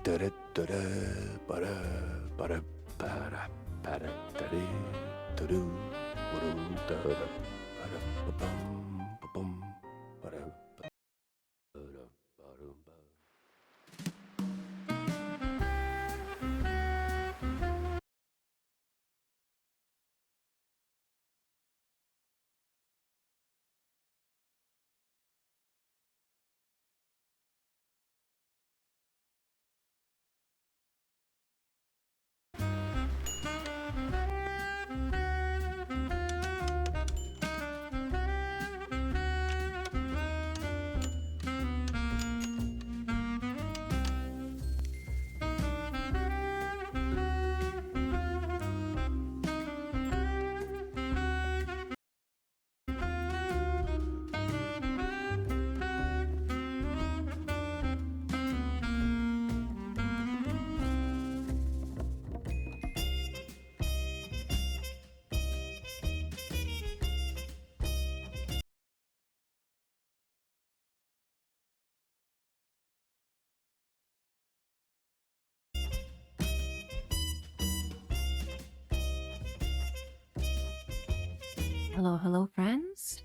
Da-da-da-da, ba-da, ba-da, ba-da, ba-da, da-dee, da-doo, ba-doo, da-da, ba-da, ba-bum, ba-bum, ba-da, ba-da, ba-dum, ba. Hello, hello, friends.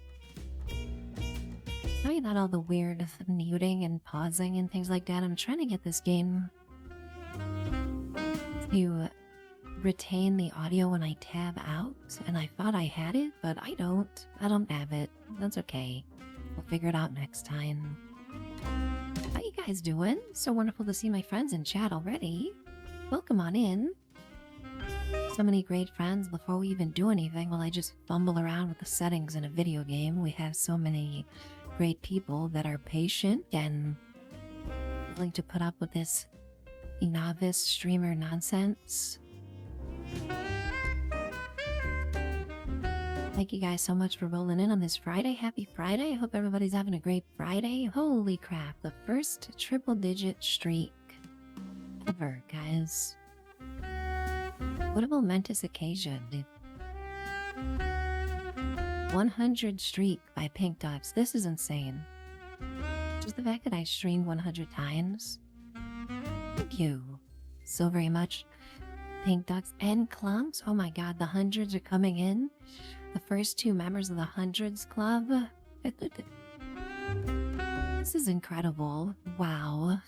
Sorry about all the weird muting and pausing and things like that. I'm trying to get this game to retain the audio when I tab out, and I thought I had it, but I don't. I don't have it. That's okay. We'll figure it out next time. How you guys doing? So wonderful to see my friends in chat already. Welcome on in. So many great friends before we even do anything. While I just fumble around with the settings in a video game, we have so many great people that are patient and willing to put up with this novice streamer nonsense. Thank you guys so much for rolling in on this Friday. Happy Friday. I hope everybody's having a great Friday. Holy crap, the first triple-digit streak ever, guys. What a momentous occasion. 100 streak by Pink Ducks. This is insane. Just the fact that I streamed 100 times. Thank you so very much, Pink Ducks and Clumps. Oh my god, the hundreds are coming in. The first two members of the Hundreds Club. This is incredible. Wow.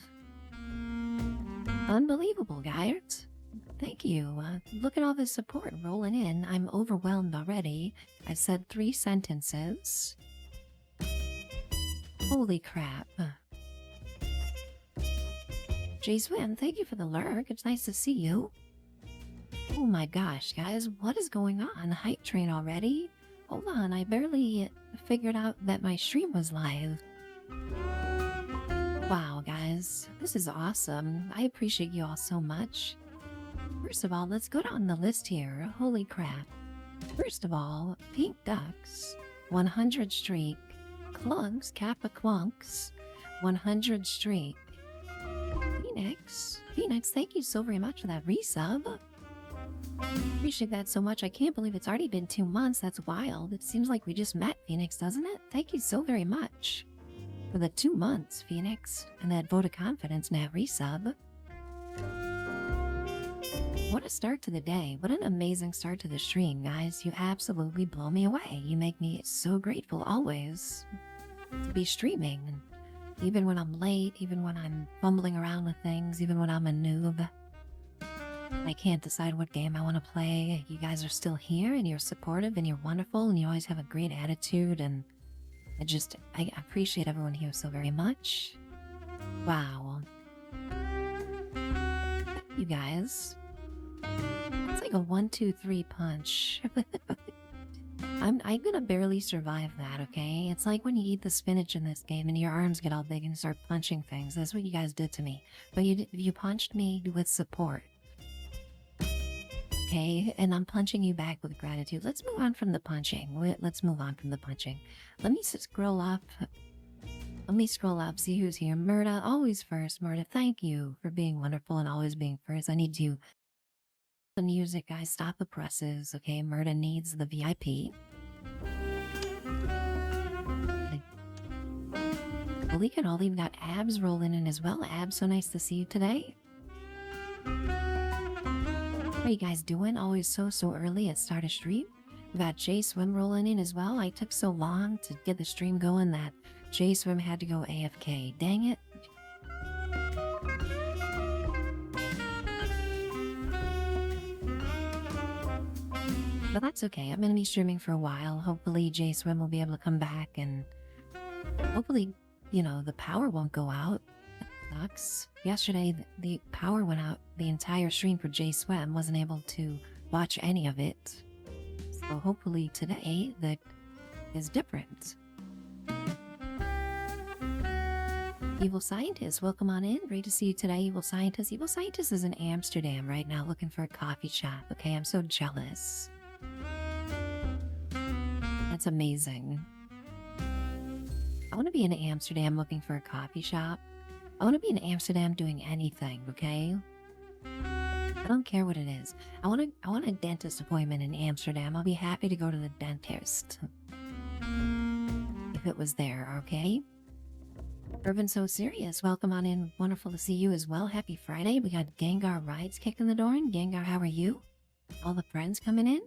Unbelievable, guys. Thank you. Look at all this support rolling in. I'm overwhelmed already. I said 3 sentences. Holy crap. J Swim, thank you for the lurk. It's nice to see you. Oh my gosh, guys, what is going on? Hype train already? Hold on, I barely figured out that my stream was live. Wow, guys, this is awesome. I appreciate you all so much. First of all, let's go down the list here. Holy crap. First of all, Pink Ducks, 100 streak. Clunks, Kappa Quunks, 100 streak. Phoenix, thank you so very much for that resub. Appreciate that so much. I can't believe it's already been 2 months. That's wild. It seems like we just met, Phoenix, doesn't it? Thank you so very much for the 2 months, Phoenix, and that vote of confidence and that resub. What a start to the day. What an amazing start to the stream, guys. You absolutely blow me away. You make me so grateful always to be streaming. Even when I'm late, even when I'm fumbling around with things, even when I'm a noob. I can't decide what game I want to play. You guys are still here and you're supportive and you're wonderful and you always have a great attitude, and I appreciate everyone here so very much. Wow. Thank you guys. It's like a 1, 2, 3 punch. I'm gonna barely survive that, okay? It's like when you eat the spinach in this game and your arms get all big and start punching things. That's what you guys did to me. But you punched me with support. Okay, and I'm punching you back with gratitude. Let's move on from the punching. Let's move on from the punching. Let me scroll up. Let me scroll up, see who's here. Murda, always first. Murda, thank you for being wonderful and always being first. I need you. The music, guys, stop the presses, okay? Murda needs the VIP. Well, we can all even got Abs rolling in as well. Abs, so nice to see you today. How you guys doing? Always so early at start of stream. We got J Swim rolling in as well. I took so long to get the stream going that J Swim had to go AFK. Dang it. But that's okay. I'm gonna be streaming for a while. Hopefully J Swim will be able to come back and hopefully, you know, the power won't go out. That sucks. Yesterday the power went out the entire stream for J Swim. Wasn't able to watch any of it. So hopefully today that is different. Evil Scientist, welcome on in. Great to see you today, Evil Scientist. Evil Scientist is in Amsterdam right now looking for a coffee shop. Okay, I'm so jealous. That's amazing. I want to be in Amsterdam looking for a coffee shop. I want to be in Amsterdam doing anything, okay? I don't care what it is. I want a dentist appointment in Amsterdam. I'll be happy to go to the dentist. If it was there, okay? Irvin So Serious, welcome on in. Wonderful to see you as well. Happy Friday. We got Gengar Rides kicking the door in. Gengar, how are you? All the friends coming in.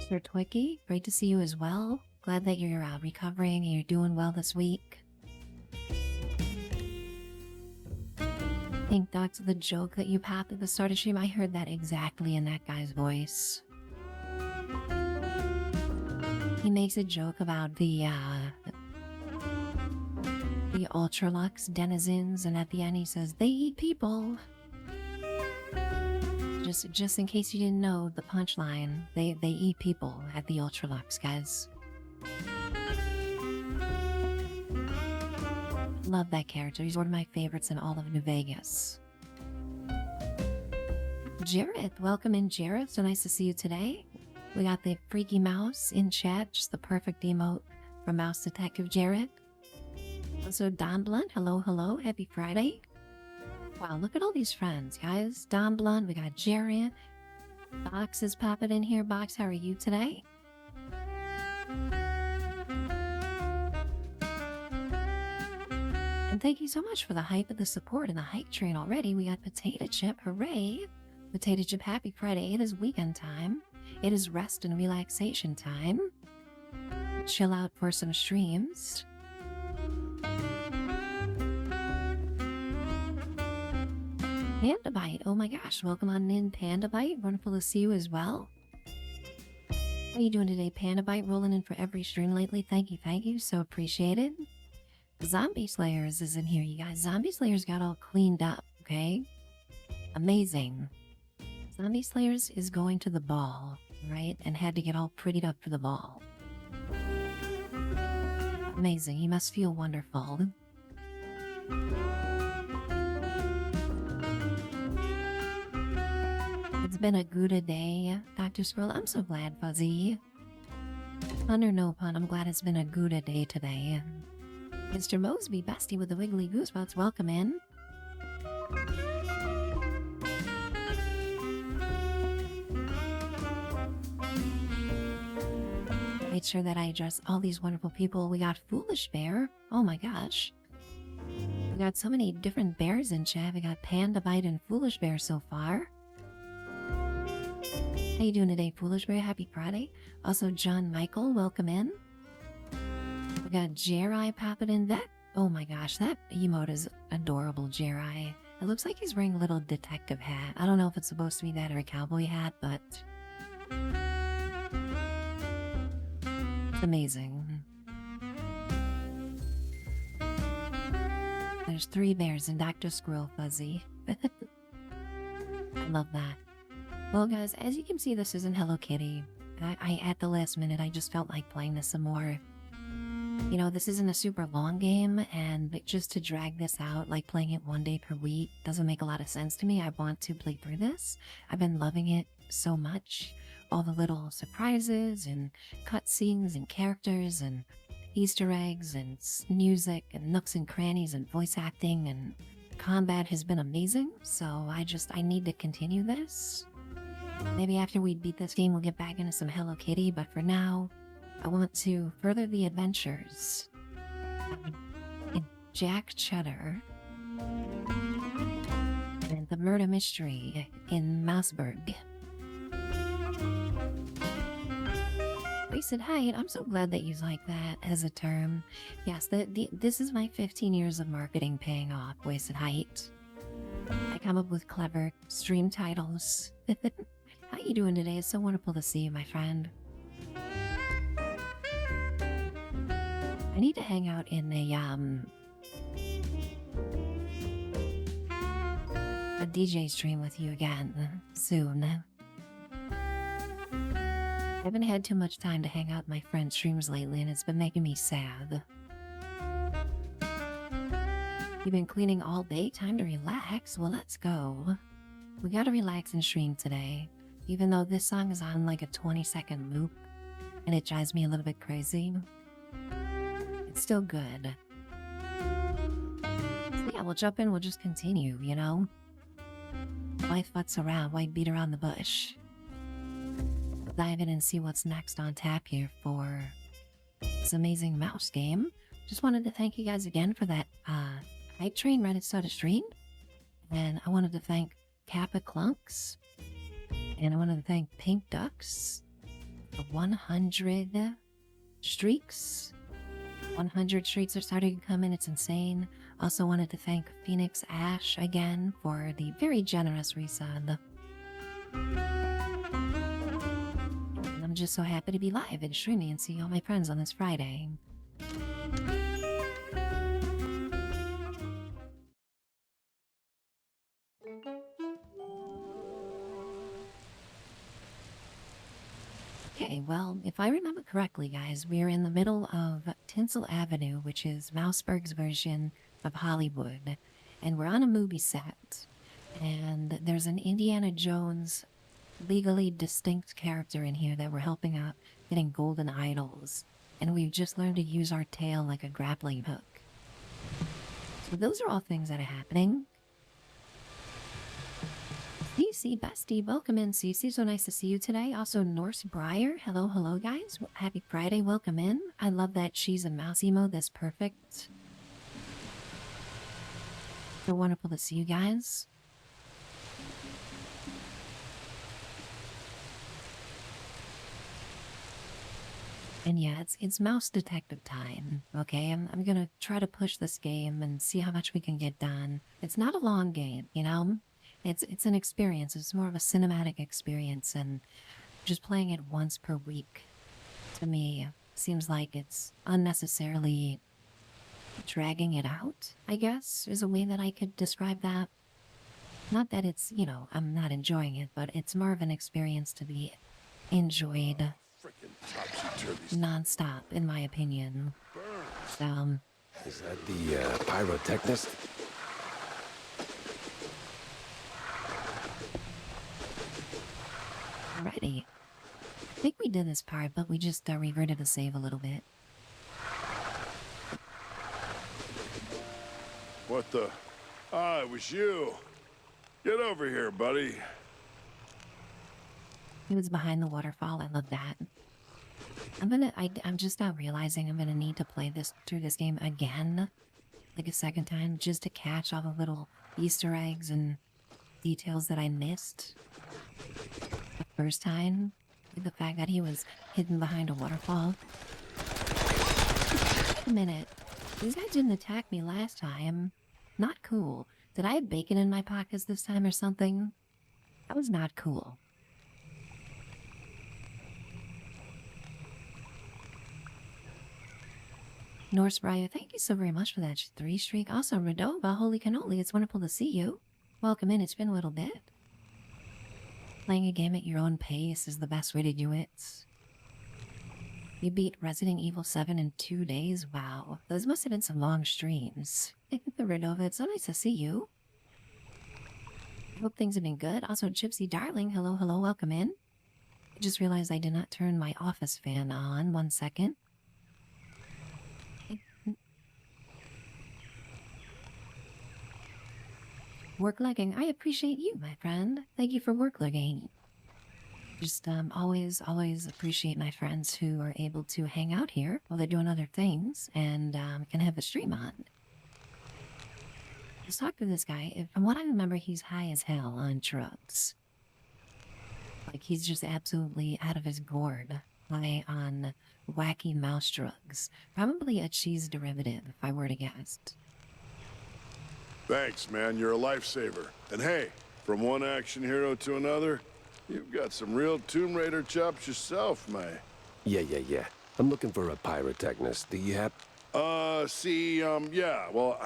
Sir Twicky, great to see you as well. Glad that you're recovering and you're doing well this week. Pink Dots, the joke that you popped at the start of stream, I heard that exactly in that guy's voice. He makes a joke about the Ultralux denizens, and at the end he says, they eat people. Just in case you didn't know the punchline, they eat people at the Ultralux, guys. Love that character. He's one of my favorites in all of New Vegas. Jareth, welcome in, Jareth. So nice to see you today. We got the Freaky Mouse in chat, just the perfect emote from Mouse Detective Jareth. Also, Don Blunt, hello, happy Friday. Wow, look at all these friends, guys. Don Blunt, we got Jareth. Box is popping in here. Box, how are you today? And thank you so much for the hype and the support and the hype train already. We got Potato Chip, hooray! Potato Chip, happy Friday. It is weekend time. It is rest and relaxation time. Chill out for some streams. Panda Bite, oh my gosh, welcome on in, Panda Bite. Wonderful to see you as well. How you doing today, Panda Bite? Rolling in for every stream lately. Thank you, so appreciated. Zombie Slayers is in here, you guys. Zombie Slayers got all cleaned up, okay? Amazing. Zombie Slayers is going to the ball, right? And had to get all prettied up for the ball. Amazing, he must feel wonderful. It's been a good day, Dr. Squirrel. I'm so glad, Fuzzy. Pun or no pun, I'm glad it's been a good day today. Mr. Mosby, bestie with the wiggly goosebumps, welcome in. Made sure that I address all these wonderful people. We got Foolish Bear. Oh my gosh. We got so many different bears in chat. We got Panda Bite and Foolish Bear so far. How you doing today, Foolish Bear? Happy Friday. Also, John Michael, welcome in. We got Jeri popping in. That, oh my gosh, that emote is adorable, Jeri. It looks like he's wearing a little detective hat. I don't know if it's supposed to be that or a cowboy hat, but it's amazing. There's 3 bears and Dr. Squirrel Fuzzy. I love that. Well, guys, as you can see, this isn't Hello Kitty. I at the last minute, I just felt like playing this some more. You know, this isn't a super long game, and just to drag this out, like playing it one day per week, doesn't make a lot of sense to me. I want to play through this. I've been loving it so much. All the little surprises and cutscenes and characters and Easter eggs and music and nooks and crannies and voice acting and combat has been amazing. So I need to continue this. Maybe after we beat this game, we'll get back into some Hello Kitty, but for now, I want to further the adventures in Jack Cheddar and the murder mystery in Mausberg. Wasted height, I'm so glad that you like that as a term. Yes, this is my 15 years of marketing paying off, wasted height. I come up with clever stream titles. How you doing today? It's so wonderful to see you, my friend. I need to hang out in a DJ stream with you again soon. I haven't had too much time to hang out with my friends' streams lately, and it's been making me sad. You've been cleaning all day? Time to relax? Well, let's go. We gotta relax and stream today. Even though this song is on like a 20-second loop, and it drives me a little bit crazy, it's still good. So yeah, we'll jump in, we'll just continue, you know? Why futz around? Why beat around the bush? Dive in and see what's next on tap here for this amazing mouse game. Just wanted to thank you guys again for that Hype Train Reddit started stream. And I wanted to thank Kappa Clunks. And I wanted to thank Pink Ducks for 100 streaks. 100 streaks are starting to come in. It's insane. Also wanted to thank Phoenix Ash again for the very generous resub. And I'm just so happy to be live and streaming and see all my friends on this Friday. Okay, well, if I remember correctly, guys, we are in the middle of Tinsel Avenue, which is Mausberg's version of Hollywood, and we're on a movie set, and there's an Indiana Jones legally distinct character in here that we're helping out getting golden idols, and we've just learned to use our tail like a grappling hook. So those are all things that are happening. CC Bestie, welcome in, CC. So nice to see you today. Also, Norse Briar, hello, guys. Happy Friday, welcome in. I love that she's a mouse emote. That's perfect. So wonderful to see you guys. And yeah, it's mouse detective time. Okay, I'm gonna try to push this game and see how much we can get done. It's not a long game, you know. It's an experience. It's more of a cinematic experience, and just playing it once per week, to me, seems like it's unnecessarily dragging it out, I guess, is a way that I could describe that. Not that it's, you know, I'm not enjoying it, but it's more of an experience to be enjoyed non-stop, in my opinion. So, Is that the pyrotechnist? alrighty. I think we did this part, but we just reverted the save a little bit. What the? Ah, it was you. Get over here, buddy. He was behind the waterfall. I love that. I'm just now realizing I'm gonna need to play this through this game again, like a second time, just to catch all the little Easter eggs and details that I missed the first time. Like the fact that he was hidden behind a waterfall. Wait a minute. These guys didn't attack me last time. Not cool. Did I have bacon in my pockets this time or something? That was not cool. Norse Briar, thank you so very much for that 3 streak. Also, Redova, holy cannoli, it's wonderful to see you. Welcome in, it's been a little bit. Playing a game at your own pace is the best way to do it. You beat Resident Evil 7 in 2 days? Wow, those must have been some long streams. Redova, it's so nice to see you. Hope things have been good. Also, Gypsy Darling, hello, welcome in. I just realized I did not turn my office fan on. 1 second. Work lugging. I appreciate you, my friend. Thank you for work lugging. Just always appreciate my friends who are able to hang out here while they're doing other things and can have a stream on. Let's talk to this guy. From what I remember, he's high as hell on drugs. Like, he's just absolutely out of his gourd. High on wacky mouse drugs. Probably a cheese derivative, if I were to guess. Thanks, man. You're a lifesaver. And hey, from one action hero to another, you've got some real Tomb Raider chops yourself, man. Yeah. I'm looking for a pyrotechnist. Do you have... Yeah, well,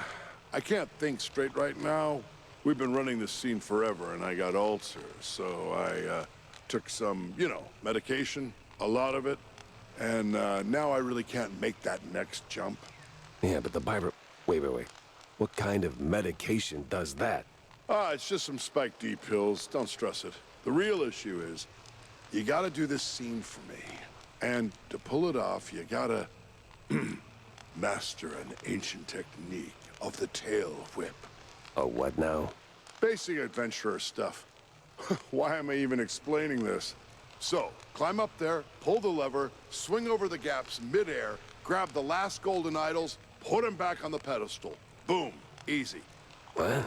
I can't think straight right now. We've been running this scene forever, and I got ulcers, so I, took some, medication, a lot of it, and, now I really can't make that next jump. Yeah, but the pyro... Wait. What kind of medication does that? It's just some Spike D pills. Don't stress it. The real issue is, you gotta do this scene for me. And to pull it off, you gotta master an ancient technique of the tail whip. Oh, what now? Basic adventurer stuff. Why am I even explaining this? So, climb up there, pull the lever, swing over the gaps midair, grab the last golden idols, put them back on the pedestal. Boom. Easy. What?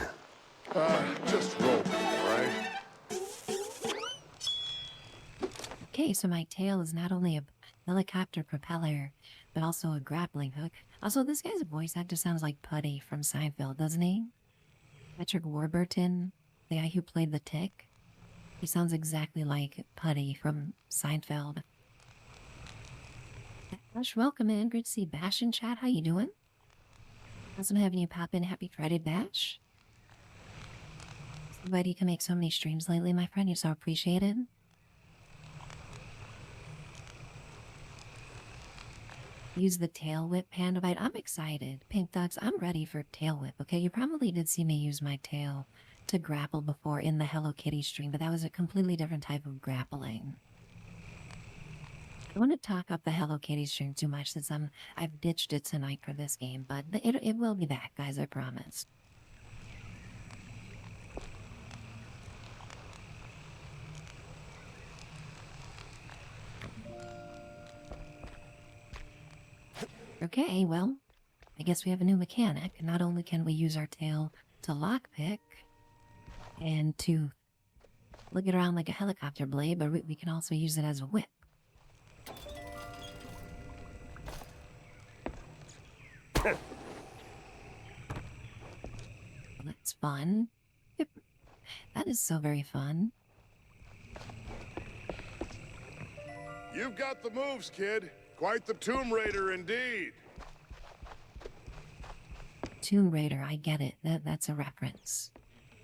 Just roll, all right? Okay, so my tail is not only a helicopter propeller, but also a grappling hook. Also, this guy's voice actor sounds like Putty from Seinfeld, doesn't he? Patrick Warburton, the guy who played the Tick. He sounds exactly like Putty from Seinfeld. Bash, welcome in. Great to see Bash in chat. How you doing? Awesome having you pop in. Happy Friday, Bash. Somebody can make so many streams lately, my friend. You're so appreciated. Use the tail whip, Panda Bite. I'm excited. Pink Ducks, I'm ready for tail whip, okay? You probably did see me use my tail to grapple before in the Hello Kitty stream, but that was a completely different type of grappling. I don't want to talk up the Hello Kitty stream too much since I've ditched it tonight for this game, but it will be back, guys, I promise. Okay, well, I guess we have a new mechanic. Not only can we use our tail to lockpick and to flick it around like a helicopter blade, but we can also use it as a whip. That's fun. Yep. That is so very fun. You've got the moves, kid. Quite the Tomb Raider indeed. Tomb Raider, I get it. That's a reference.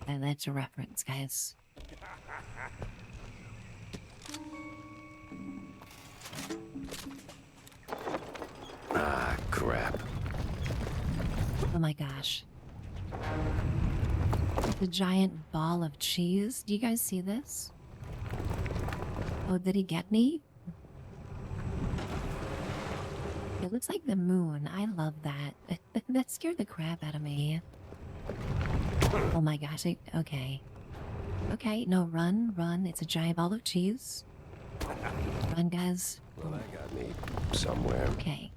That's a reference, guys. Ah, crap. Oh my gosh. The giant ball of cheese. Do you guys see this? Oh, did he get me? It looks like the moon. I love that. That scared the crap out of me. Oh my gosh. Okay. Okay, no, run. It's a giant ball of cheese. Run, guys. Well, that got me somewhere. Okay.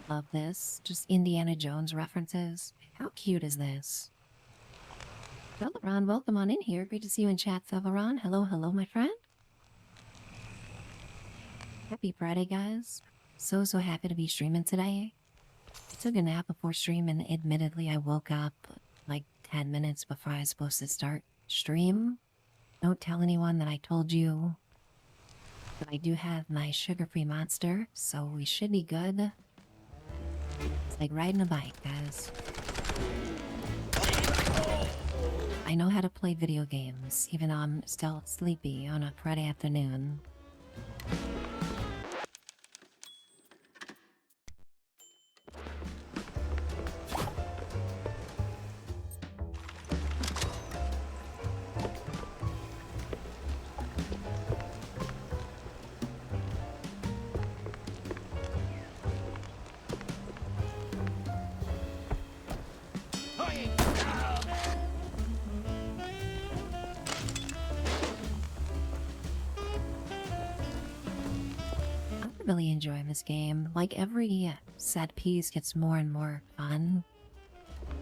Love this. Just Indiana Jones references. How cute is this? Celeron, welcome on in here. Great to see you in chat, Celeron. Hello, my friend. Happy Friday, guys. So happy to be streaming today. I took a nap before stream, and admittedly, I woke up like 10 minutes before I was supposed to start stream. Don't tell anyone that I told you. But I do have my sugar-free monster, so we should be good. It's like riding a bike, guys. I know how to play video games, even though I'm still sleepy on a Friday afternoon. really enjoying this game. Like, every set piece gets more and more fun.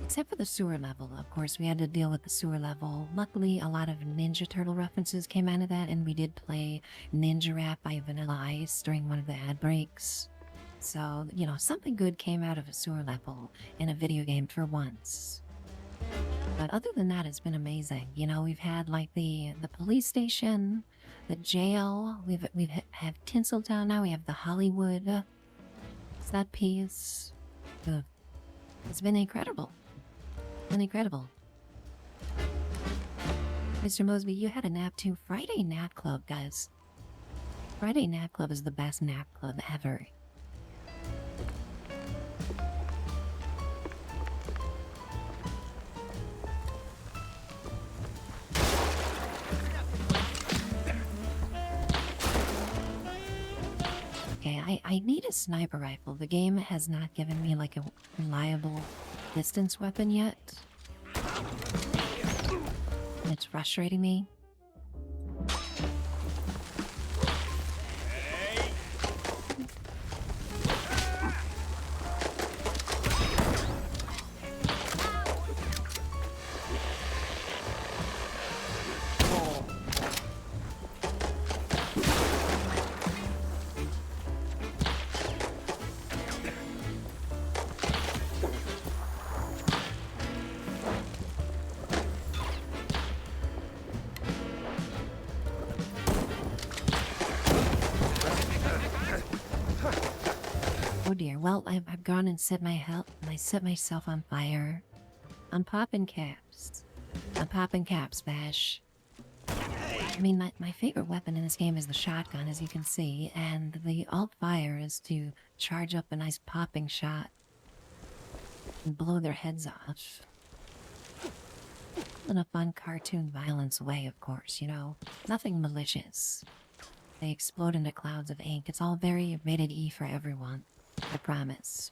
Except for the sewer level, of course. We had to deal with the sewer level. Luckily, a lot of Ninja Turtle references came out of that, and we did play Ninja Rap by Vanilla Ice during one of the ad breaks. So, you know, something good came out of a sewer level in a video game for once. But other than that, it's been amazing. You know, we've had like the police station, the jail. We've have Tinseltown now. We have the Hollywood set piece. It's been incredible. Been incredible. Mr. Mosby, you had a nap too. Friday Nap Club, guys. Friday Nap Club is the best nap club ever. Okay, I need a sniper rifle. The game has not given me like a reliable distance weapon yet. And it's frustrating me. Oh dear, well, I've gone and set set myself on fire. I'm popping caps. I'm popping caps, Bash. I mean, my favorite weapon in this game is the shotgun, as you can see, and the alt fire is to charge up a nice popping shot and blow their heads off. In a fun cartoon violence way, of course, you know. Nothing malicious. They explode into clouds of ink. It's all very rated E for everyone. I promise.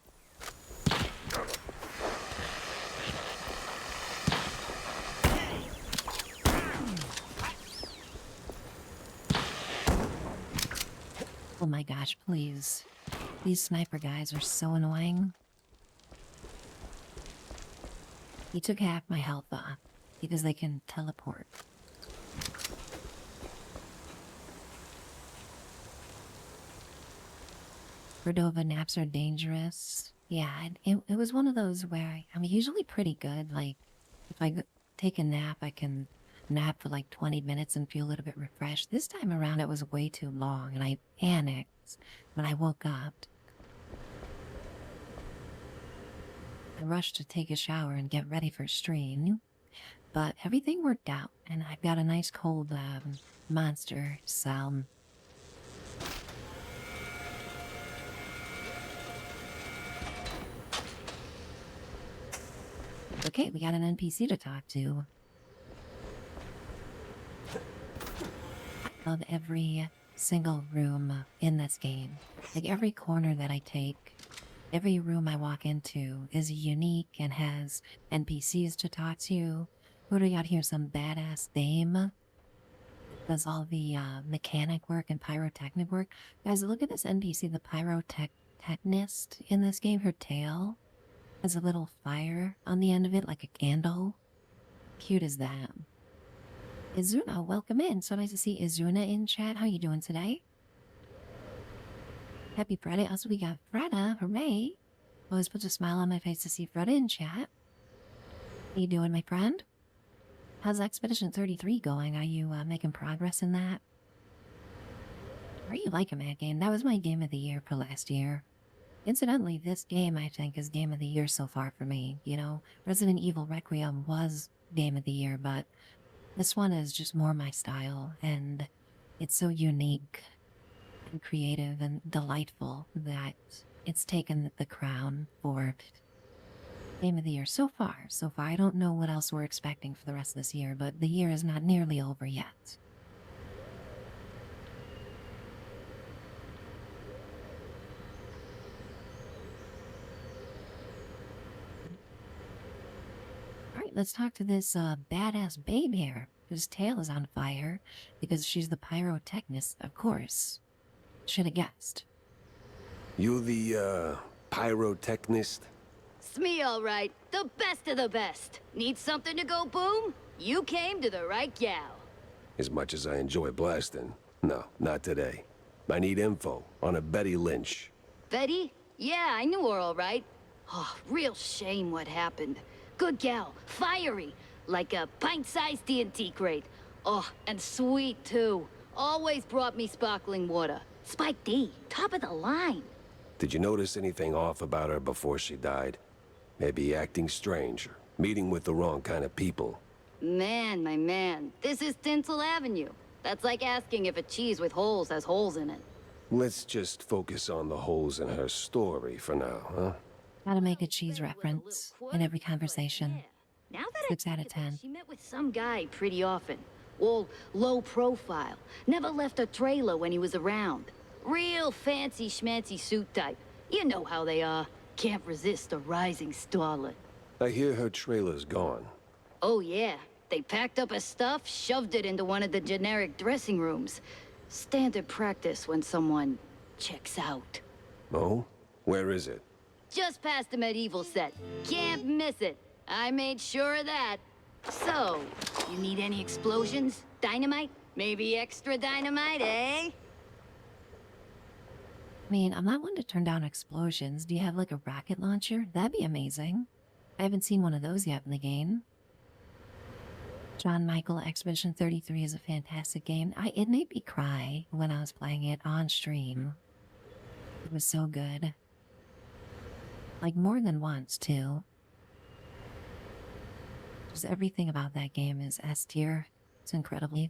Oh my gosh, please. These sniper guys are so annoying. He took half my health off because they can teleport. Cordova naps are dangerous. Yeah, it was one of those where I'm usually pretty good. Like, if I take a nap, I can nap for like 20 minutes and feel a little bit refreshed. This time around, it was way too long, and I panicked when I woke up. I rushed to take a shower and get ready for stream, but everything worked out, and I've got a nice cold monster sound. Okay, we got an NPC to talk to. I love every single room in this game. Like, every corner that I take, every room I walk into is unique and has NPCs to talk to. Who do we got here? Some badass dame. Does all the mechanic work and pyrotechnic work. Guys, look at this NPC, the pyrotechnist in this game. Her tail has a little fire on the end of it, like a candle. Cute as that. Izuna, welcome in. So nice to see Izuna in chat. How you doing today? Happy Friday. Also, we got Freda. Hooray. Always puts a smile on my face to see Freda in chat. How you doing, my friend? How's Expedition 33 going? Are you making progress in that? Are you liking that game? That was my game of the year for last year. Incidentally, this game, I think, is game of the year so far for me. You know, Resident Evil Requiem was game of the year, but this one is just more my style, and it's so unique and creative and delightful that it's taken the crown for game of the year so far. So far, I don't know what else we're expecting for the rest of this year, but the year is not nearly over yet. Alright, let's talk to this badass babe here, whose tail is on fire because she's the pyrotechnist, of course. Should have guessed. You the, pyrotechnist? It's me, all right. The best of the best. Need something to go boom? You came to the right gal. As much as I enjoy blasting, no, not today. I need info on a Betty Lynch. Betty? Yeah, I knew her all right. Oh, real shame what happened. Good gal, fiery, like a pint-sized TNT crate. Oh, and sweet, too. Always brought me sparkling water. Spike D, top of the line. Did you notice anything off about her before she died? Maybe acting strange, or meeting with the wrong kind of people. Man, my man, this is Tinsel Avenue. That's like asking if a cheese with holes has holes in it. Let's just focus on the holes in her story for now, huh? Gotta make a cheese reference in every conversation. Now that 6 out of think of it, 10. she met with some guy pretty often. All low profile. Never left a trailer when he was around. Real fancy schmancy suit type. You know how they are. Can't resist a rising starlet. I hear her trailer's gone. Oh yeah. They packed up her stuff, shoved it into one of the generic dressing rooms. Standard practice when someone checks out. Oh? Where is it? Just past the medieval set. Can't miss it. I made sure of that. So, you need any explosions? Dynamite? Maybe extra dynamite, eh? I mean, I'm not one to turn down explosions. Do you have like a rocket launcher? That'd be amazing. I haven't seen one of those yet in the game. John Michael Expedition 33 is a fantastic game. It made me cry when I was playing it on stream. It was so good. Like more than once, too. Just everything about that game is S tier. It's incredible.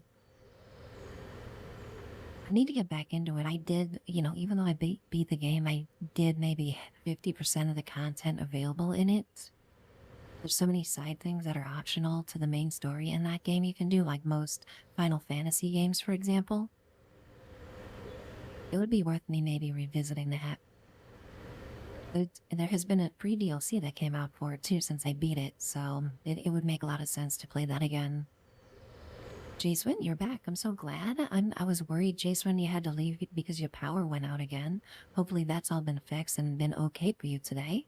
I need to get back into it. I did, even though I beat the game, I did maybe 50% of the content available in it. There's so many side things that are optional to the main story in that game you can do, like most Final Fantasy games, for example. It would be worth me maybe revisiting that. There has been a free DLC that came out for it too since I beat it, so it would make a lot of sense to play that again. Jason, you're back. I'm so glad. I was worried, Jason, you had to leave because your power went out again. Hopefully that's all been fixed and been okay for you today.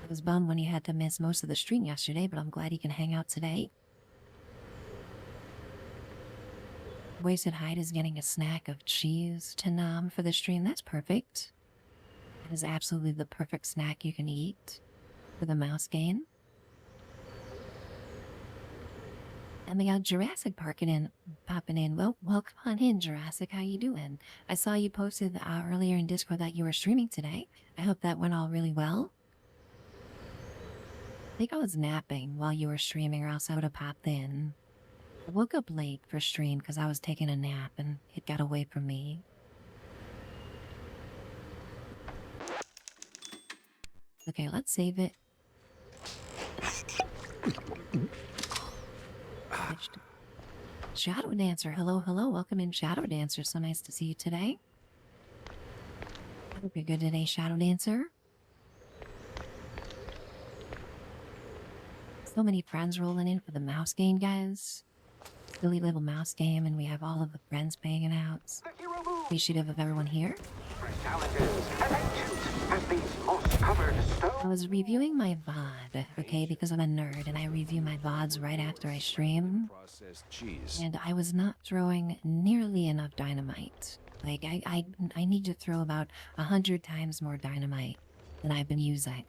I was bummed when you had to miss most of the stream yesterday, but I'm glad you can hang out today. Wasted Hide is getting a snack of cheese to nom for the stream. That's perfect. That is absolutely the perfect snack you can eat for the mouse game. And we got Jurassic popping in. Well, welcome on in, Jurassic. How you doing? I saw you posted earlier in Discord that you were streaming today. I hope that went all really well. I think I was napping while you were streaming, or else I would have popped in. I woke up late for stream because I was taking a nap and it got away from me. Okay, let's save it. Shadow Dancer, hello, welcome in, Shadow Dancer. So nice to see you today. Hope you're good today, Shadow Dancer. So many friends rolling in for the mouse game, guys. Silly little mouse game, and we have all of the friends banging out. Appreciative of everyone here. I was reviewing my VOD, okay, because I'm a nerd, and I review my VODs right after I stream. And I was not throwing nearly enough dynamite. Like, I need to throw about 100 times more dynamite than I've been using.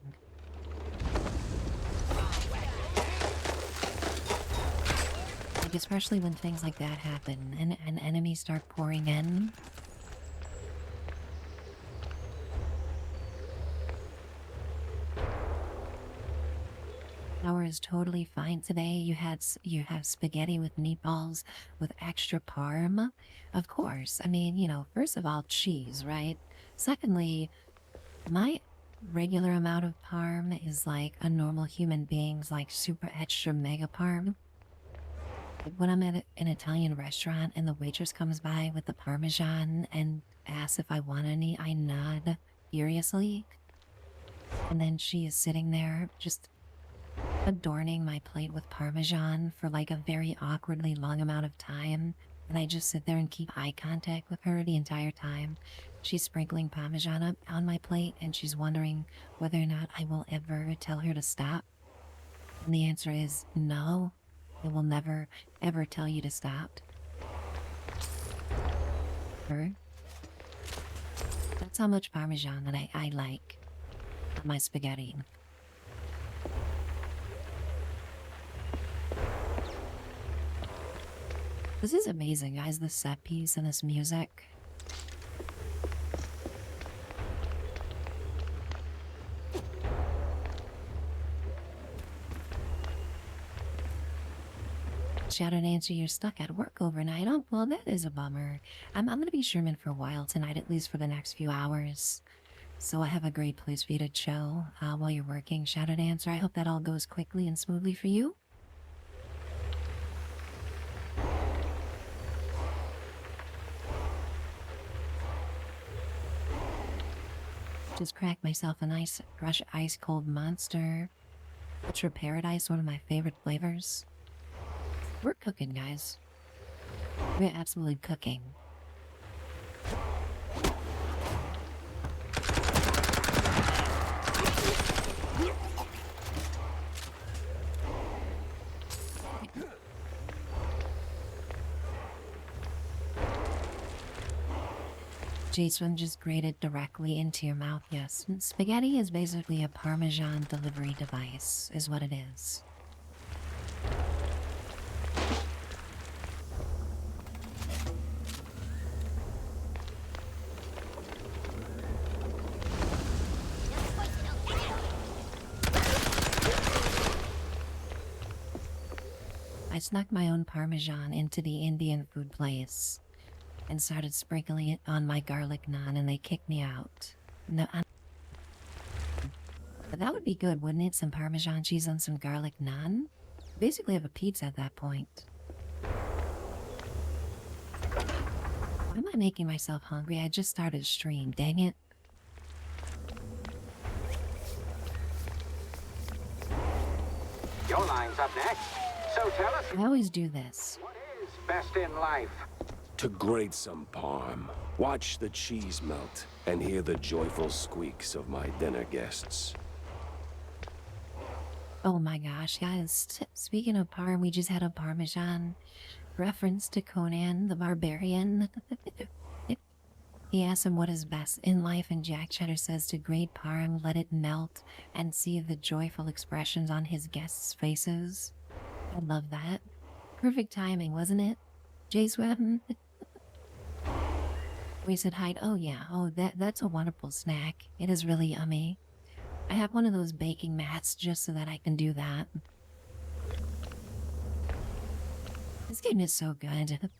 Like, especially when things like that happen and enemies start pouring in. Flour is totally fine today. You have spaghetti with meatballs with extra parm. Of course. I mean, first of all, cheese, right? Secondly, my regular amount of parm is like a normal human being's like super extra mega parm. When I'm at an Italian restaurant and the waitress comes by with the Parmesan and asks if I want any, I nod furiously. And then she is sitting there just adorning my plate with Parmesan for like a very awkwardly long amount of time. And I just sit there and keep eye contact with her the entire time. She's sprinkling Parmesan up on my plate, and she's wondering whether or not I will ever tell her to stop. And the answer is no. I will never, ever tell you to stop. Her. That's how much Parmesan that I like on my spaghetti. This is amazing, guys, this set piece and this music. Shadow Nancy, you're stuck at work overnight. Oh, well, that is a bummer. I'm gonna be Sherman for a while tonight, at least for the next few hours. So I have a great place for you to chill while you're working, Shadow Dancer. I hope that all goes quickly and smoothly for you. Just cracked myself a nice, fresh, ice-cold Monster. Ultra Paradise, one of my favorite flavors. We're cooking, guys. We're absolutely cooking. Jason just grated directly into your mouth, yes. Spaghetti is basically a Parmesan delivery device, is what it is. I snuck my own Parmesan into the Indian food place and started sprinkling it on my garlic naan, and they kicked me out. No, but that would be good, wouldn't it? Some Parmesan cheese on some garlic naan? Basically have a pizza at that point. Why am I making myself hungry? I just started a stream, dang it. Your line's up next. So tell us, I always do this. what is best in life? To grate some parm, watch the cheese melt, and hear the joyful squeaks of my dinner guests. Oh my gosh, guys. Speaking of parm, we just had a Parmesan reference to Conan the Barbarian. He asks him what is best in life, and Jack Cheddar says to grate parm, let it melt, and see the joyful expressions on his guests' faces. I love that. Perfect timing, wasn't it? Jace Webb? Wasted Height. Oh yeah, oh that's a wonderful snack. It is really yummy. I have one of those baking mats just so that I can do that. This game is so good.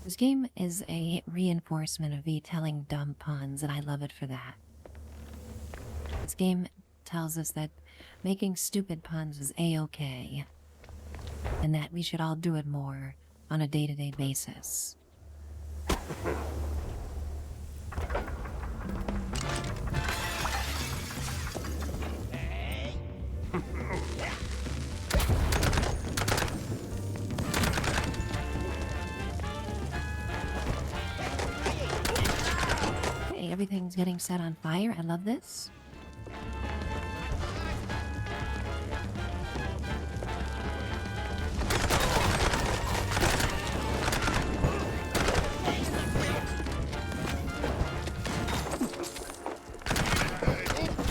This game is a reinforcement of me telling dumb puns, and I love it for that. This game tells us that making stupid puns is a-okay, and that we should all do it more on a day-to-day basis. Hey, everything's getting set on fire. I love this.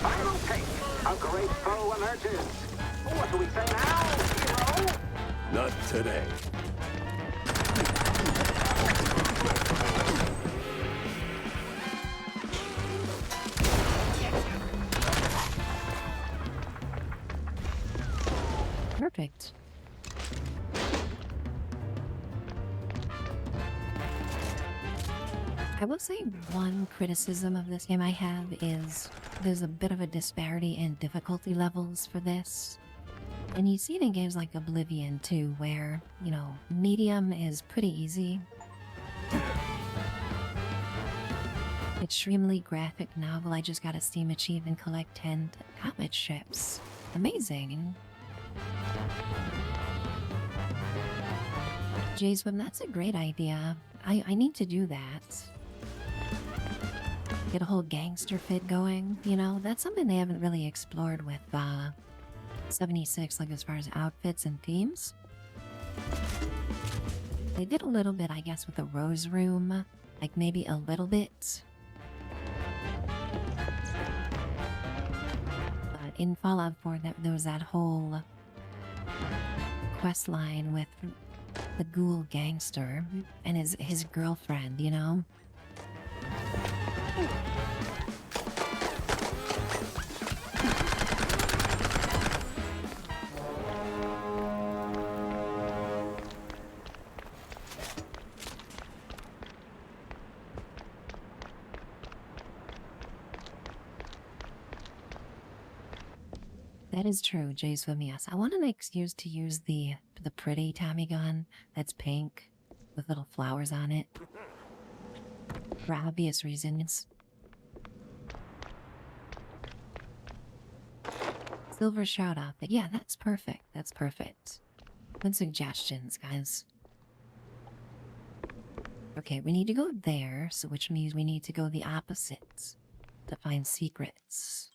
Final take. A great foe emerges. What do we say now, hero? Not today. Perfect. I will say one criticism of this game I have is there's a bit of a disparity in difficulty levels for this. And you see it in games like Oblivion too, where, you know, medium is pretty easy. Extremely graphic novel, I just got a Steam achievement, collect 10 comet ships. Amazing. Jayswim, that's a great idea. I need to do that. get a whole gangster fit going, you know? That's something they haven't really explored with 76, like as far as outfits and themes. They did a little bit, I guess, with the Rose Room. Like maybe a little bit. But in Fallout 4, there was that whole quest line with the ghoul gangster and his girlfriend, you know? That is true, Jay's with me. Yes, I want an excuse to use the pretty Tommy gun that's pink with little flowers on it. For obvious reasons. Silver shout out. Yeah, that's perfect. That's perfect. Good suggestions, guys. Okay, we need to go there, so which means we need to go the opposite to find secrets.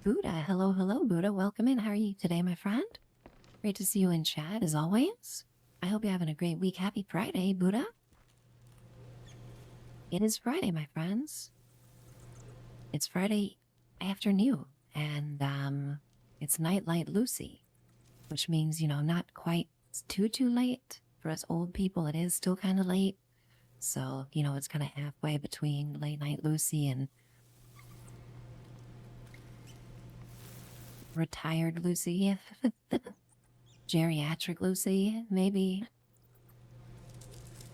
Buddha, hello, hello, Buddha. Welcome in. How are you today, my friend? Great to see you in chat, as always. I hope you're having a great week. Happy Friday, Buddha. It is Friday, my friends. It's Friday afternoon, and it's Night Light Lucy, which means, you know, not quite too late. For us old people, it is still kind of late. So, you know, it's kind of halfway between Late Night Lucy and retired Lucy. Geriatric Lucy, maybe.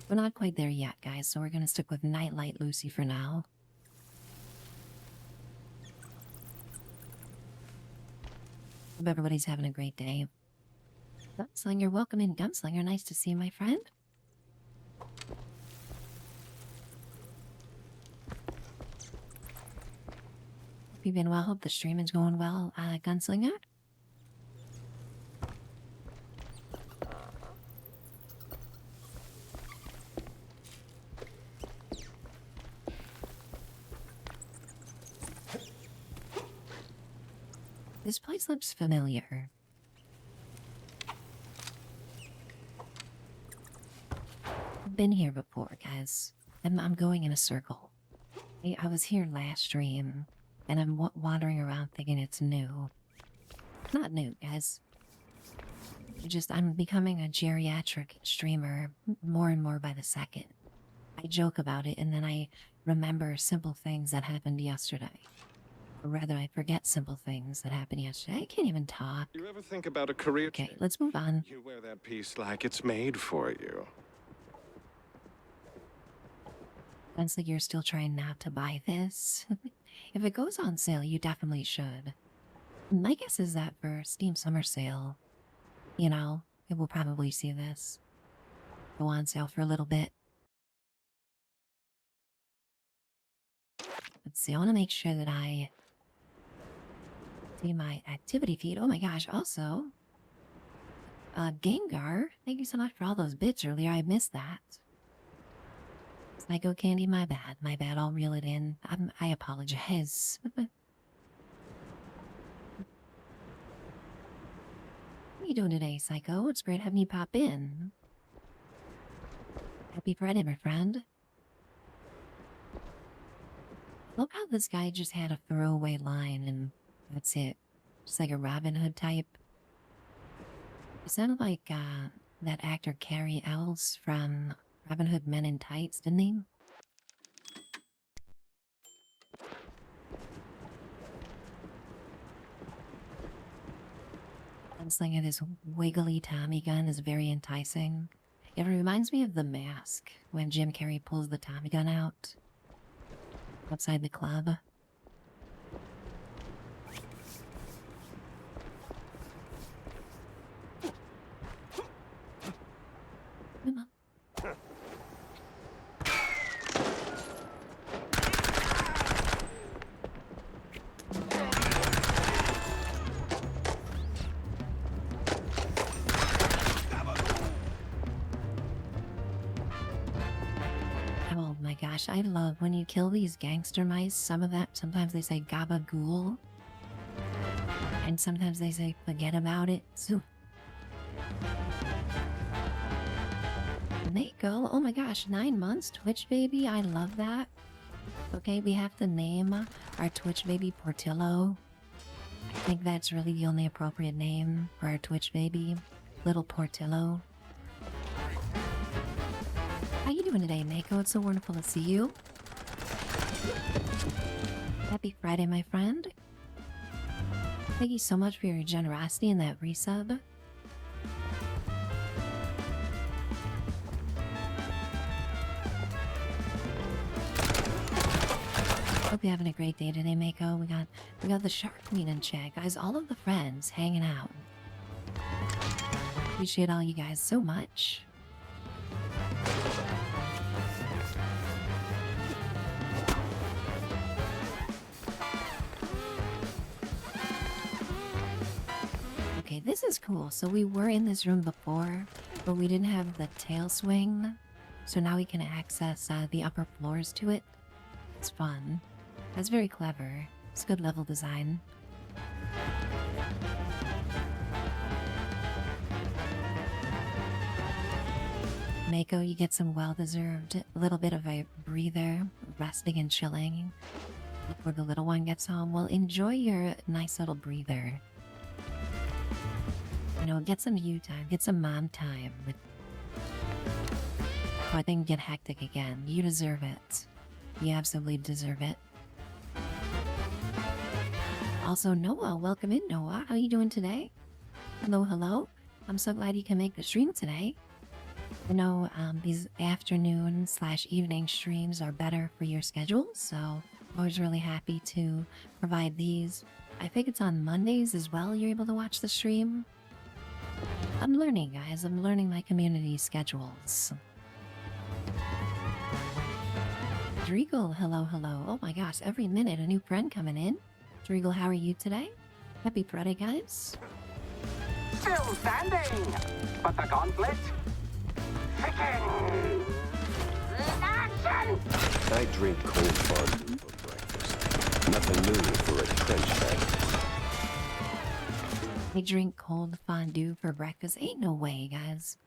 We're not quite there yet, guys, so we're gonna stick with Nightlight Lucy for now. Hope everybody's having a great day. Gunslinger, welcome in, Gunslinger. Nice to see you, my friend. Hope you've been well. Hope the streaming's going well, Gunslinger. This place looks familiar. I've been here before, guys. I'm going in a circle. I was here last stream, and I'm wandering around thinking it's new. Not new, guys. I'm becoming a geriatric streamer more and more by the second. I joke about it, and then I remember simple things that happened yesterday. Or rather, I forget simple things that happened yesterday. I can't even talk. You ever think about a career Okay, change? let's move on. You wear that piece like it's made for you. Sounds like you're still trying not to buy this. If it goes on sale, you definitely should. My guess is that for Steam Summer Sale, you know, it will probably see this go on sale for a little bit. Let's see, I want to make sure that I see my activity feed. Oh my gosh, also, Gengar, thank you so much for all those bits earlier. I missed that. Psycho Candy, my bad, I'll reel it in. I apologize. What are you doing today, Psycho? It's great having you pop in. Happy Friday, my friend. Look how this guy just had a throwaway line and that's it. Just like a Robin Hood type. It sounded like that actor Carrie Ells from Robin Hood Men in Tights, didn't he? Gunslinger, this wiggly Tommy gun is very enticing. It reminds me of The Mask, when Jim Carrey pulls the Tommy gun out outside the club. Come on. Oh my gosh, I love when you kill these gangster mice. Sometimes they say gabagool. And sometimes they say forget about it. So Mako, oh my gosh, 9 months, Twitch baby, I love that. Okay, we have to name our Twitch baby Portillo. I think that's really the only appropriate name for our Twitch baby, little Portillo. How you doing today, Mako? It's so wonderful to see you. Happy Friday, my friend. Thank you so much for your generosity in that resub. Hope you're having a great day today, Mako. We got the Shark Queen in chat. Guys, all of the friends hanging out. Appreciate all you guys so much. Okay, this is cool. So we were in this room before, but we didn't have the tail swing. So now we can access the upper floors to it. It's fun. That's very clever. It's good level design. Mako, you get some well-deserved little bit of a breather, resting and chilling before the little one gets home. Well, enjoy your nice little breather. You know, get some you time, get some mom time. Oh, I think get hectic again. You deserve it. You absolutely deserve it. Also, Noah, welcome in, Noah. How are you doing today? Hello, hello. I'm so glad you can make the stream today. I know these afternoon/evening streams are better for your schedule, so I was really happy to provide these. I think it's on Mondays as well you're able to watch the stream. I'm learning, guys. I'm learning my community schedules. Driegel, hello, hello. Oh my gosh, every minute a new friend coming in. Driegel, how are you today? Happy Friday, guys. Still standing, but the gauntlet ticking. Action! I drink cold fondue for breakfast. Nothing new for a trench fight. I drink cold fondue for breakfast. Ain't no way, guys.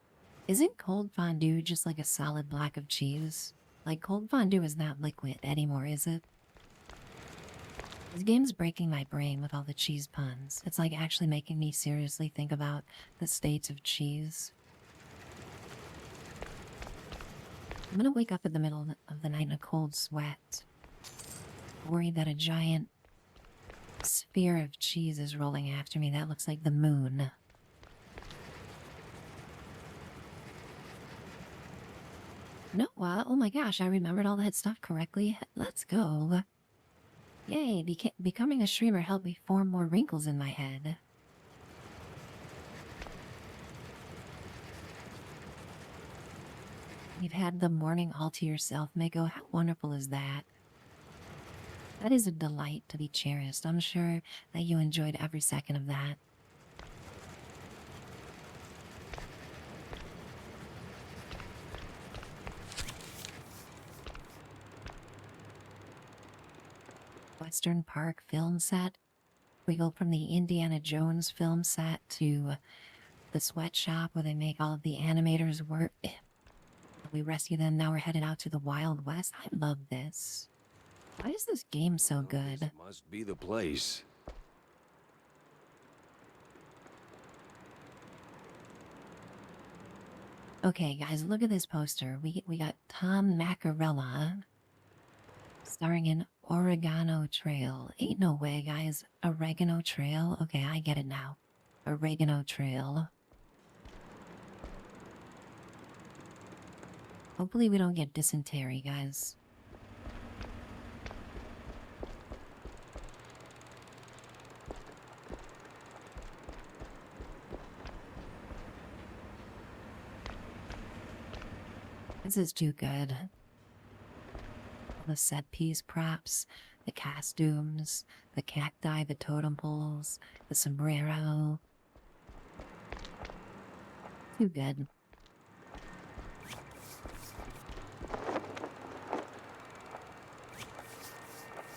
Isn't cold fondue just like a solid block of cheese? Like, cold fondue is not liquid anymore, is it? This game's breaking my brain with all the cheese puns. It's like actually making me seriously think about the states of cheese. I'm gonna wake up in the middle of the night in a cold sweat, worried that a giant sphere of cheese is rolling after me. That looks like the moon. No, oh my gosh, I remembered all that stuff correctly. Let's go. Yay, becoming a streamer helped me form more wrinkles in my head. You've had the morning all to yourself, Mako. How wonderful is that? That is a delight to be cherished. I'm sure that you enjoyed every second of that. Western Park film set. We go from the Indiana Jones film set to the sweatshop where they make all of the animators work. We rescue them. Now we're headed out to the Wild West. I love this. Why is this game so good? This must be the place. Okay, guys, look at this poster. We got Tom Macarella starring in Oregano Trail. Ain't no way, guys. Oregano Trail? Okay, I get it now. Oregano Trail. Hopefully we don't get dysentery, guys. This is too good. The set piece props, the costumes, the cacti, the totem poles, the sombrero. Too good.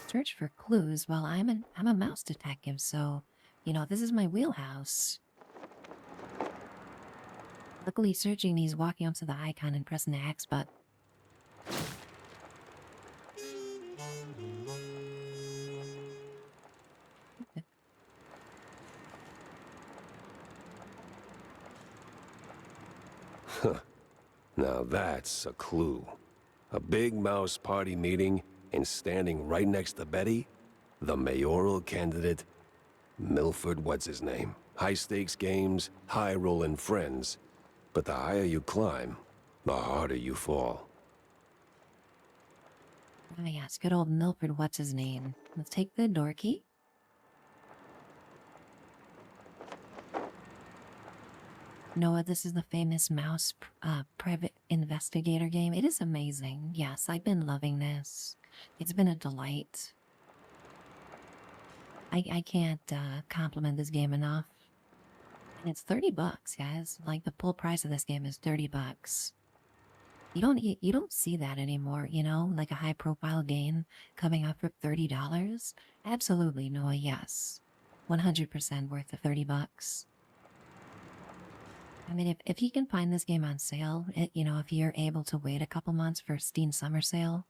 Search for clues. Well, I'm a mouse detective, so you know this is my wheelhouse. Luckily, searching means walking up to the icon and pressing the X button. Now that's a clue. A big mouse party meeting, and standing right next to Betty, the mayoral candidate, Milford, what's his name? High stakes games, high rolling friends. But the higher you climb, the harder you fall. Ah, yes, good old Milford, what's his name? Let's take the door key. Noah, this is the famous mouse private investigator game. It is amazing. Yes, I've been loving this. It's been a delight. I can't compliment this game enough. And it's 30 bucks, guys. Like, the full price of this game is 30 bucks. You don't see that anymore, you know? Like a high profile game coming up for $30. Absolutely, Noah, yes. 100% worth the 30 bucks. I mean, if you can find this game on sale, you know, if you're able to wait a couple months for Steam Summer Sale,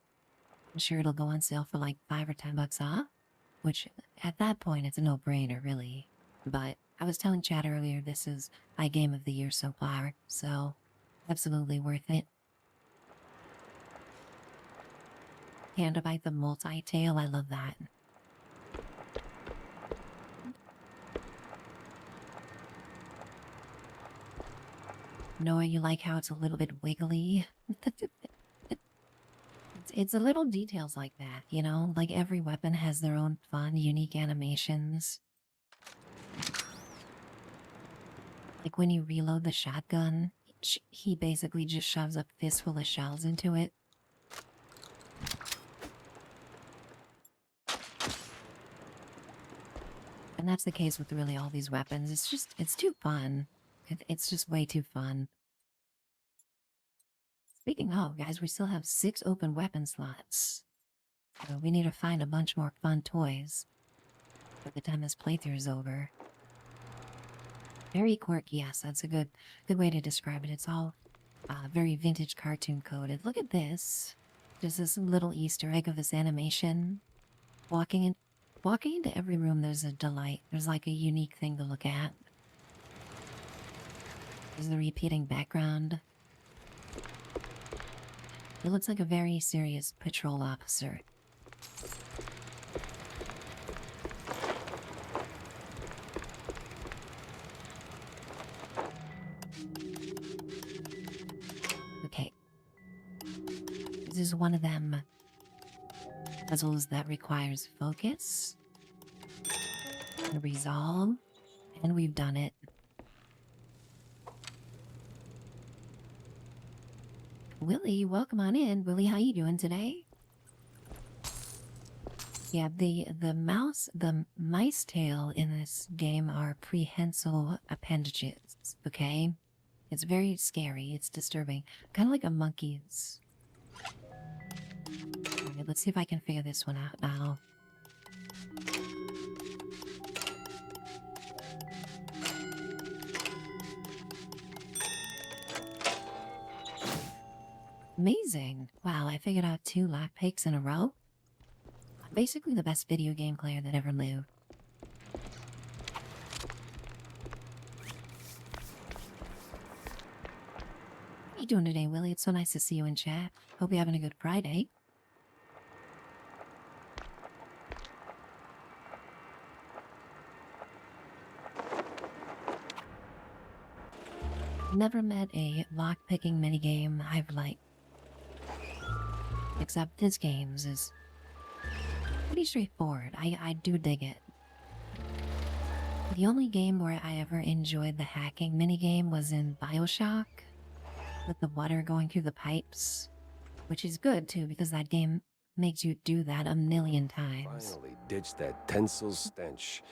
I'm sure it'll go on sale for like 5 or 10 bucks off, which at that point, it's a no-brainer, really. But I was telling Chad earlier, this is my game of the year so far, so absolutely worth it. Panda Bite the multi-tail, I love that. Noah, you like how it's a little bit wiggly? It's a little details like that, you know? Like every weapon has their own fun, unique animations. Like when you reload the shotgun, he basically just shoves a fistful of shells into it. And that's the case with really all these weapons. It's too fun. It's just way too fun. Speaking of, guys, we still have 6 open weapon slots. So we need to find a bunch more fun toys by the time this playthrough is over. Very quirky, yes, that's a good way to describe it. It's all very vintage cartoon coded. Look at this. Just this little Easter egg of this animation. Walking into every room, there's a delight. There's like a unique thing to look at. There's the repeating background. It looks like a very serious patrol officer. Okay. This is one of them puzzles that requires focus and resolve, and we've done it. Willie, welcome on in. Willie, how you doing today? Yeah, the mice tail in this game are prehensile appendages, okay? It's very scary, it's disturbing. Kind of like a monkey's. Alright, let's see if I can figure this one out now. Amazing! Wow, I figured out 2 lockpicks in a row. I'm basically the best video game player that ever lived. How you doing today, Willie? It's so nice to see you in chat. Hope you're having a good Friday. Never met a lock-picking minigame I've liked. Except this game's is pretty straightforward. I do dig it. The only game where I ever enjoyed the hacking minigame was in BioShock, with the water going through the pipes, which is good too because that game makes you do that a million times. Finally ditched that tensile stench.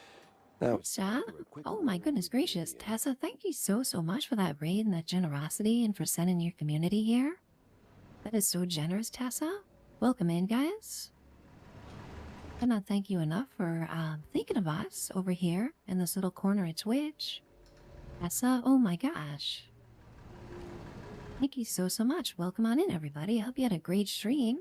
Now, Tessa? Oh my goodness gracious, Tessa, thank you so much for that raid and that generosity and for sending your community here. That is so generous, Tessa. Welcome in, guys. Cannot thank you enough for thinking of us over here in this little corner of Twitch. Tessa, oh my gosh. Thank you so much. Welcome on in, everybody. I hope you had a great stream.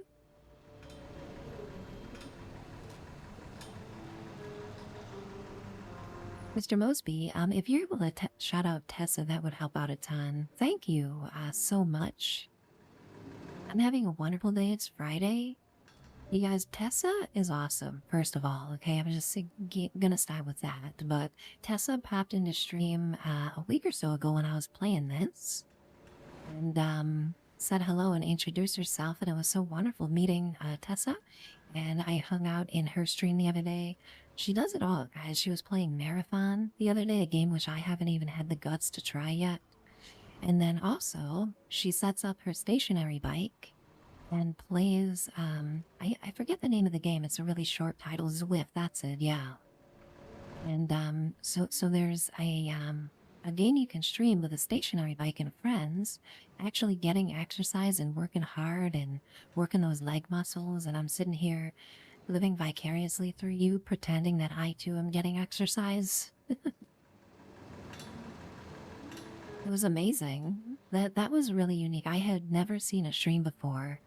Mr. Mosby, if you're able to shout out Tessa, that would help out a ton. Thank you so much. I'm having a wonderful day. It's Friday. You guys, Tessa is awesome, first of all, okay? I'm just gonna start with that. But Tessa popped into stream a week or so ago when I was playing this. And said hello and introduced herself, and it was so wonderful meeting Tessa. And I hung out in her stream the other day. She does it all, guys. She was playing Marathon the other day, a game which I haven't even had the guts to try yet. And then also, she sets up her stationary bike and plays, I forget the name of the game. It's a really short title. Zwift, that's it, yeah. And so there's a game you can stream with a stationary bike and friends, actually getting exercise and working hard and working those leg muscles. And I'm sitting here living vicariously through you, pretending that I too am getting exercise. It was amazing. That was really unique. I had never seen a stream before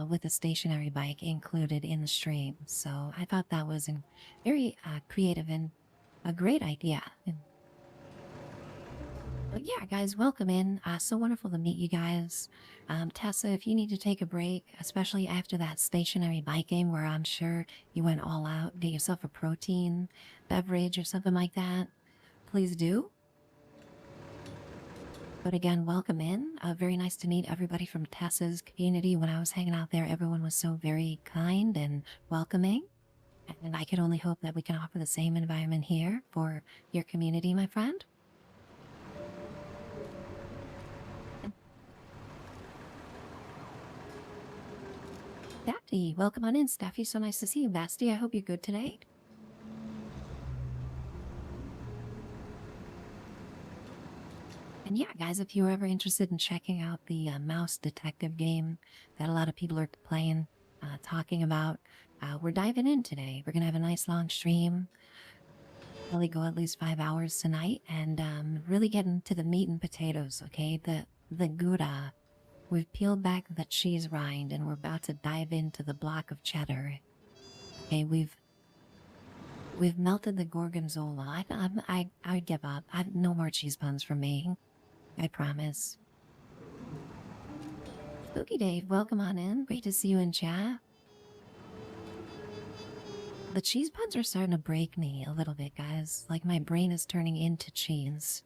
with a stationary bike included in the stream. So I thought that was a very creative and a great idea. But yeah, guys, welcome in. So wonderful to meet you guys. Tessa, if you need to take a break, especially after that stationary bike game where I'm sure you went all out, get yourself a protein beverage or something like that, please do. But again, welcome in. Very nice to meet everybody from Tessa's community. When I was hanging out there, everyone was so very kind and welcoming. And I can only hope that we can offer the same environment here for your community, my friend. Staffy, welcome on in, Staffy. So nice to see you, Basti. I hope you're good today. And yeah, guys, if you're ever interested in checking out the mouse detective game that a lot of people are playing, talking about, we're diving in today. We're going to have a nice long stream. Probably go at least 5 hours tonight and really get into the meat and potatoes, okay? The Gouda. We've peeled back the cheese rind and we're about to dive into the block of cheddar. Okay, we've melted the gorgonzola. I give up. No more cheese puns from me. I promise. Spooky Dave, welcome on in. Great to see you in chat. The cheese puns are starting to break me a little bit, guys. Like my brain is turning into cheese.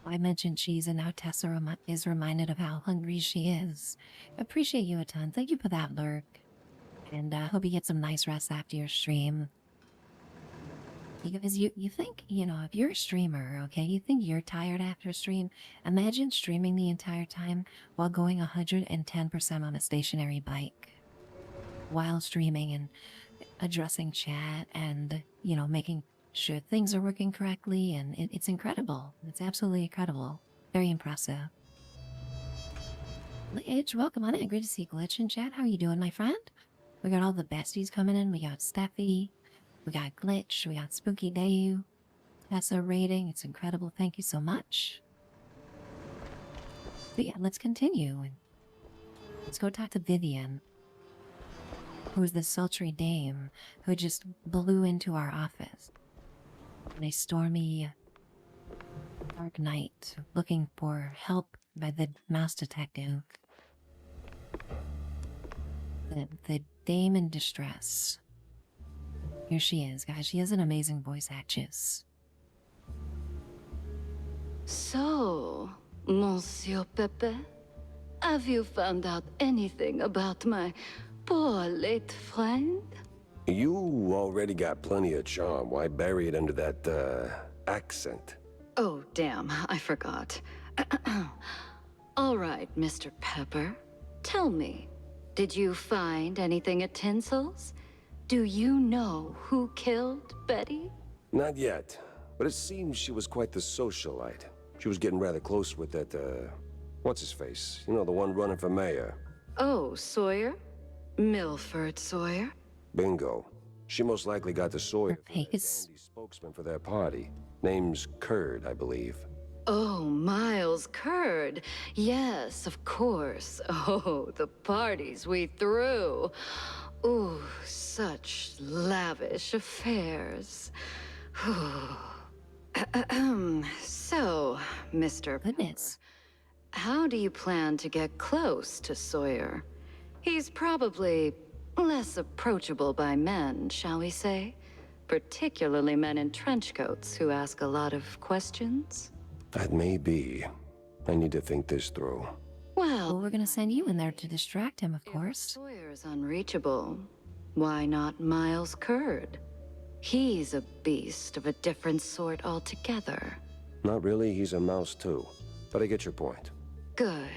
I mentioned cheese, and now Tessa is reminded of how hungry she is. Appreciate you a ton. Thank you for that, Lurk. And hope you get some nice rest after your stream. Because you think, you know, if you're a streamer, okay, you think you're tired after a stream. Imagine streaming the entire time while going 110% on a stationary bike. While streaming and addressing chat and, you know, making sure things are working correctly, and it's incredible. It's absolutely incredible. Very impressive. Glitch, welcome on in. Great to see Glitch in chat. How are you doing, my friend? We got all the besties coming in. We got Steffi, we got Glitch, we got Spooky Dave, Tessa rating. It's incredible. Thank you so much. But yeah, let's continue. Let's go talk to Vivian, who's the sultry dame who just blew into our office on a stormy, dark night, looking for help by the mouse detective. The dame in distress. Here she is, guys. She has an amazing voice actress. So, Monsieur Pepe, have you found out anything about my poor late friend? You already got plenty of charm. Why bury it under that, accent? Oh, damn, I forgot. All right, Mr. Pepper, tell me, did you find anything at Tinsel's? Do you know who killed Betty? Not yet, but it seems she was quite the socialite. She was getting rather close with that, what's-his-face? You know, the one running for mayor. Oh, Sawyer? Milford Sawyer? Bingo. She most likely got the Sawyer Her face. dandy spokesman for their party. Name's Curd, I believe. Oh, Miles Curd. Yes, of course. Oh, the parties we threw. Ooh, such lavish affairs. So, Mr. Goodness. How do you plan to get close to Sawyer? He's probably less approachable by men, shall we say? Particularly men in trench coats who ask a lot of questions. That may be. I need to think this through. Well, we're gonna send you in there to distract him, of If course. Sawyer is unreachable, why not Miles Curd? He's a beast of a different sort altogether. Not really, he's a mouse too. But I get your point. Good.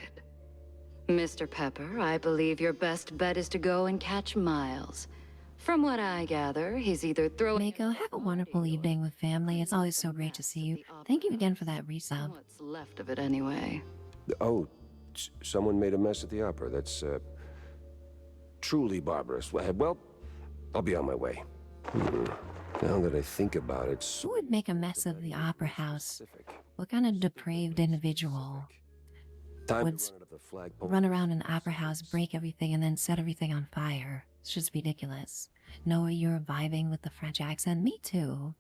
Mr. Pepper, I believe your best bet is to go and catch Miles. From what I gather, he's either throwing... Mako, have a wonderful evening with family. It's always so great to see you. Thank you again for that resub. What's left of it anyway. Oh, someone made a mess at the opera. That's, truly barbarous. Well, I'll be on my way. Now that I think about it, Who would make a mess of the opera house? What kind of depraved individual Time would to run out of the flagpole. run around an opera house, break everything, and then set everything on fire? It's just ridiculous. Noah, you're vibing with the French accent. Me too.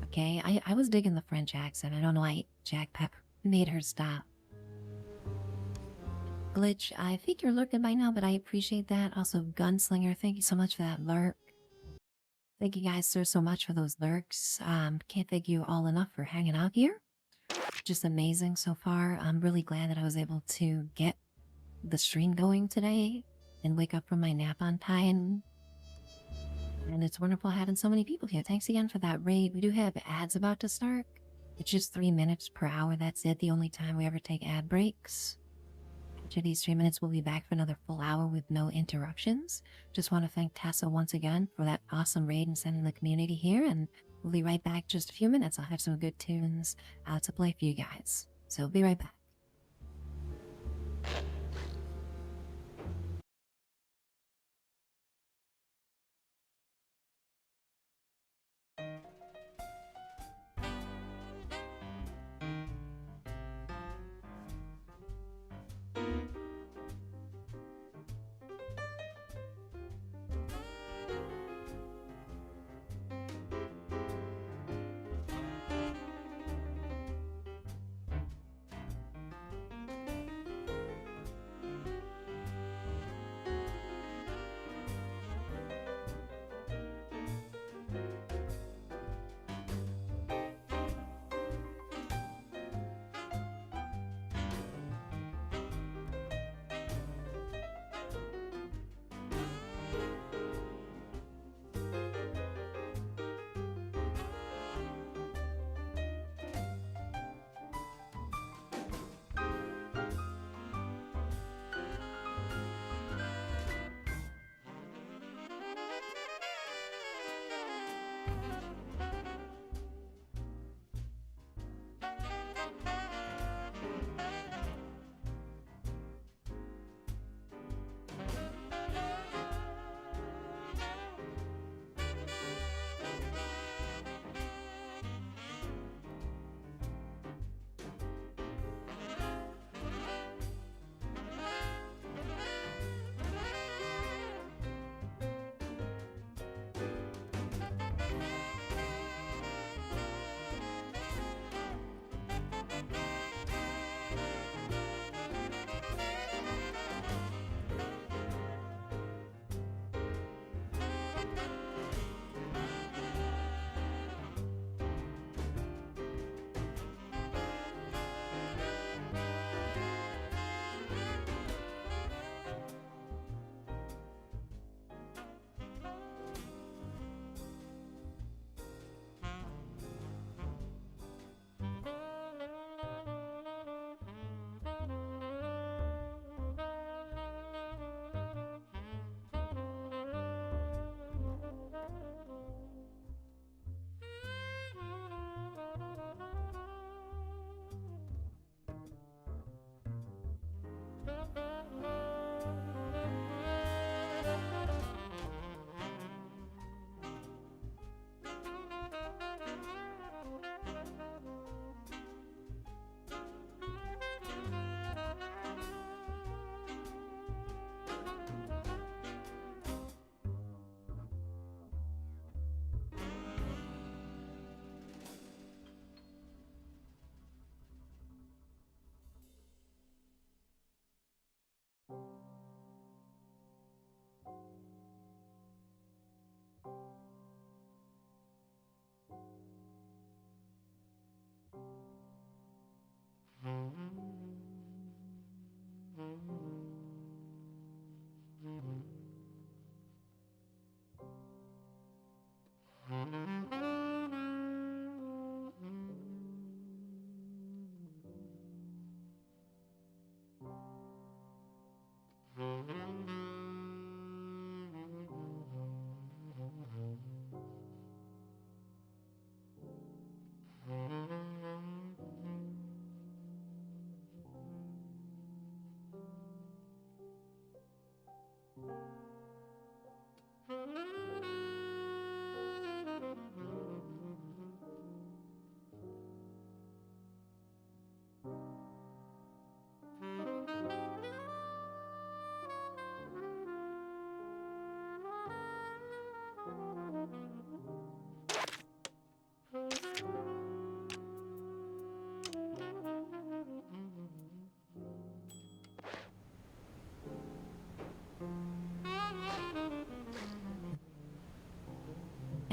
Okay, I was digging the French accent. I don't know why Jack Pepper made her stop. Glitch, I think you're lurking by now, but I appreciate that. Also, Gunslinger, thank you so much for that lurk. Thank you guys so much for those lurks. Can't thank you all enough for hanging out here. Just amazing so far. I'm really glad that I was able to get the stream going today and wake up from my nap on time. And it's wonderful having so many people here. Thanks again for that raid. We do have ads about to start. It's just 3 minutes per hour. That's it. The only time we ever take ad breaks. After these 3 minutes, we'll be back for another full hour with no interruptions. Just want to thank Tessa once again for that awesome raid and sending the community here. And we'll be right back just a few minutes. I'll have some good tunes out to play for you guys. So be right back.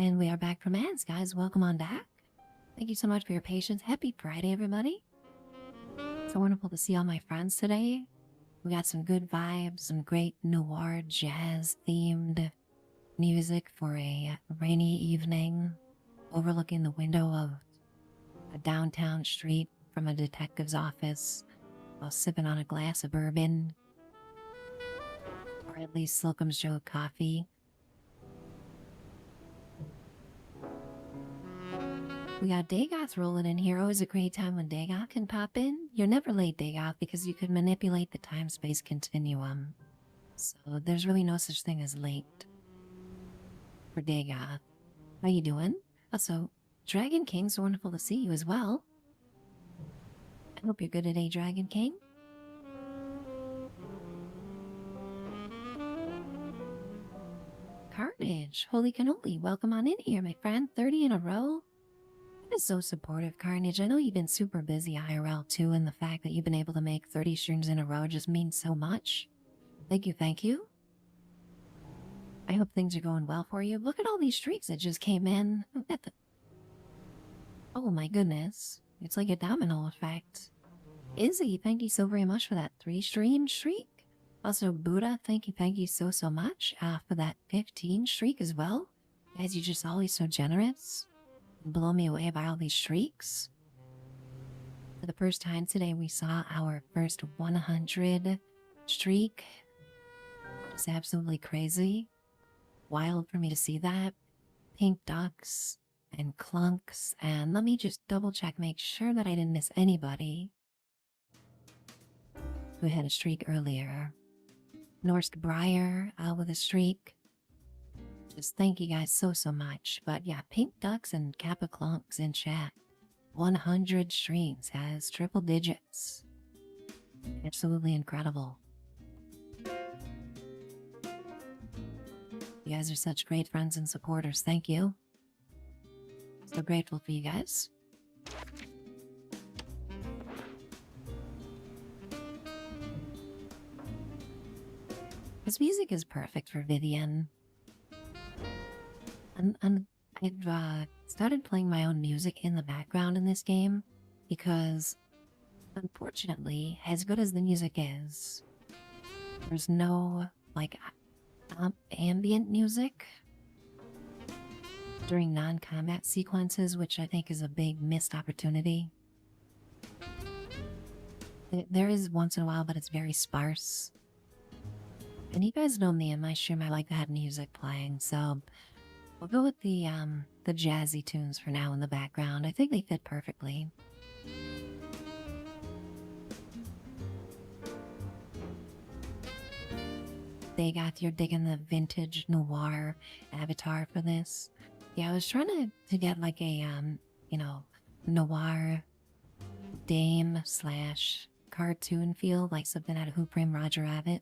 And we are back from ads, guys. Welcome on back. Thank you so much for your patience. Happy Friday, everybody. So wonderful to see all my friends today. We got some good vibes, some great noir jazz themed music for a rainy evening overlooking the window of a downtown street from a detective's office while sipping on a glass of bourbon, or at least Slocum's Joe coffee. We got Dagoth rolling in here. Always a great time when Dagoth can pop in. You're never late, Dagoth, because you can manipulate the time-space continuum. So there's really no such thing as late for Dagoth. How you doing? Also, Dragon King, so wonderful to see you as well. I hope you're good today, Dragon King. Carnage, holy cannoli, welcome on in here, my friend. 30 in a row. That is so supportive, Carnage. I know you've been super busy IRL too, and the fact that you've been able to make 30 streams in a row just means so much. Thank you, thank you. I hope things are going well for you. Look at all these streaks that just came in. Oh my goodness. It's like a domino effect. Izzy, thank you so very much for that 3-stream streak. Also, Buddha, thank you so much for that 15 streak as well. Guys, you're just always so generous. You blow me away by all these streaks. For the first time today, we saw our first 100 streak. It's absolutely crazy. Wild for me to see that. Pink ducks and clunks, and let me just double check, make sure that I didn't miss anybody who had a streak earlier. Norsk Briar with a streak. Just thank you guys so much. But yeah, Pink Ducks and Kappa Clunks in chat. 100 streams has triple digits. Absolutely incredible. You guys are such great friends and supporters. Thank you. So grateful for you guys. This music is perfect for Vivian. And I've started playing my own music in the background in this game because, unfortunately, as good as the music is, there's no, like, ambient music during non-combat sequences, which I think is a big missed opportunity. There is once in a while, but it's very sparse. And you guys know me in my stream, I like to have music playing, so we'll go with the jazzy tunes for now in the background. I think they fit perfectly. You're digging the vintage noir avatar for this. Yeah, I was trying to get like a, you know, noir dame / cartoon feel, like something out of Who Framed Roger Rabbit.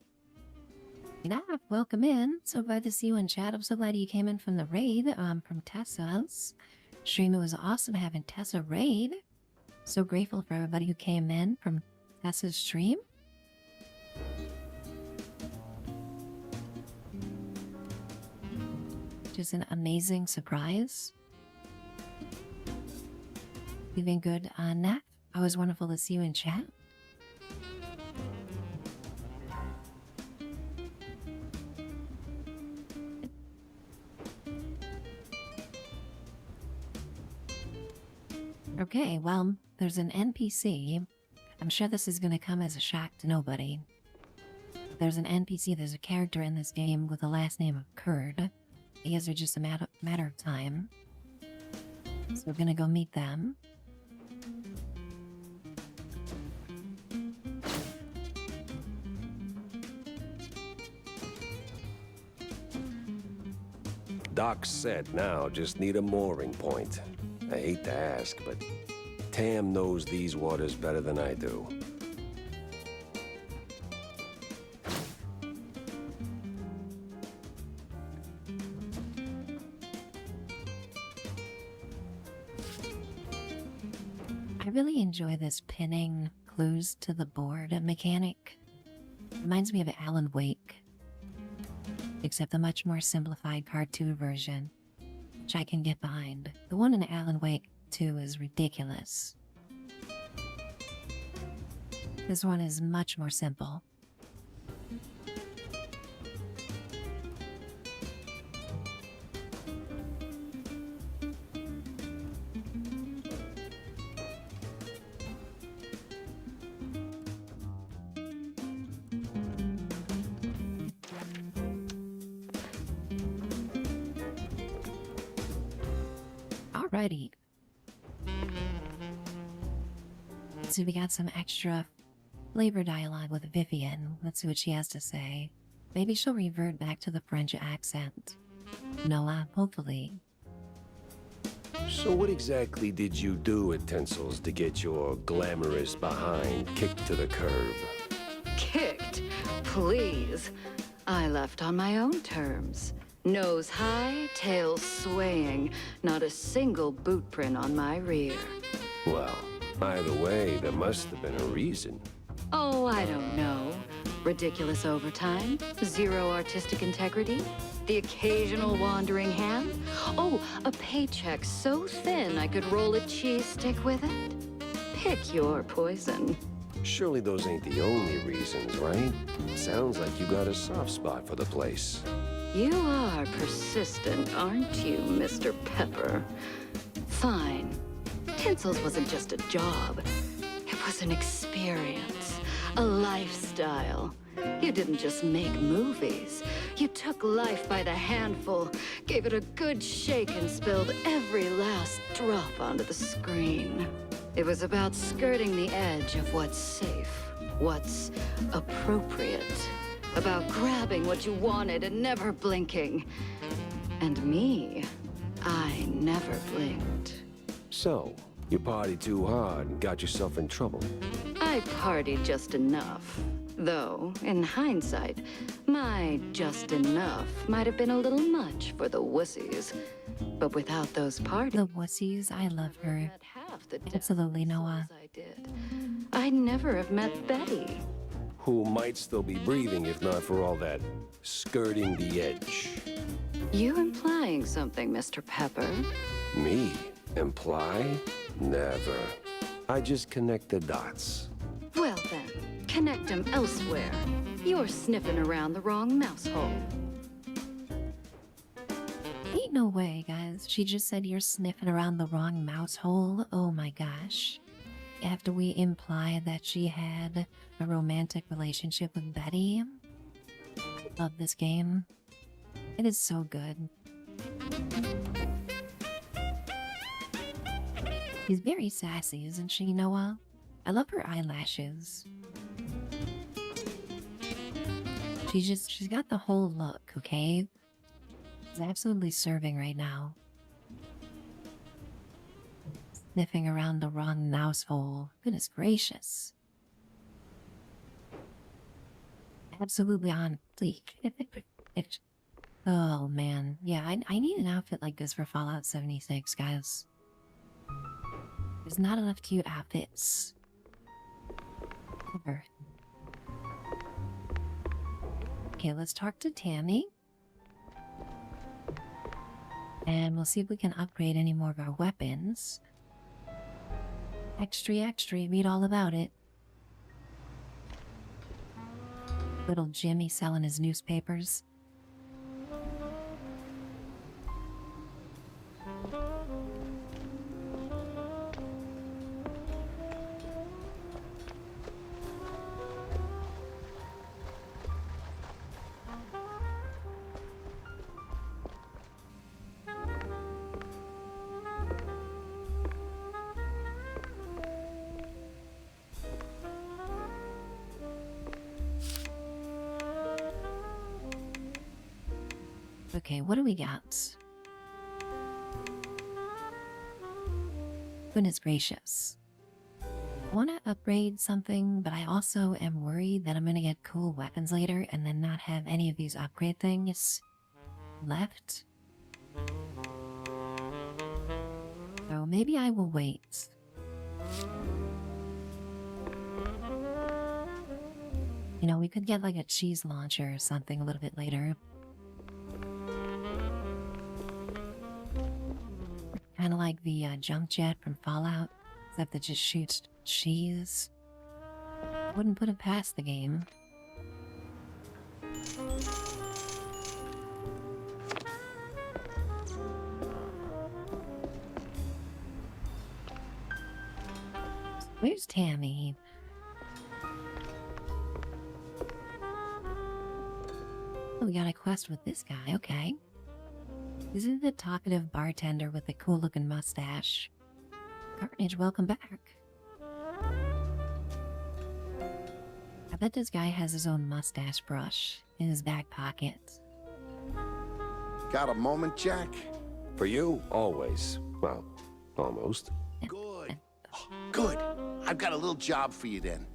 Yeah, welcome in. So glad to see you in chat. I'm so glad you came in from the raid, from Tessa's stream. It was awesome having Tessa raid. So grateful for everybody who came in from Tessa's stream. Just an amazing surprise. You've been good, Nat. Always wonderful to see you in chat. Okay, well, there's an NPC. I'm sure this is going to come as a shock to nobody. There's an NPC, there's a character in this game with the last name of Kurd. You guys are just a matter of time. So we're going to go meet them. Doc's set now, just need a mooring point. I hate to ask, but Tam knows these waters better than I do. I really enjoy this pinning clues to the board mechanic. Reminds me of Alan Wake, except a much more simplified cartoon version. which I can get behind. The one in Alan Wake 2 is ridiculous. This one is much more simple. Alrighty. So we got some extra flavor dialogue with Vivian. Let's see what she has to say. Maybe she'll revert back to the French accent. Noah, hopefully. So what exactly did you do at Tinsel's to get your glamorous behind kicked to the curb? Kicked? Please. I left on my own terms. Nose high, tail swaying, not a single boot print on my rear. Well, either way, there must have been a reason. Oh, I don't know. Ridiculous overtime, zero artistic integrity, the occasional wandering hand. Oh, a paycheck so thin I could roll a cheese stick with it. Pick your poison. Surely those ain't the only reasons, right? Sounds like you got a soft spot for the place. You are persistent, aren't you, Mr. Pepper? Fine. Tinsel's wasn't just a job. It was an experience, a lifestyle. You didn't just make movies. You took life by the handful, gave it a good shake, and spilled every last drop onto the screen. It was about skirting the edge of what's safe, what's appropriate. About grabbing what you wanted and never blinking. And me, I never blinked. So, you partied too hard and got yourself in trouble. I partied just enough. Though, in hindsight, my just enough might have been a little much for the wussies. But without those parties, The wussies, I love her. at half the Absolutely, depth Noah. I did, I'd never have met Betty. Who might still be breathing if not for all that skirting the edge. You implying something, Mr. Pepper? Me? Imply? Never. I just connect the dots. Well then, connect them elsewhere. You're sniffing around the wrong mouse hole. Ain't no way, guys. She just said you're sniffing around the wrong mouse hole. Oh my gosh. After we imply that she had a romantic relationship with Betty. Love this game. It is so good. She's very sassy, isn't she, Noah? I love her eyelashes. She's got the whole look, okay? She's absolutely serving right now. Sniffing around the wrong mouse hole. Goodness gracious. Absolutely on fleek. Oh man. Yeah, I need an outfit like this for Fallout 76, guys. There's not enough cute outfits. Ever. Okay, let's talk to Tammy. And we'll see if we can upgrade any more of our weapons. Extra, read all about it. Little Jimmy selling his newspapers. Okay, what do we got? Goodness gracious. I want to upgrade something, but I also am worried that I'm going to get cool weapons later and then not have any of these upgrade things left. So maybe I will wait. You know, we could get like a cheese launcher or something a little bit later. Kind of like the junk jet from Fallout, except that just shoots cheese. Wouldn't put it past the game. Where's Tammy? Oh, we got a quest with this guy, okay. This is the talkative bartender with the cool-looking mustache. Carnage, welcome back. I bet this guy has his own mustache brush in his back pocket. Got a moment, Jack? For you, always. Well, almost. Good. Good. I've got a little job for you then.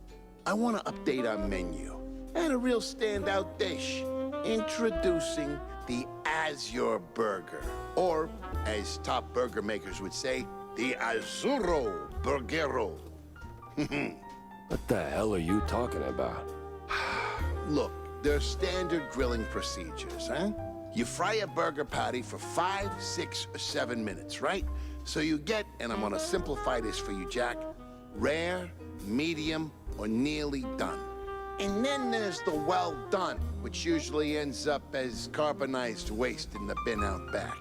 I want to update our menu. And a real standout dish. Introducing the Azure Burger. Or, as top burger makers would say, the Azzurro Burgero. What the hell are you talking about? Look, they're standard grilling procedures, huh? You fry a burger patty for 5, 6, or 7 minutes, right? So you get, and I'm gonna simplify this for you, Jack, rare, medium, or nearly done. And then there's the well done, which usually ends up as carbonized waste in the bin out back.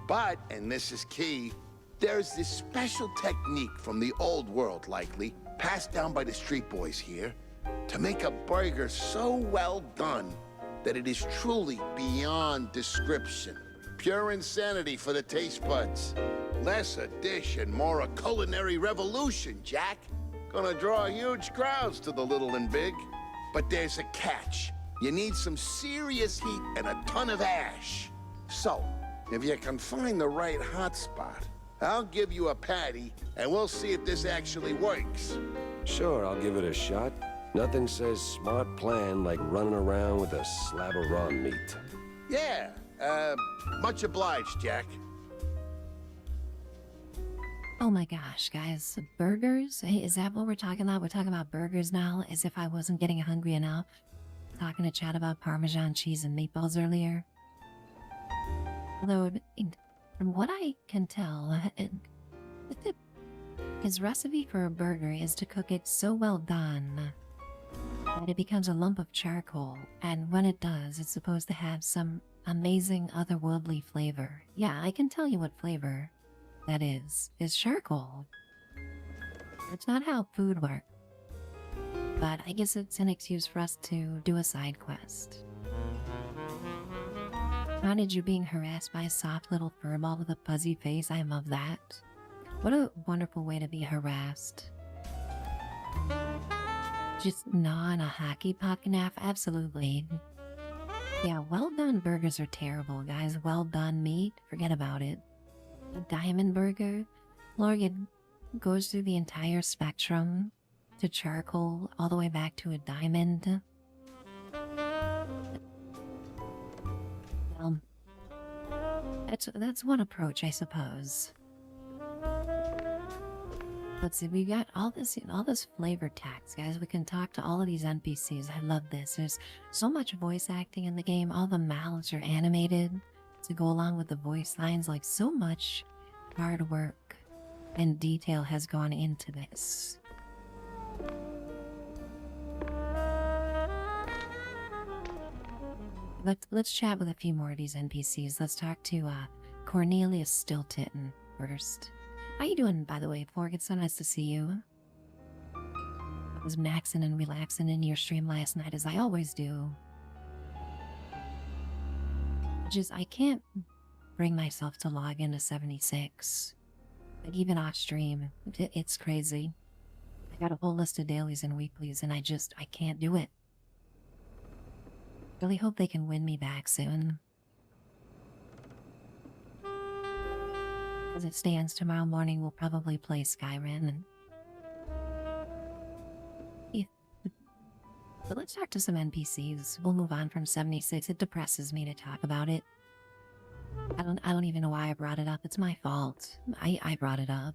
But, and this is key, there's this special technique from the old world, likely, passed down by the street boys here, to make a burger so well done that it is truly beyond description. Pure insanity for the taste buds. Less a dish and more a culinary revolution, Jack. Gonna draw huge crowds to the little and big. But there's a catch. You need some serious heat and a ton of ash. So, if you can find the right hotspot, I'll give you a patty, and we'll see if this actually works. Sure, I'll give it a shot. Nothing says smart plan like running around with a slab of raw meat. Yeah, much obliged, Jack. Oh my gosh, guys. Burgers? Hey, is that what we're talking about? We're talking about burgers now, as if I wasn't getting hungry enough. Talking to Chad about Parmesan cheese and meatballs earlier. Although, from what I can tell, his recipe for a burger is to cook it so well done that it becomes a lump of charcoal, and when it does, it's supposed to have some amazing otherworldly flavor. Yeah, I can tell you what flavor that is charcoal. It's not how food works, but I guess it's an excuse for us to do a side quest. Haunted, you being harassed by a soft little furball with a fuzzy face. I love that. What a wonderful way to be harassed. Just gnawing a hockey puck naff? Absolutely. Yeah, well done burgers are terrible, guys. Well done meat? Forget about it. A diamond burger? Lorgan goes through the entire spectrum to charcoal all the way back to a diamond. Well, that's one approach, I suppose. Let's see, we got all this flavor text, guys. We can talk to all of these NPCs. I love this. There's so much voice acting in the game. All the mouths are animated to go along with the voice lines. Like, so much hard work and detail has gone into this. Let's chat with a few more of these NPCs. Let's talk to Cornelius Stilton first. How you doing, by the way, Forg? It's so nice to see you. I was maxing and relaxing in your stream last night, as I always do. I can't bring myself to log into 76. Like, even off stream, it's crazy. I got a whole list of dailies and weeklies, and I can't do it. Really hope they can win me back soon. As it stands, tomorrow morning we'll probably play Skyrim. And yeah. But let's talk to some NPCs. We'll move on from 76. It depresses me to talk about it. I don't even know why I brought it up. It's my fault. I brought it up.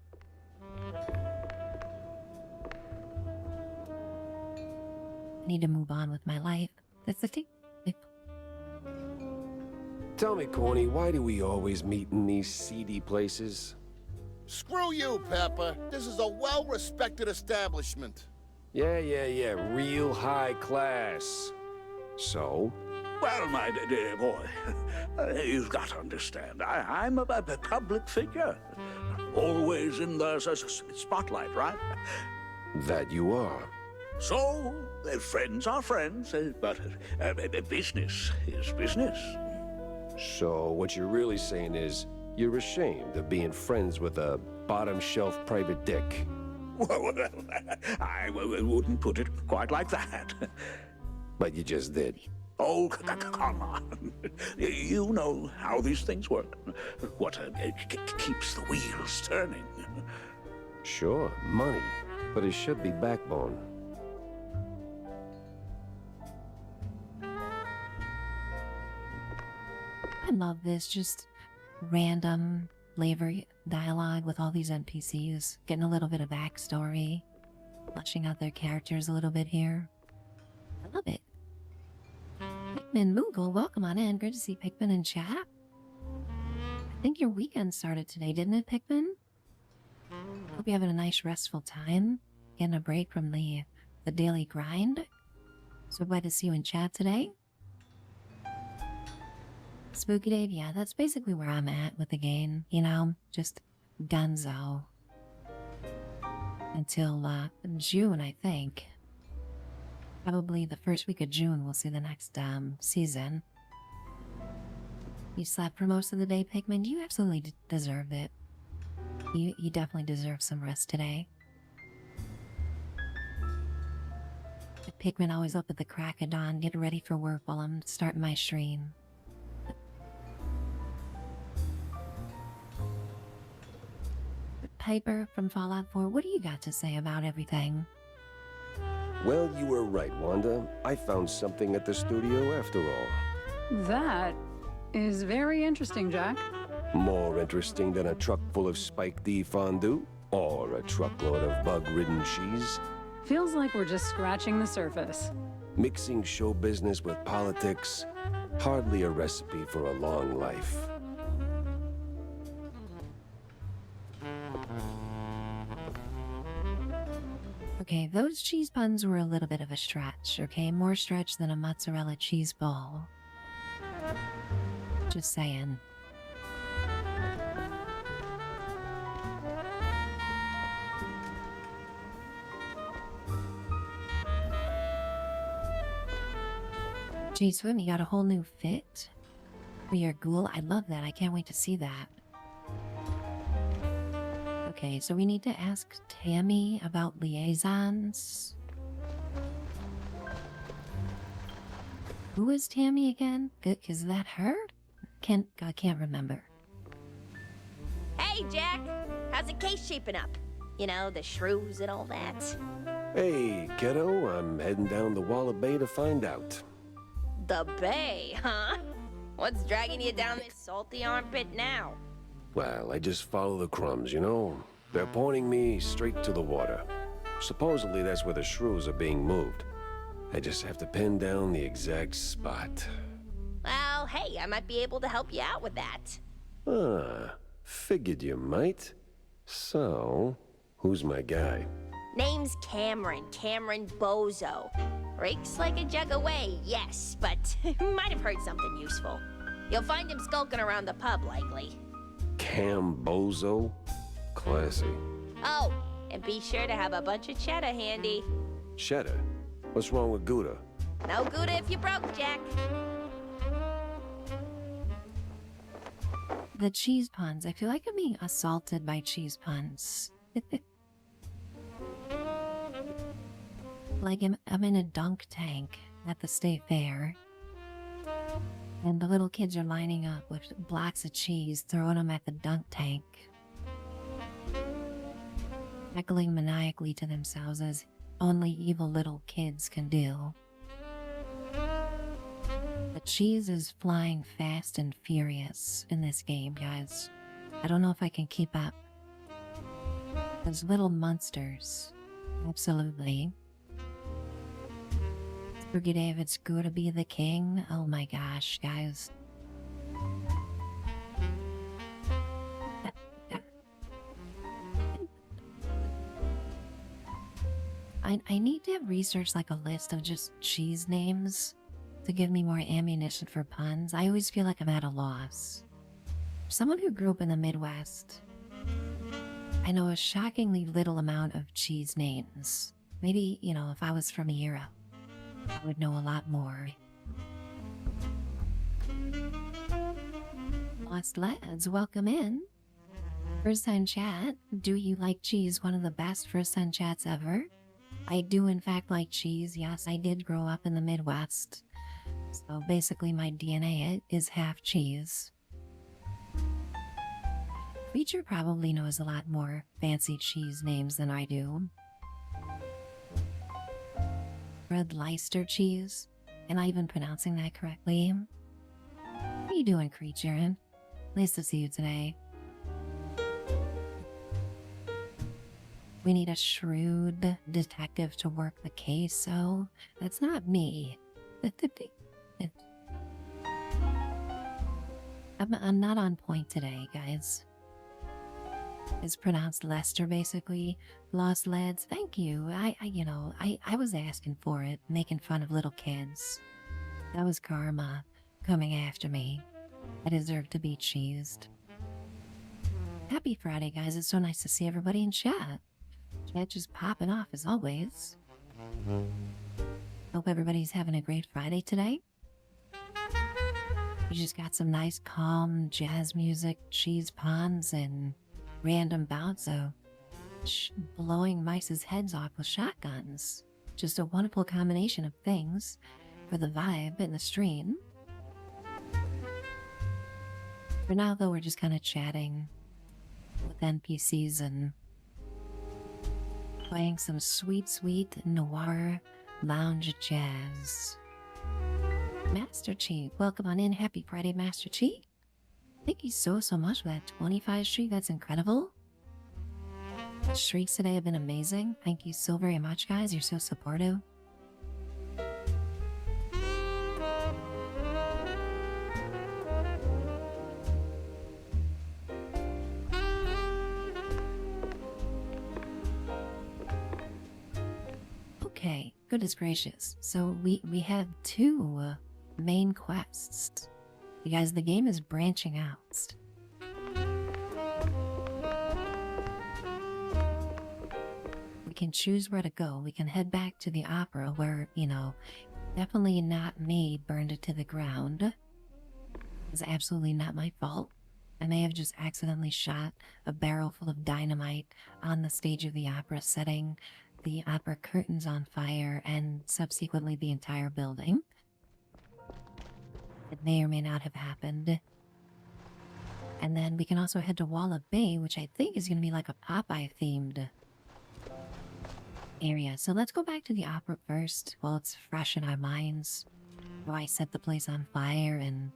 I need to move on with my life. That's the thing. Tell me, Corny, why do we always meet in these seedy places? Screw you, Pepper. This is a well-respected establishment. Yeah, real high class. So? Well, my dear boy, you've got to understand, I'm a public figure. Always in the spotlight, right? That you are. So, friends are friends, but business is business. So what you're really saying is you're ashamed of being friends with a bottom-shelf private dick. Well, I wouldn't put it quite like that. But you just did. Oh, come on. You know how these things work. What keeps the wheels turning. Sure, money. But it should be backbone. I love this, just random flavor dialogue with all these NPCs, getting a little bit of backstory, fleshing out their characters a little bit here. I love it. Pikmin Moogle, welcome on in. Good to see Pikmin in chat. I think your weekend started today, didn't it, Pikmin? Hope you're having a nice restful time, getting a break from the daily grind. So glad to see you in chat today. Spooky Dave, yeah, that's basically where I'm at with the game, you know, just gunzo. Until June, I think. Probably the first week of June we'll see the next season. You slept for most of the day, Pikmin. You absolutely deserved it. You definitely deserve some rest today. Pikmin always up at the crack of dawn, get ready for work while I'm starting my stream. Piper from Fallout 4, what do you got to say about everything? Well, you were right, Wanda. I found something at the studio after all. That is very interesting, Jack. More interesting than a truck full of Spike D fondue? Or a truckload of bug-ridden cheese? Feels like we're just scratching the surface. Mixing show business with politics? Hardly a recipe for a long life. Okay, those cheese puns were a little bit of a stretch, okay? More stretch than a mozzarella cheese ball. Just saying. Gee, Swim, you got a whole new fit for your ghoul? I love that. I can't wait to see that. Okay, so we need to ask Tammy about liaisons. Who is Tammy again? Is that her? I can't remember. Hey, Jack! How's the case shaping up? You know, the shrews and all that. Hey, kiddo, I'm heading down the Walla Bay to find out. The Bay, huh? What's dragging you down this salty armpit now? Well, I just follow the crumbs, you know? They're pointing me straight to the water. Supposedly that's where the shrews are being moved. I just have to pin down the exact spot. Well, hey, I might be able to help you out with that. Ah, figured you might. So, who's my guy? Name's Cameron Bozo. Rakes like a jug away, yes, but might have heard something useful. You'll find him skulking around the pub, likely. Cambozo? Classy. Oh, and be sure to have a bunch of cheddar handy. Cheddar? What's wrong with Gouda? No Gouda if you broke, Jack. The cheese puns. I feel like I'm being assaulted by cheese puns. Like I'm in a dunk tank at the state fair. And the little kids are lining up with blocks of cheese, throwing them at the dunk tank. Heckling maniacally to themselves as only evil little kids can do. The cheese is flying fast and furious in this game, guys. I don't know if I can keep up. Those little monsters. Absolutely. Spooky Dave, it's good to be the king. Oh my gosh, guys. I need to have researched like a list of just cheese names to give me more ammunition for puns. I always feel like I'm at a loss. Someone who grew up in the Midwest, I know a shockingly little amount of cheese names. Maybe, you know, if I was from Europe, I would know a lot more. Lost Lads, welcome in. First time chat. Do you like cheese? One of the best first time chats ever. I do in fact like cheese. Yes, I did grow up in the Midwest. So basically my DNA is half cheese. Feature probably knows a lot more fancy cheese names than I do. Red Leicester cheese. Am I even pronouncing that correctly? How you doing, creature? Nice to see you today. We need a shrewd detective to work the case, so that's not me. I'm not on point today, guys. It's pronounced Lester, basically. Lost Lads, thank you. I was asking for it, making fun of little kids. That was karma coming after me. I deserve to be cheesed. Happy Friday, guys. It's so nice to see everybody in chat. Chat just popping off as always. Hope everybody's having a great Friday today. You just got some nice, calm jazz music, cheese puns, and random bouts of blowing mice's heads off with shotguns. Just a wonderful combination of things for the vibe in the stream. For now, though, we're just kind of chatting with NPCs and playing some sweet, sweet noir lounge jazz. Master Chi, welcome on in. Happy Friday, Master Chi. Thank you so much for that 25 streak. That's incredible. The streaks today have been amazing. Thank you so very much, guys. You're so supportive. Okay, goodness gracious. So we have two main quests. You guys, the game is branching out. We can choose where to go. We can head back to the opera where, you know, definitely not me burned it to the ground. It's absolutely not my fault. I may have just accidentally shot a barrel full of dynamite on the stage of the opera, setting the opera curtains on fire and subsequently the entire building. It may or may not have happened. And then we can also head to Walla Bay, which I think is going to be like a Popeye-themed area. So let's go back to the opera first while it's fresh in our minds. While I set the place on fire and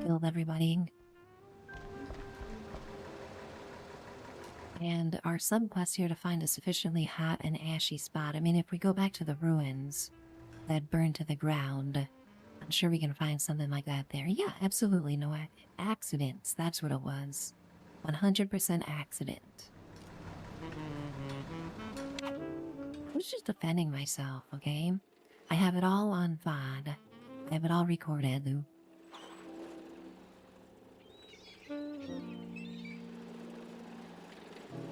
killed everybody. And our subquest here to find a sufficiently hot and ashy spot. I mean, if we go back to the ruins that burned to the ground, I'm sure we can find something like that there. Yeah, absolutely. No accidents. That's what it was. 100% accident. I was just defending myself, okay? I have it all on VOD. I have it all recorded.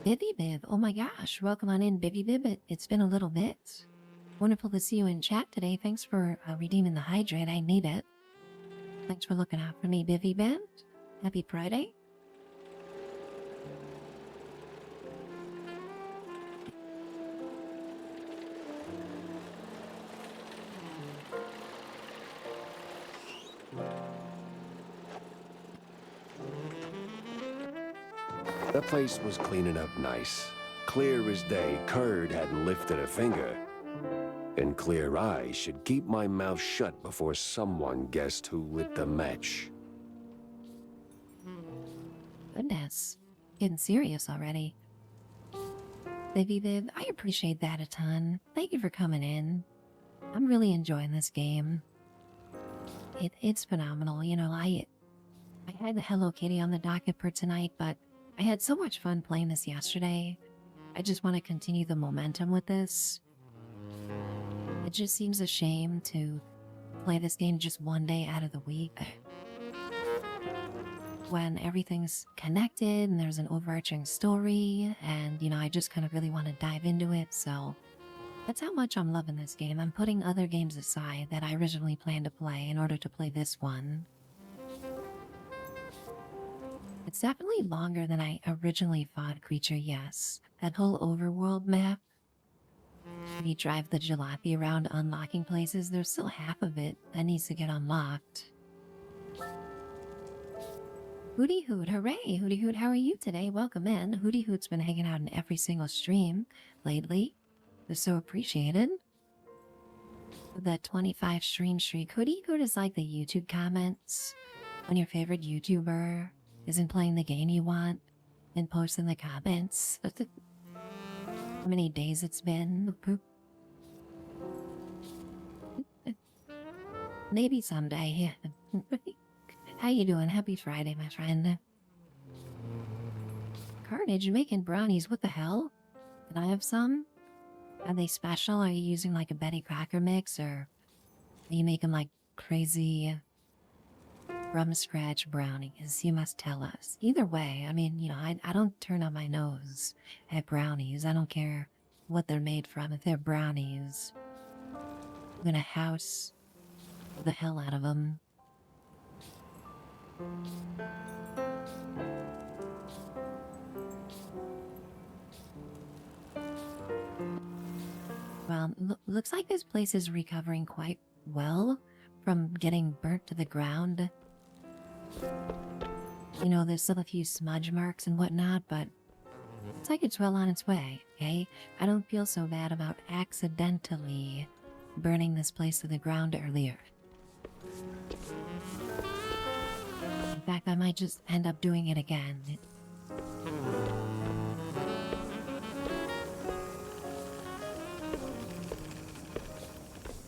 Bibby Bib, oh my gosh, welcome on in, Bibby Bib. It's been a little bit. Wonderful to see you in chat today. Thanks for redeeming the hydrate. I need it. Thanks for looking out for me, Bivy Band. Happy Friday. The place was cleaning up nice. Clear as day, Curd hadn't lifted a finger. And clear eyes should keep my mouth shut before someone guessed who lit the match. Goodness. Getting serious already. Vivi Viv, I appreciate that a ton. Thank you for coming in. I'm really enjoying this game. It's phenomenal. You know, I had the Hello Kitty on the docket for tonight, but I had so much fun playing this yesterday. I just want to continue the momentum with this. just seems a shame to play this game just one day out of the week when everything's connected and there's an overarching story, and you know, I just kind of really want to dive into it. So that's how much I'm loving this game. I'm putting other games aside that I originally planned to play in order to play this one. It's definitely longer than I originally thought, Creature, yes. That whole overworld map, when you drive the jalopy around unlocking places, there's still half of it that needs to get unlocked. Hootie Hoot, hooray! Hootie Hoot, how are you today? Welcome in. Hootie Hoot's been hanging out in every single stream lately. They're so appreciated. That 25 stream streak. Hootie Hoot is like the YouTube comments when your favorite YouTuber isn't playing the game you want and posts in the comments. How many days it's been? Maybe someday. How you doing? Happy Friday, my friend. Carnage, you're making brownies. What the hell? Can I have some? Are they special? Are you using like a Betty Crocker mix, or are you making like crazy from scratch brownies? You must tell us. Either way, I mean, you know, I don't turn on my nose at brownies. I don't care what they're made from. If they're brownies, I'm gonna house the hell out of them. Well, looks like this place is recovering quite well from getting burnt to the ground. You know, there's still a few smudge marks and whatnot, but it's like it's well on its way, okay? I don't feel so bad about accidentally burning this place to the ground earlier. In fact, I might just end up doing it again.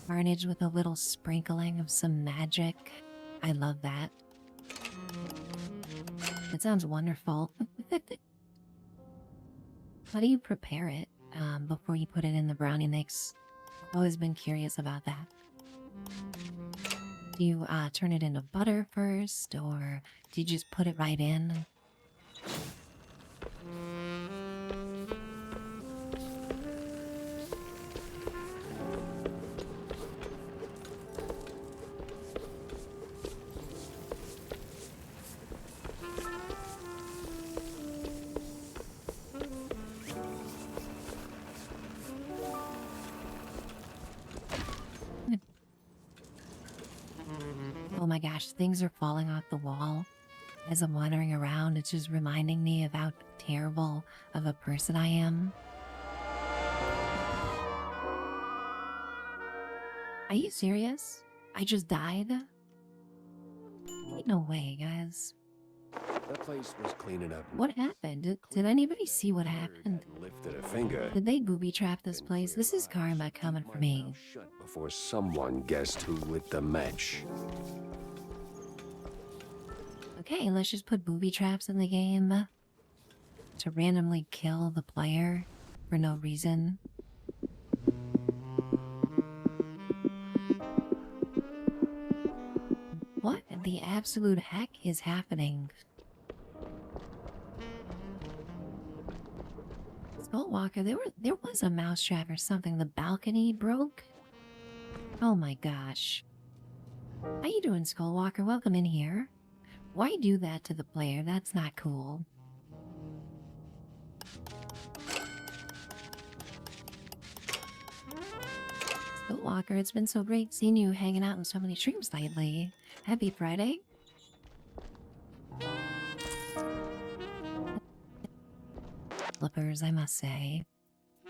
Carnage with a little sprinkling of some magic. I love that. It sounds wonderful. How do you prepare it before you put it in the brownie mix? I've always been curious about that. Do you turn it into butter first, or do you just put it right in? Oh my gosh, things are falling off the wall. As I'm wandering around, it's just reminding me of how terrible of a person I am. Are you serious? I just died? Ain't no way, guys. That place was cleaning up. What happened? Did anybody see what happened? Lifted a finger. Did they booby trap this place? This is karma coming for me. Shut before someone guessed who lit the match. Okay, let's just put booby traps in the game to randomly kill the player for no reason. What the absolute heck is happening? Skullwalker, there was a mousetrap or something. The balcony broke? Oh my gosh. How you doing, Skullwalker? Welcome in here. Why do that to the player? That's not cool. Skullwalker, it's been so great seeing you hanging out in so many streams lately. Happy Friday. Flippers, I must say.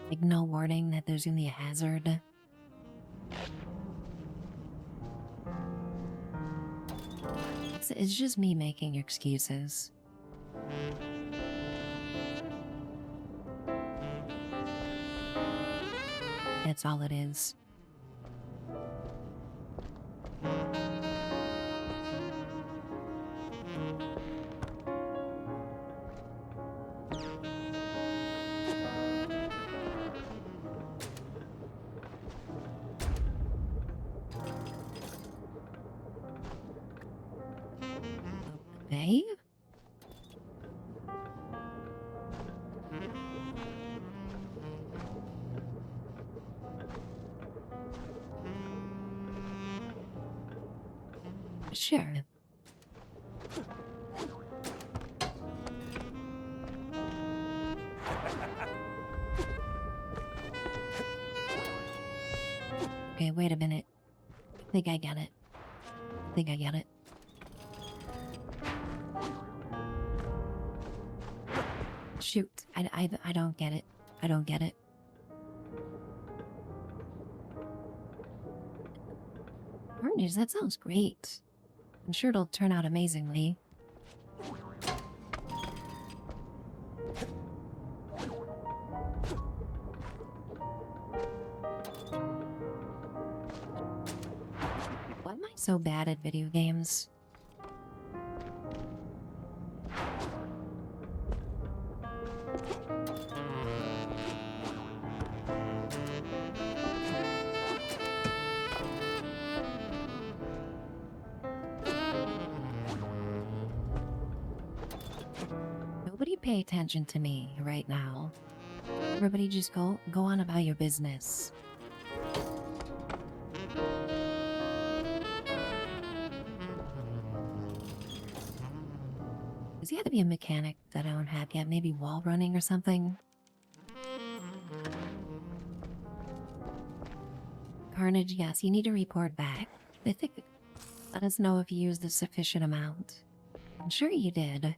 Like, no warning that there's gonna be a hazard. It's just me making excuses. That's all it is. today? Sure. Okay, wait a minute. I think I get it. I think I get it. Shoot, I don't get it. I don't get it. Carnage, that sounds great. I'm sure it'll turn out amazingly. Why am I so bad at video games? Nobody pay attention to me right now. Everybody just go on about your business. Does he have to be a mechanic that I don't have yet? Maybe wall running or something? Carnage, yes, you need to report back. I think let us know if you used a sufficient amount. I'm sure you did.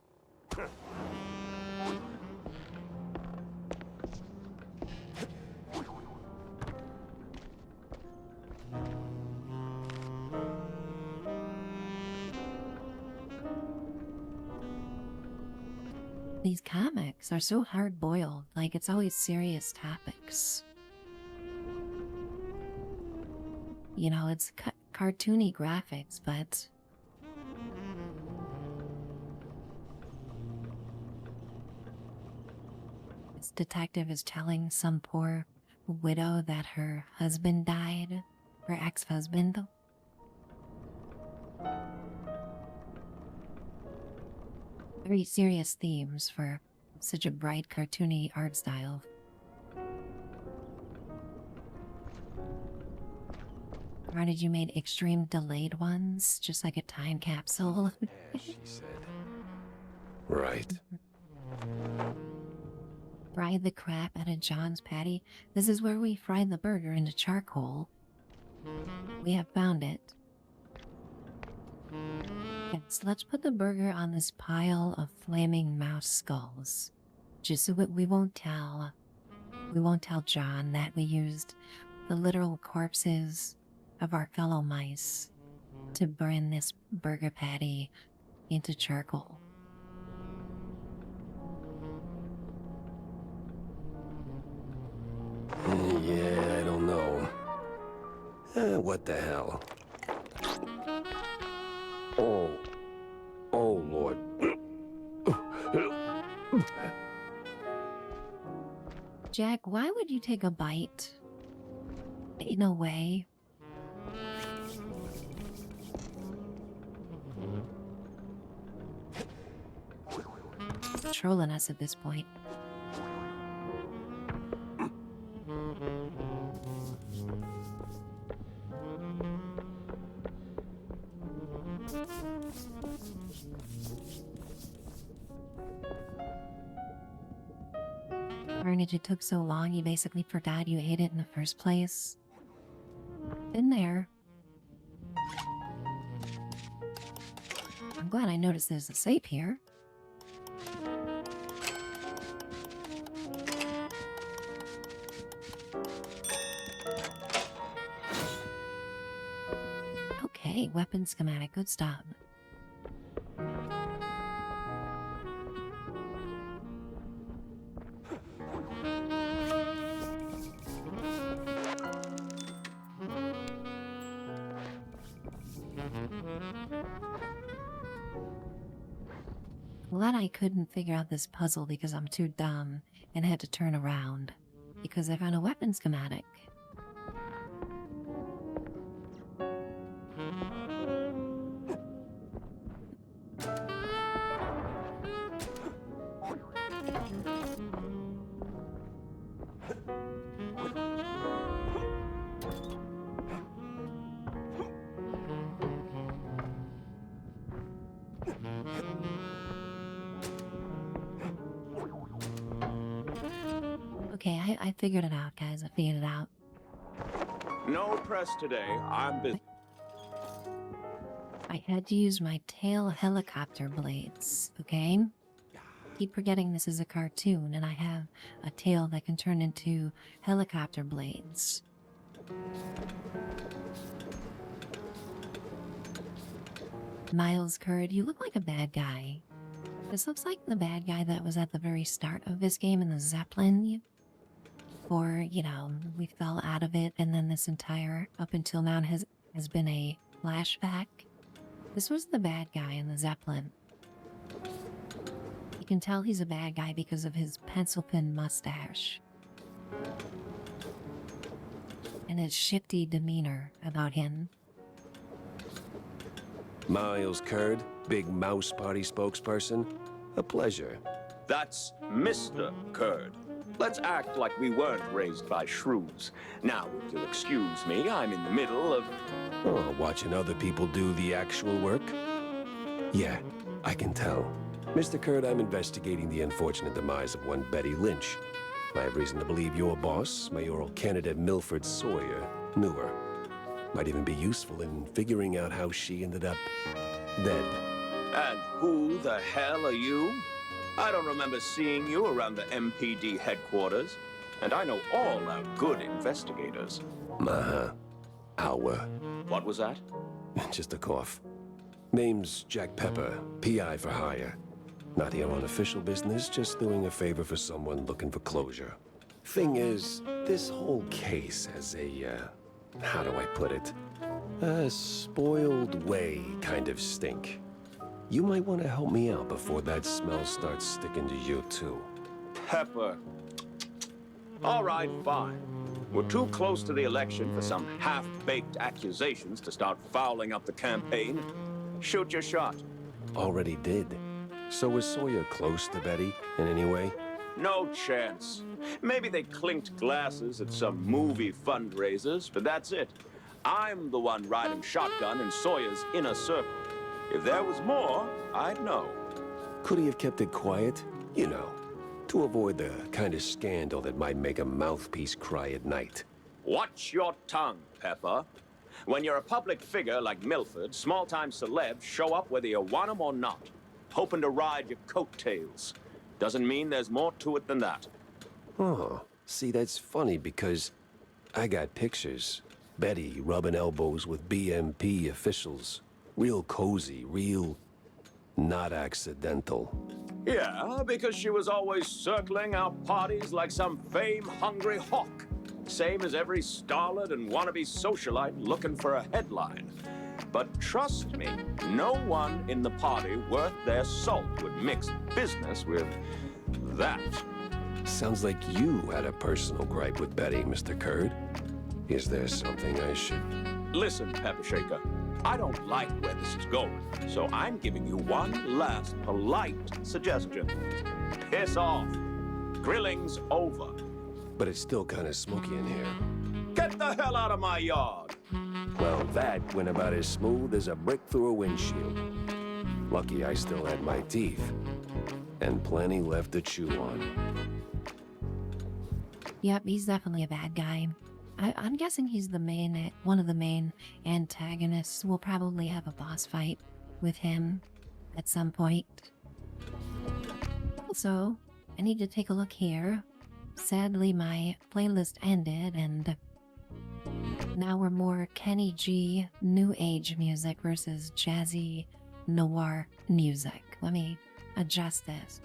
These comics are so hard-boiled, like it's always serious topics. You know, it's cartoony graphics, but this detective is telling some poor widow that her husband died, her ex-husband. Very serious themes for such a bright, cartoony art style. Granted, you made extreme delayed ones, just like a time capsule. Yeah, she said. Right. Fry the crap out of John's patty. This is where we fry the burger into charcoal. We have found it. Yes, let's put the burger on this pile of flaming mouse skulls. Just so we won't tell John that we used the literal corpses of our fellow mice to burn this burger patty into charcoal. Yeah, I don't know. What the hell? Oh. Oh, Lord. Jack, why would you take a bite? In a way. Trolling us at this point. Carnage, it took so long you basically forgot you ate it in the first place. Been there. I'm glad I noticed there's a safe here. Okay, weapon schematic, good stuff. Glad I couldn't figure out this puzzle because I'm too dumb and had to turn around because I found a weapon schematic. okay. I figured it out, guys. I figured it out. No press today. I'm busy. I had to use my tail helicopter blades, okay? Keep forgetting this is a cartoon and I have a tail that can turn into helicopter blades. Miles Curd, you look like a bad guy. This looks like the bad guy that was at the very start of this game in the Zeppelin. Or, you know, we fell out of it and then this entire, up until now, has been a flashback. This was the bad guy in the Zeppelin. You can tell he's a bad guy because of his pencil pin mustache. And his shifty demeanor about him. Miles Curd, Big Mouse Party spokesperson. A pleasure. That's Mr. Curd. Let's act like we weren't raised by shrews. Now, if you'll excuse me, I'm in the middle of... Oh, watching other people do the actual work? Yeah, I can tell. Mr. Curd, I'm investigating the unfortunate demise of one Betty Lynch. I have reason to believe your boss, mayoral candidate Milford Sawyer, knew her. Might even be useful in figuring out how she ended up dead. And who the hell are you? I don't remember seeing you around the MPD headquarters. And I know all our good investigators. Uh-huh. Our... What was that? Just a cough. Name's Jack Pepper, PI for hire. Not here on official business, just doing a favor for someone looking for closure. Thing is, this whole case has a, how do I put it? A spoiled way kind of stink. You might want to help me out before that smell starts sticking to you, too. Pepper. All right, fine. We're too close to the election for some half-baked accusations to start fouling up the campaign. Shoot your shot. Already did. So was Sawyer close to Betty in any way? No chance. Maybe they clinked glasses at some movie fundraisers, but that's it. I'm the one riding shotgun in Sawyer's inner circle. If there was more, I'd know. Could he have kept it quiet? You know, to avoid the kind of scandal that might make a mouthpiece cry at night. Watch your tongue, Pepper. When you're a public figure like Milford, small-time celebs show up whether you want them or not, hoping to ride your coattails. Doesn't mean there's more to it than that. Oh, see, that's funny because I got pictures. Betty rubbing elbows with BMP officials. Real cozy, real not accidental. Yeah, because she was always circling our parties like some fame-hungry hawk. Same as every starlet and wannabe socialite looking for a headline. But trust me, no one in the party worth their salt would mix business with that. Sounds like you had a personal gripe with Betty, Mr. Curd. Is there something I should... Listen, Pepper Shaker, I don't like where this is going, so I'm giving you one last polite suggestion. Piss off. Grilling's over. But it's still kind of smoky in here. Get the hell out of my yard! Well, that went about as smooth as a brick through a windshield. Lucky I still had my teeth. And plenty left to chew on. Yep, he's definitely a bad guy. I'm guessing he's the main, one of the main antagonists. We'll probably have a boss fight with him at some point. Also, I need to take a look here. Sadly, my playlist ended, and now we're more Kenny G new age music versus jazzy noir music. Let me adjust this.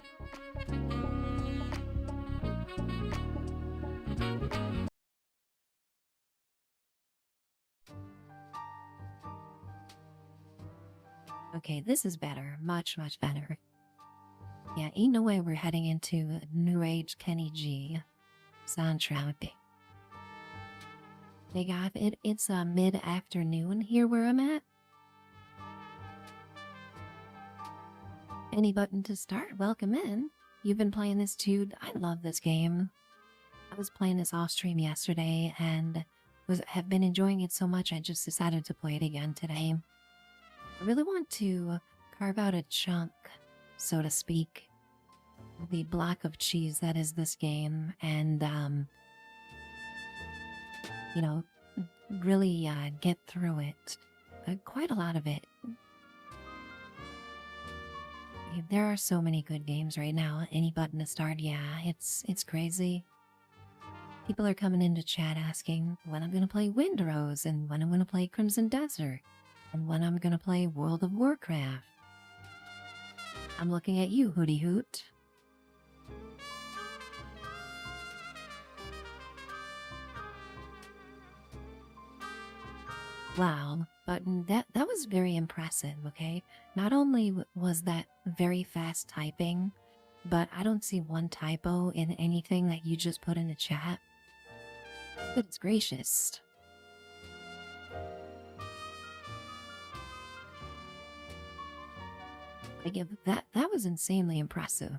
Okay, this is better. Much, much better. Yeah, ain't no way we're heading into new age Kenny G soundtrack. Hey guys, it's mid-afternoon here where I'm at. Any button to start? Welcome in. You've been playing this too. I love this game. I was playing this off stream yesterday and have been enjoying it so much I just decided to play it again today. I really want to carve out a chunk, so to speak, the block of cheese that is this game and, you know, really get through it. Quite a lot of it. There are so many good games right now. Any button to start, yeah, it's crazy. People are coming into chat asking when I'm gonna play Windrose and when I'm gonna play Crimson Desert and when I'm gonna play World of Warcraft. I'm looking at you, Hootie Hoot. Wow, but that was very impressive, okay? Not only was that very fast typing, but I don't see one typo in anything that you just put in the chat. Goodness gracious. Like, that was insanely impressive.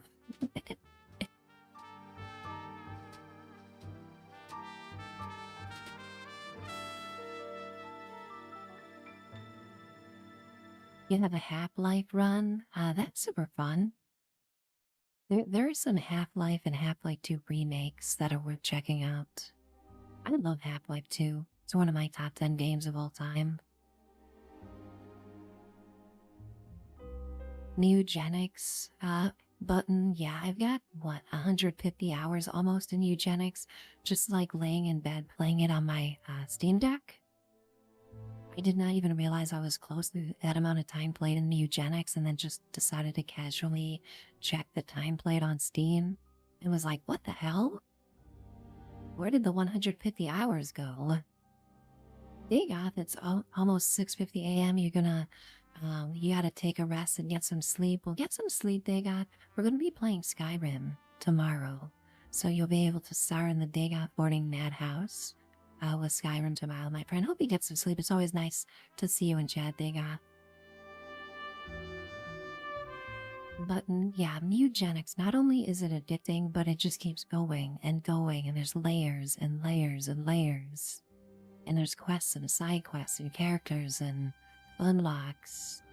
You have a Half-Life run? That's super fun. There are some Half-Life and Half-Life 2 remakes that are worth checking out. I love Half-Life 2. It's one of my top 10 games of all time. Eugenics button. Yeah, I've got, what, 150 hours almost in Eugenics, just like laying in bed playing it on my Steam Deck. I did not even realize I was close to that amount of time played in Eugenics and then just decided to casually check the time played on Steam. It was like, what the hell? Where did the 150 hours go? Day off, it's almost 6:50 a.m. You're gonna, you gotta take a rest and get some sleep. Well, get some sleep, Dagoth. We're gonna be playing Skyrim tomorrow. So you'll be able to star in the Dagoth Boarding Madhouse. With Skyrim tomorrow, my friend. Hope you get some sleep. It's always nice to see you in chat, Dagoth. But yeah, Eugenics, not only is it addicting, but it just keeps going and going, and there's layers and layers and layers. And there's quests and side quests and characters and unlocks.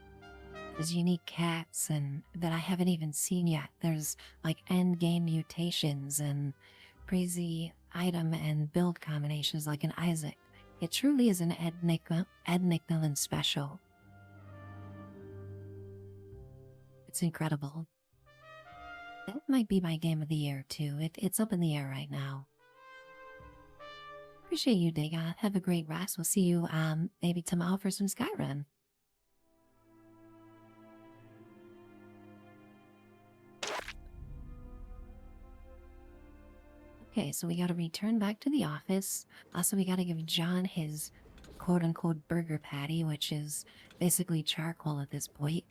There's unique cats and that I haven't even seen yet. There's like end game mutations and crazy item and build combinations like an Isaac. It truly is an Ed Nicklin special. It's incredible. That might be my game of the year too. It's up in the air right now. Appreciate you, Dagoth. Have a great rest. We'll see you maybe tomorrow for some Skyrim. Okay, so we gotta return back to the office. Also, we gotta give John his quote-unquote burger patty, which is basically charcoal at this point.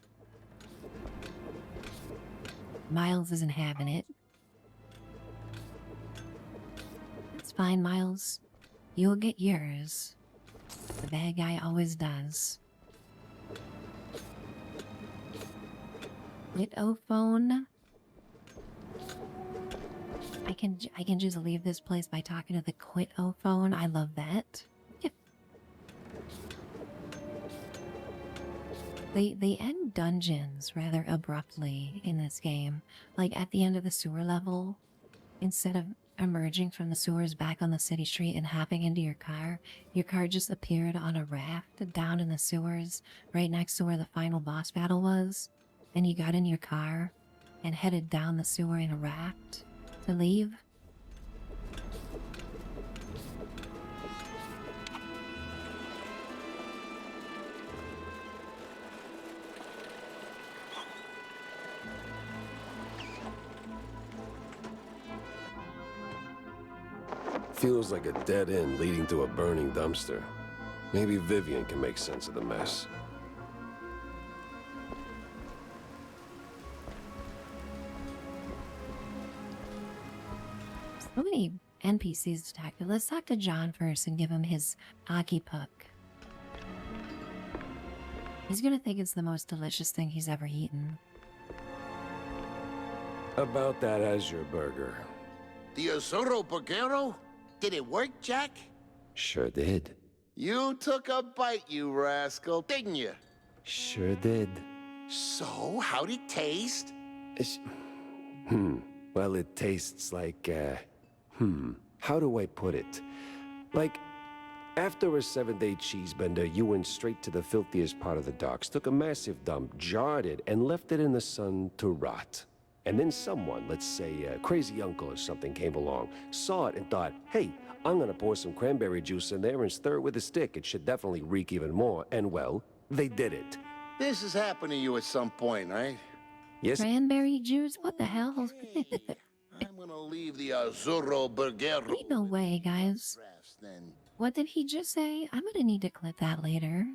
Miles isn't having it. It's fine, Miles. You'll get yours. The bad guy always does. Widow phone. I can just leave this place by talking to the Quit-O phone. I love that. Yep. They end dungeons rather abruptly in this game. Like at the end of the sewer level, instead of emerging from the sewers back on the city street and hopping into your car just appeared on a raft down in the sewers right next to where the final boss battle was. And you got in your car and headed down the sewer in a raft to leave. Feels like a dead end leading to a burning dumpster. Maybe Vivian can make sense of the mess. So many NPCs to talk to. Let's talk to John first and give him his Aki Puck. He's gonna think it's the most delicious thing he's ever eaten. About that Azure burger. The Azuro Burgero? Did it work, Jack? Sure did. You took a bite, you rascal, didn't you? Sure did. So, how'd it taste? It's Well, it tastes like, how do I put it? Like, after a 7-day cheese bender, you went straight to the filthiest part of the docks, took a massive dump, jarred it, and left it in the sun to rot. And then someone, let's say a crazy uncle or something, came along, saw it, and thought, hey, I'm gonna pour some cranberry juice in there and stir it with a stick. It should definitely reek even more. And well, they did it. This has happened to you at some point, right? Yes? Cranberry juice? What the hell? I'm gonna leave the Azzurro Burgero. Ain't no way, guys. Then. What did he just say? I'm gonna need to clip that later.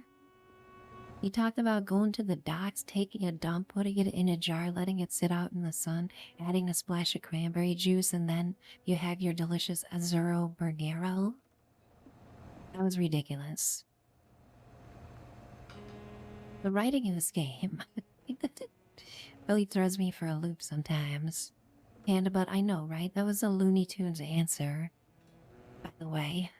He talked about going to the docks, taking a dump, putting it in a jar, letting it sit out in the sun, adding a splash of cranberry juice, and then you have your delicious Azzurro Burgero. That was ridiculous. The writing in this game really throws me for a loop sometimes. And but I know, right? That was a Looney Tunes answer, by the way.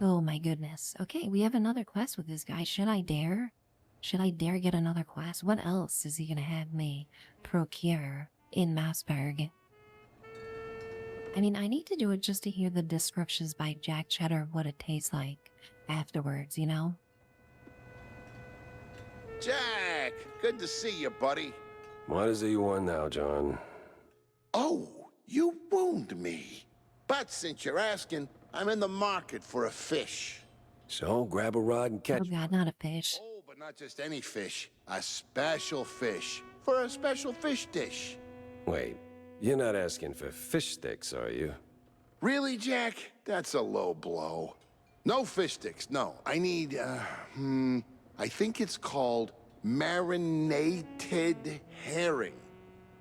Oh my goodness. Okay, we have another quest with this guy. Should I dare? Should I dare get another quest? What else is he gonna have me procure in Mossberg? I mean, I need to do it just to hear the descriptions by Jack Cheddar of what it tastes like afterwards, you know? Jack, good to see you, buddy. What is it you want now, John? Oh, you wound me. But since you're asking, I'm in the market for a fish. So, grab a rod and catch... Oh god, not a fish. Oh, but not just any fish. A special fish. For a special fish dish. Wait, you're not asking for fish sticks, are you? Really, Jack? That's a low blow. No fish sticks, no. I need, I think it's called marinated herring.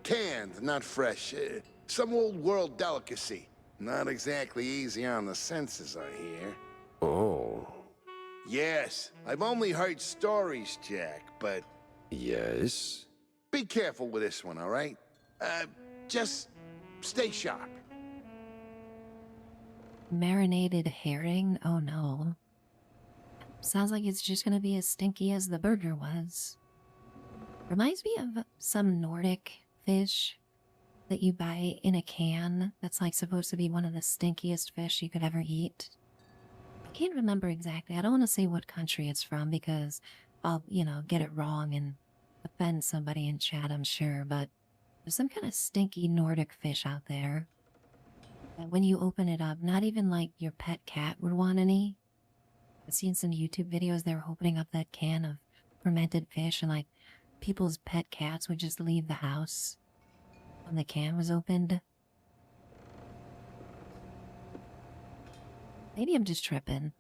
Canned, not fresh. Some old world delicacy. Not exactly easy on the senses, I hear. Oh. Yes, I've only heard stories, Jack, but... Yes? Be careful with this one, all right? Just stay sharp. Marinated herring? Oh no. Sounds like it's just gonna be as stinky as the burger was. Reminds me of some Nordic fish that you buy in a can that's like supposed to be one of the stinkiest fish you could ever eat. I can't remember exactly. I don't want to say what country it's from because I'll, you know, get it wrong and offend somebody in chat, I'm sure, but there's some kind of stinky Nordic fish out there. And when you open it up, not even like your pet cat would want any. I've seen some YouTube videos, they were opening up that can of fermented fish and like people's pet cats would just leave the house when the can was opened. Maybe I'm just tripping.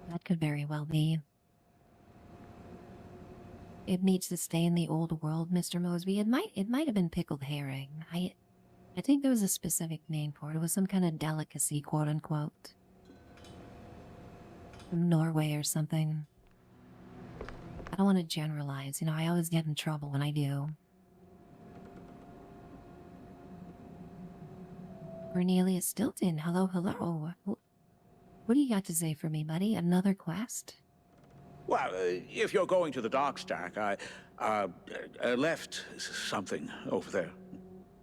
That could very well be. It needs to stay in the old world, Mr. Mosby. It might have been pickled herring. I think there was a specific name for it. It was some kind of delicacy, quote unquote. From Norway or something. I don't want to generalize, you know, I always get in trouble when I do. Cornelius Stilton, hello, hello. What do you got to say for me, buddy? Another quest? Well, if you're going to the docks, Jack, I left something over there.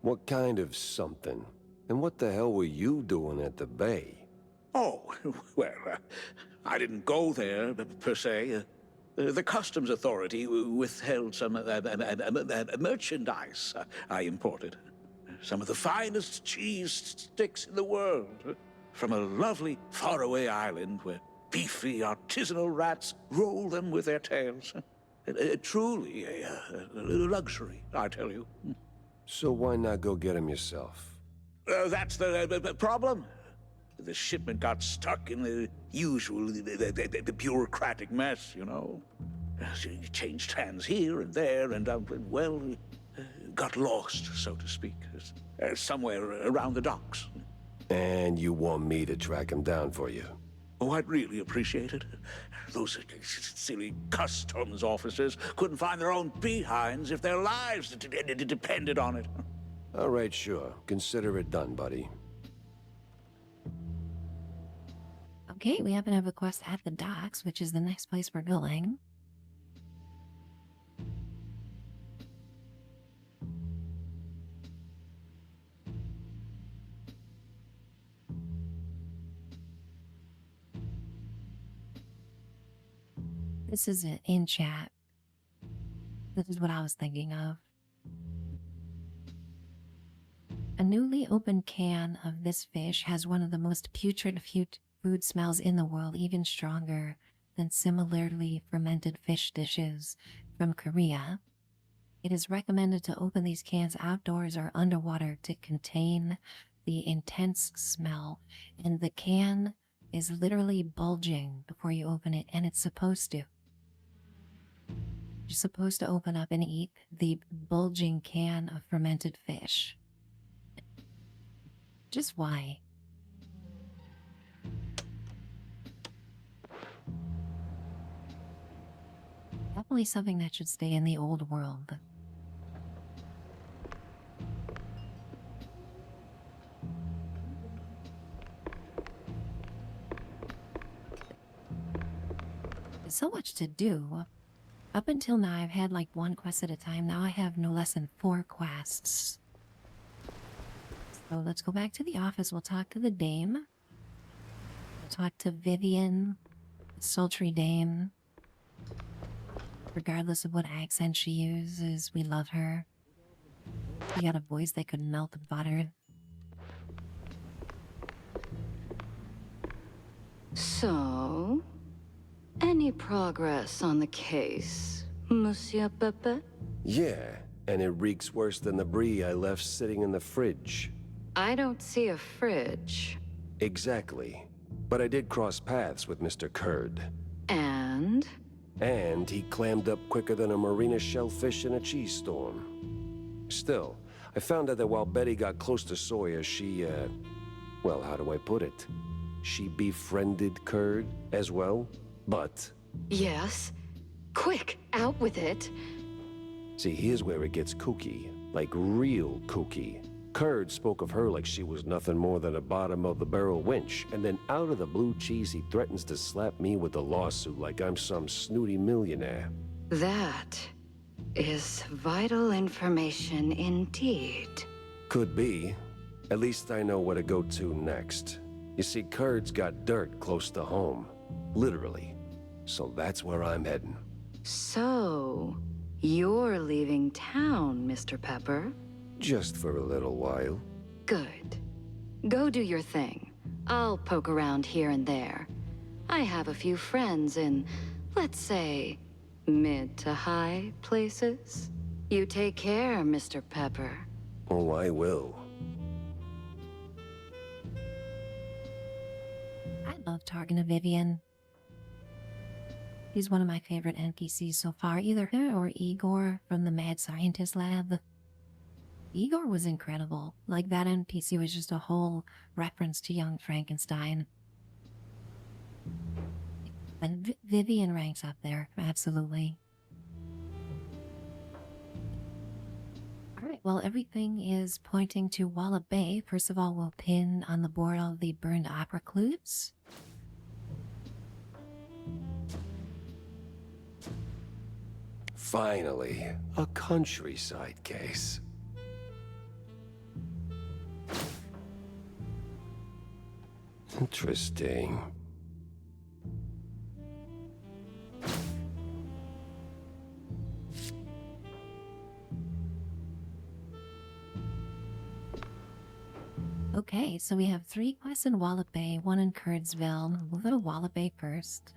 What kind of something? And what the hell were you doing at the bay? Oh, well, I didn't go there, per se. The customs authority withheld some merchandise I imported. Some of the finest cheese sticks in the world. From a lovely faraway island where beefy artisanal rats roll them with their tails. Truly a luxury, I tell you. So why not go get him yourself? That's the problem. The shipment got stuck in the usual the bureaucratic mess, you know. It changed hands here and there, and, well, got lost, so to speak, somewhere around the docks. And you want me to track him down for you? Oh, I'd really appreciate it. Those silly customs officers couldn't find their own behinds if their lives depended on it. All right, sure. Consider it done, buddy. Okay, we happen to have a quest at the docks, which is the next place we're going. This is it in chat. This is what I was thinking of. A newly opened can of this fish has one of the most putrid food smells in the world, even stronger than similarly fermented fish dishes from Korea. It is recommended to open these cans outdoors or underwater to contain the intense smell, and the can is literally bulging before you open it, and it's supposed to. You're supposed to open up and eat the bulging can of fermented fish. Just why? Definitely something that should stay in the old world. There's so much to do. Up until now, I've had like one quest at a time. Now I have no less than 4 quests. So let's go back to the office. We'll talk to the dame. We'll talk to Vivian, the sultry dame. Regardless of what accent she uses, we love her. She got a voice that could melt butter. So, any progress on the case, Monsieur Pepe? Yeah, and it reeks worse than the brie I left sitting in the fridge. I don't see a fridge. Exactly. But I did cross paths with Mr. Kurd. And? And he clammed up quicker than a marina shellfish in a cheese storm. Still, I found out that while Betty got close to Sawyer, she, well, how do I put it? She befriended Kurd as well, but... Yes? Quick, out with it. See, here's where it gets kooky. Like real kooky. Kurd spoke of her like she was nothing more than a bottom-of-the-barrel winch, and then out of the blue cheese he threatens to slap me with a lawsuit like I'm some snooty millionaire. That is vital information indeed. Could be. At least I know where to go to next. You see, Kurd's got dirt close to home. Literally. So that's where I'm heading. So, you're leaving town, Mr. Pepper? Just for a little while. Good. Go do your thing. I'll poke around here and there. I have a few friends in, let's say, mid to high places. You take care, Mr. Pepper. Oh, I will. I love talking to Vivian. He's one of my favorite NPCs so far, either her or Igor from the Mad Scientist Lab. Igor was incredible. Like, that NPC was just a whole reference to young Frankenstein. And Vivian ranks up there, absolutely. Alright, well, everything is pointing to Wallop Bay. First of all, we'll pin on the board all the burned opera clues. Finally, a countryside case. Interesting. Okay, so we have 3 quests in Wallop Bay, 1 in Curdsville. We'll go to Wallop Bay first.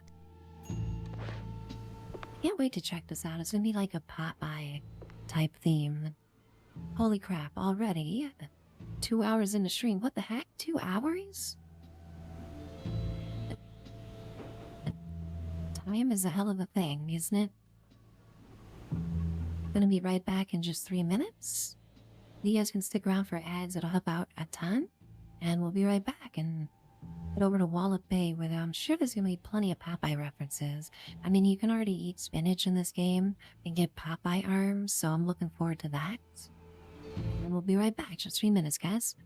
Can't wait to check this out. It's gonna be like a Popeye type theme. Holy crap, already? 2 hours into stream. What the heck? 2 hours? Time is a hell of a thing, isn't it? Gonna be right back in just 3 minutes. You guys can stick around for ads. It'll help out a ton. And we'll be right back and head over to Wallop Bay, where I'm sure there's gonna be plenty of Popeye references. I mean, you can already eat spinach in this game and get Popeye arms, so I'm looking forward to that. And we'll be right back. Just 3 minutes, guys.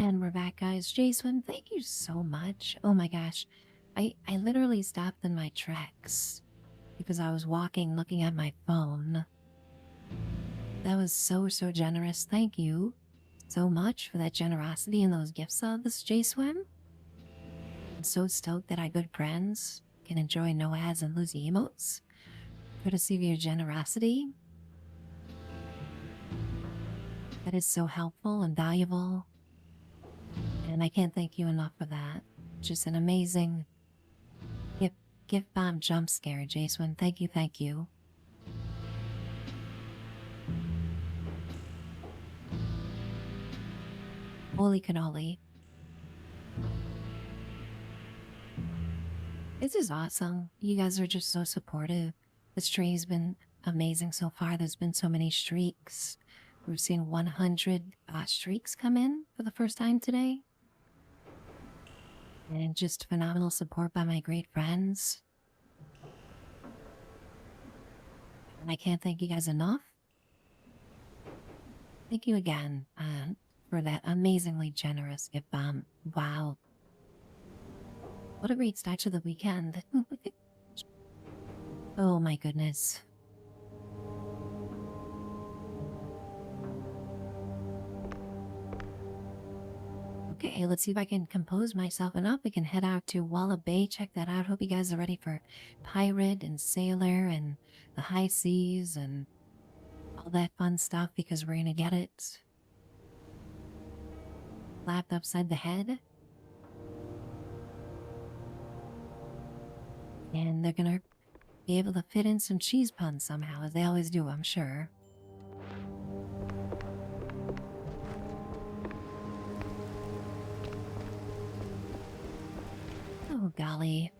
And we're back, guys. Jason, thank you so much. Oh my gosh. I literally stopped in my tracks because I was walking looking at my phone. That was so generous. Thank you so much for that generosity and those gift subs, J-Swim. I'm so stoked that our good friends can enjoy no ads and Lucy emotes. Courtesy of your generosity. That is so helpful and valuable. And I can't thank you enough for that. Just an amazing gift bomb jump scare, Jason. Thank you, thank you. Holy cannoli. This is awesome. You guys are just so supportive. This train's been amazing so far. There's been so many streaks. We've seen 100 streaks come in for the first time today. And just phenomenal support by my great friends. And I can't thank you guys enough. Thank you again for that amazingly generous gift bomb. Wow. What a great start to the weekend. Oh my goodness. Okay, let's see if I can compose myself enough. We can head out to Walla Bay. Check that out. Hope you guys are ready for Pirate and Sailor and the High Seas and all that fun stuff because we're gonna get it slapped upside the head. And they're gonna be able to fit in some cheese puns somehow, as they always do, I'm sure. Oh, golly.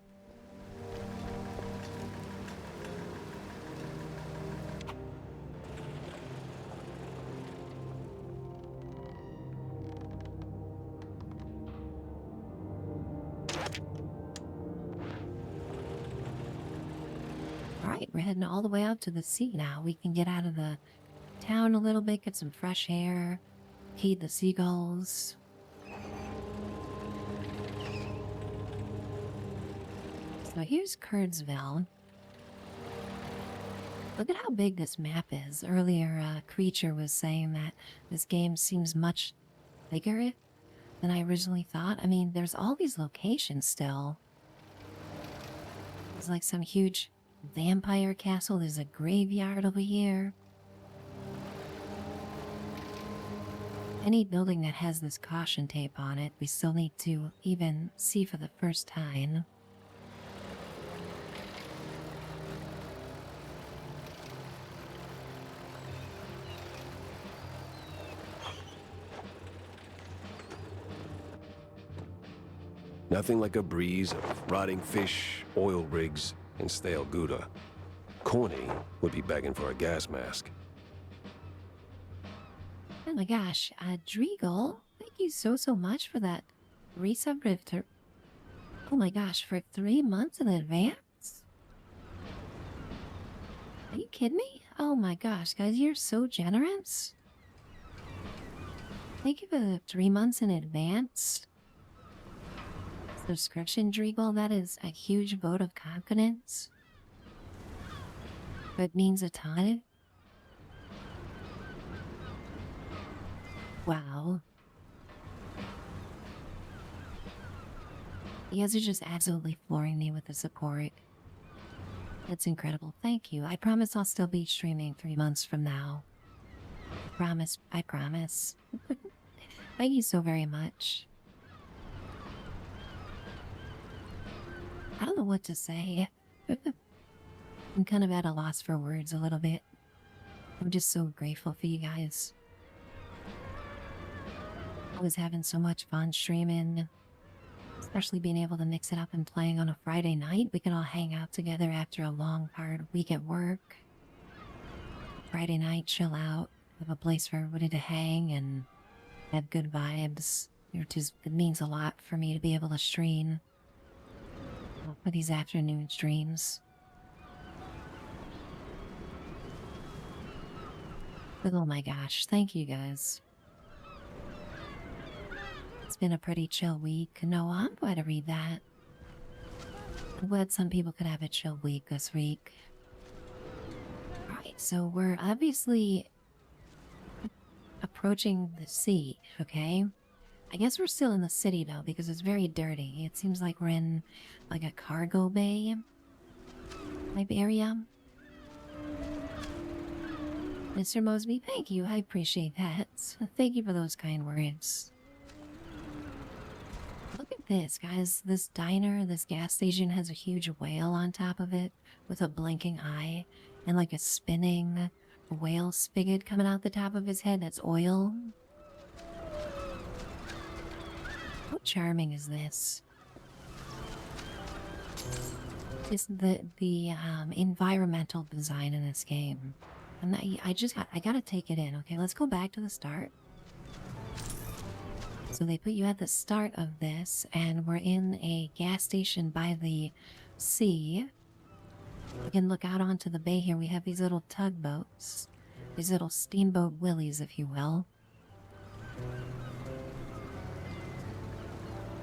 Alright, we're heading all the way out to the sea now. We can get out of the town a little bit, get some fresh air, feed the seagulls. So here's Curdsville. Look at how big this map is. Earlier, Creature was saying that this game seems much bigger than I originally thought. I mean, there's all these locations still. There's like some huge vampire castle. There's a graveyard over here. Any building that has this caution tape on it, we still need to even see for the first time. Nothing like a breeze of rotting fish, oil rigs, and stale Gouda. Corny would be begging for a gas mask. Oh my gosh, Dreagle, thank you so much for that resub rifter. Oh my gosh, for 3 months in advance? Are you kidding me? Oh my gosh, guys, you're so generous. Thank you for the 3 months in advance subscription, Dreagle. That is a huge vote of confidence. It means a ton. Wow. You guys are just absolutely flooring me with the support. That's incredible. Thank you. I promise I'll still be streaming 3 months from now. I promise. I promise. Thank you so very much. I don't know what to say. I'm kind of at a loss for words a little bit. I'm just so grateful for you guys. I was having so much fun streaming, especially being able to mix it up and playing on a Friday night. We can all hang out together after a long, hard week at work. Friday night, chill out, have a place for everybody to hang and have good vibes. It means a lot for me to be able to stream for these afternoon streams. But oh my gosh, thank you guys. It's been a pretty chill week. No, I'm glad to read that. I'm glad some people could have a chill week this week. Alright, so we're obviously approaching the sea, okay? I guess we're still in the city though, because it's very dirty. It seems like we're in like a cargo bay type area. Mr. Mosby, thank you. I appreciate that. Thank you for those kind words. Look at this, guys. This diner, this gas station has a huge whale on top of it with a blinking eye and like a spinning whale spigot coming out the top of his head that's oil. How charming is this? Just the environmental design in this game. I gotta take it in. Okay, let's go back to the start. So they put you at the start of this, and we're in a gas station by the sea. We can look out onto the bay here. We have these little tugboats. These little steamboat willies, if you will.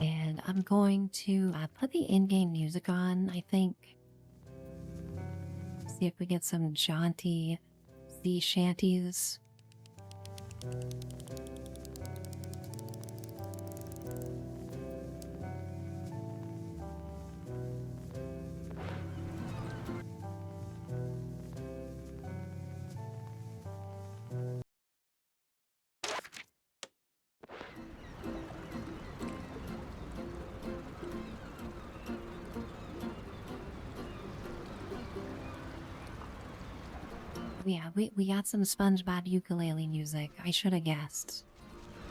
And I'm going to put the in-game music on, I think. See if we get some jaunty sea shanties. Yeah, we got some SpongeBob ukulele music. I should have guessed.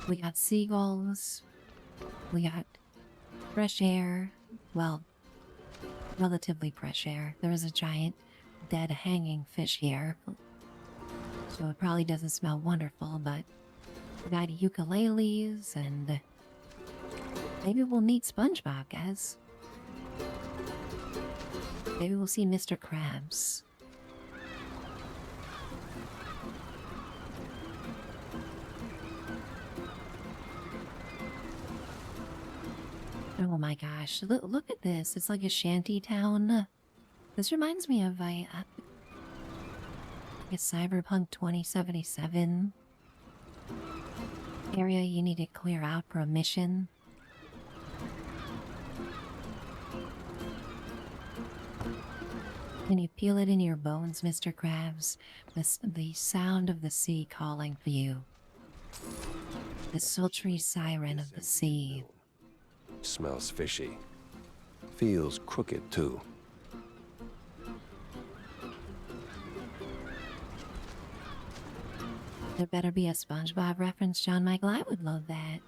We got seagulls. We got fresh air. Well, relatively fresh air. There is a giant dead hanging fish here. So it probably doesn't smell wonderful, but we got ukuleles and maybe we'll meet SpongeBob, guys. Maybe we'll see Mr. Krabs. Oh my gosh, look at this. It's like a shanty town. This reminds me of like a Cyberpunk 2077 area you need to clear out for a mission. Can you feel it in your bones, Mr. Krabs? The sound of the sea calling for you. The sultry siren of the sea. Smells fishy. Feels crooked, too. There better be a SpongeBob reference, John Michael. I would love that.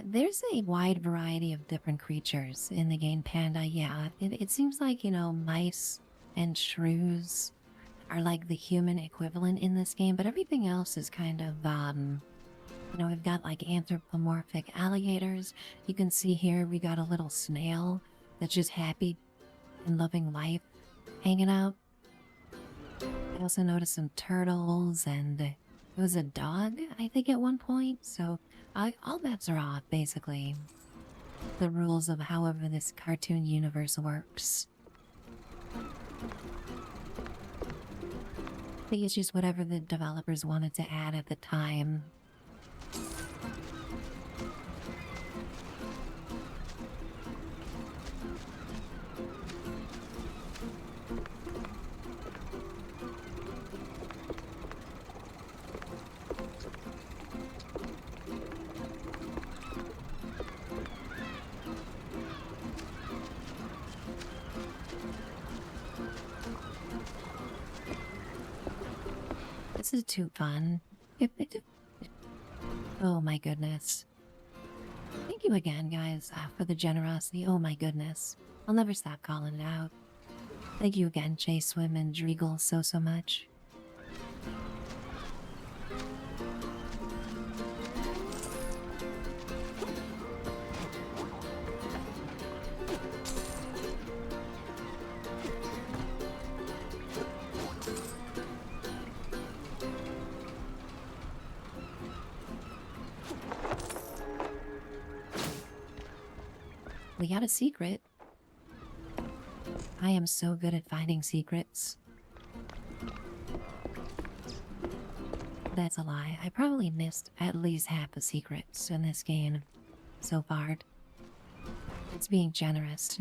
There's a wide variety of different creatures in the game, Panda. Yeah, it seems like, you know, mice and shrews are like the human equivalent in this game, but everything else is kind of, you know, we've got like anthropomorphic alligators. You can see here we got a little snail that's just happy and loving life hanging out. I also noticed some turtles and it was a dog, I think, at one point. So all bets are off, basically. The rules of however this cartoon universe works. I think it's just whatever the developers wanted to add at the time. This is too fun. Oh my goodness. Thank you again, guys, for the generosity. Oh my goodness. I'll never stop calling it out. Thank you again, Jay Swim and Dreagle, so much. we got a secret. I am so good at finding secrets. That's a lie. I probably missed at least half the secrets in this game so far. It's being generous.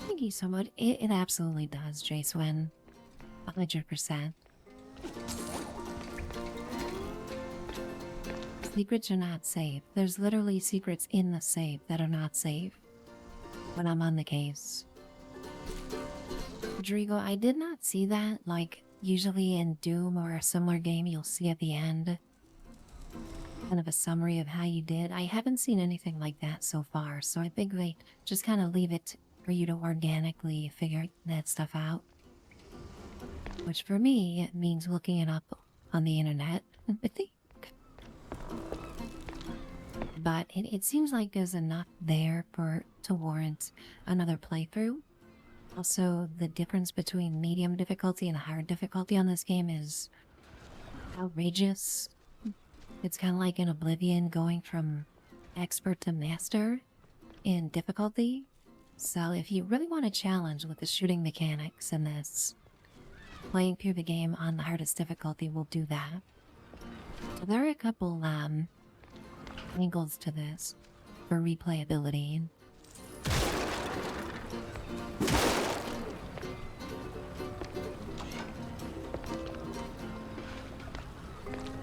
Thank you so much. It absolutely does, Jace. 100%. Secrets are not safe. There's literally secrets in the safe that are not safe when I'm on the case. Rodrigo, I did not see that. Like, usually in Doom or a similar game, you'll see at the end kind of a summary of how you did. I haven't seen anything like that so far, so I think they just kind of leave it for you to organically figure that stuff out. Which for me, it means looking it up on the internet, I think. But it seems like there's enough there to warrant another playthrough. Also, the difference between medium difficulty and hard difficulty on this game is outrageous. It's kind of like in Oblivion going from expert to master in difficulty. So if you really want a challenge with the shooting mechanics in this, playing through the game on the hardest difficulty will do that. So there are a couple angles to this for replayability.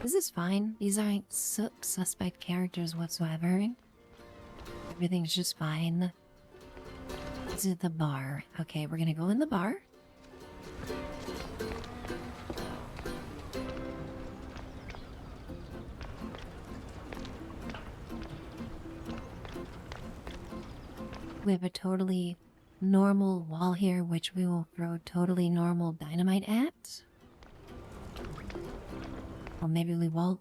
This is fine. These aren't suspect characters whatsoever. Everything's just fine. This is the bar. Okay, we're gonna go in the bar. We have a totally normal wall here, which we will throw totally normal dynamite at. Or maybe we won't.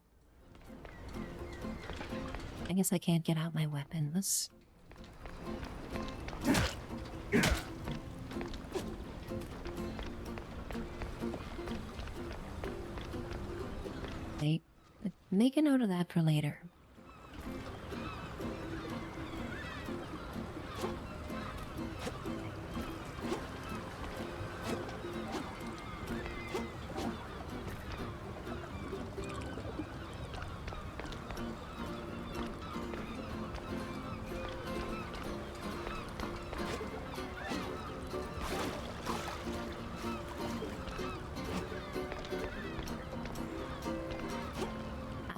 I guess I can't get out my weapons. Hey, make a note of that for later.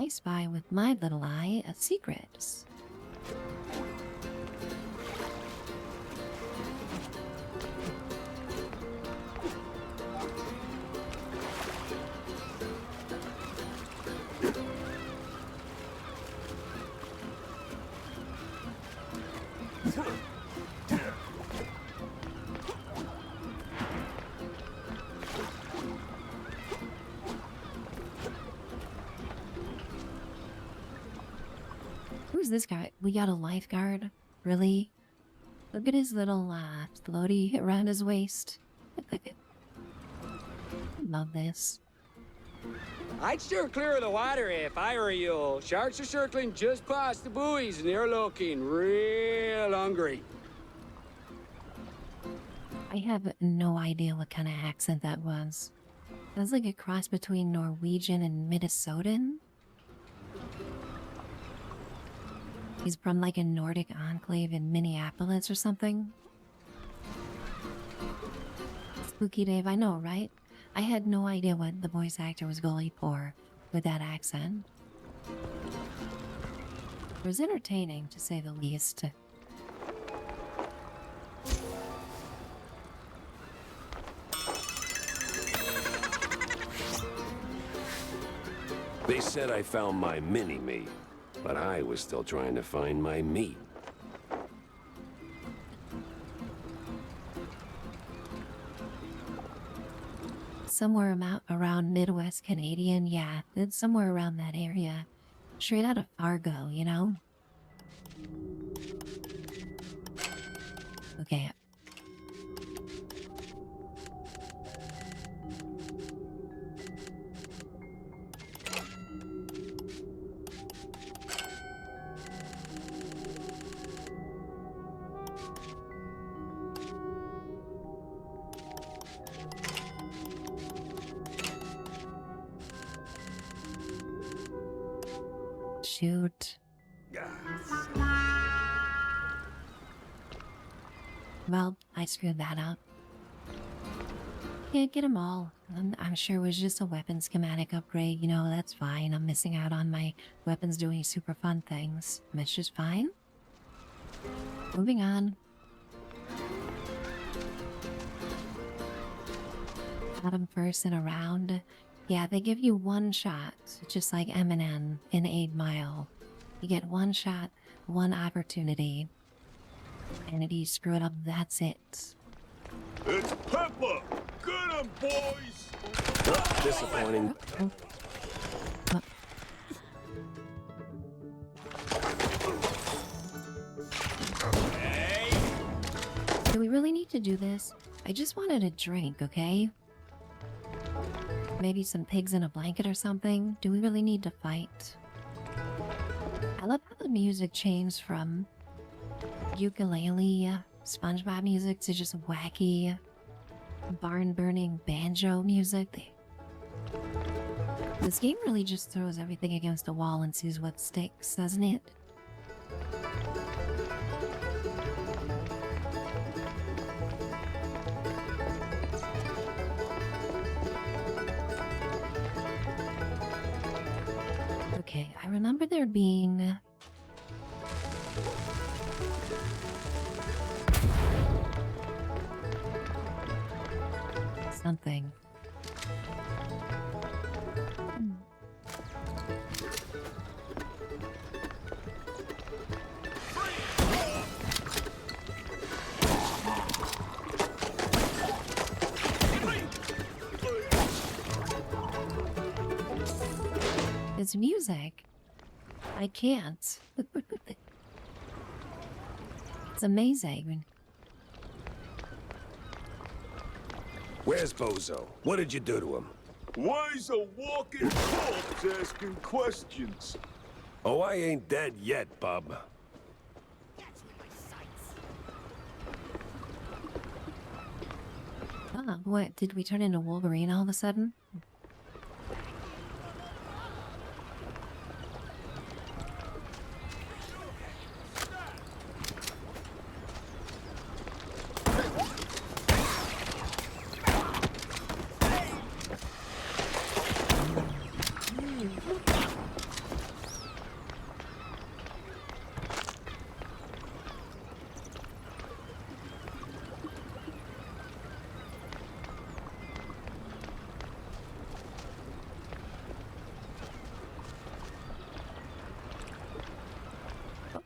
I spy with my little eye a secret. Who's this guy? We got a lifeguard? Really? Look at his little floaty around his waist. Love this. I'd steer clear of the water if I were you. Sharks are circling just past the buoys and they're looking real hungry. I have no idea what kind of accent that was. That's like a cross between Norwegian and Minnesotan. He's from like a Nordic enclave in Minneapolis or something. Spooky Dave, I know, right? I had no idea what the voice actor was going for with that accent. It was entertaining, to say the least. They said I found my mini-me. But I was still trying to find my meat. Somewhere around Midwest Canadian, yeah, it's somewhere around that area. Straight out of Fargo, you know? Okay. Shoot. Well, I screwed that up. Can't get them all. I'm sure it was just a weapon schematic upgrade. You know, that's fine. I'm missing out on my weapons doing super fun things. That's just fine. Moving on. Bottom first in a round. Yeah, they give you one shot, just like Eminem in 8 Mile. You get one shot, one opportunity. And if you screw it up, that's it. It's Pepper! Get him, boys! Disappointing. Do we really need to do this? I just wanted a drink, okay? Maybe some pigs in a blanket or something? Do we really need to fight? I love how the music changed from ukulele, SpongeBob music to just wacky, barn-burning banjo music. This game really just throws everything against a wall and sees what sticks, doesn't it? Okay, I remember there being... something. It's music. I can't. It's amazing. Where's Bozo? What did you do to him? Why is a walking corpse asking questions? Oh, I ain't dead yet, bub. Oh, what? Did we turn into Wolverine all of a sudden?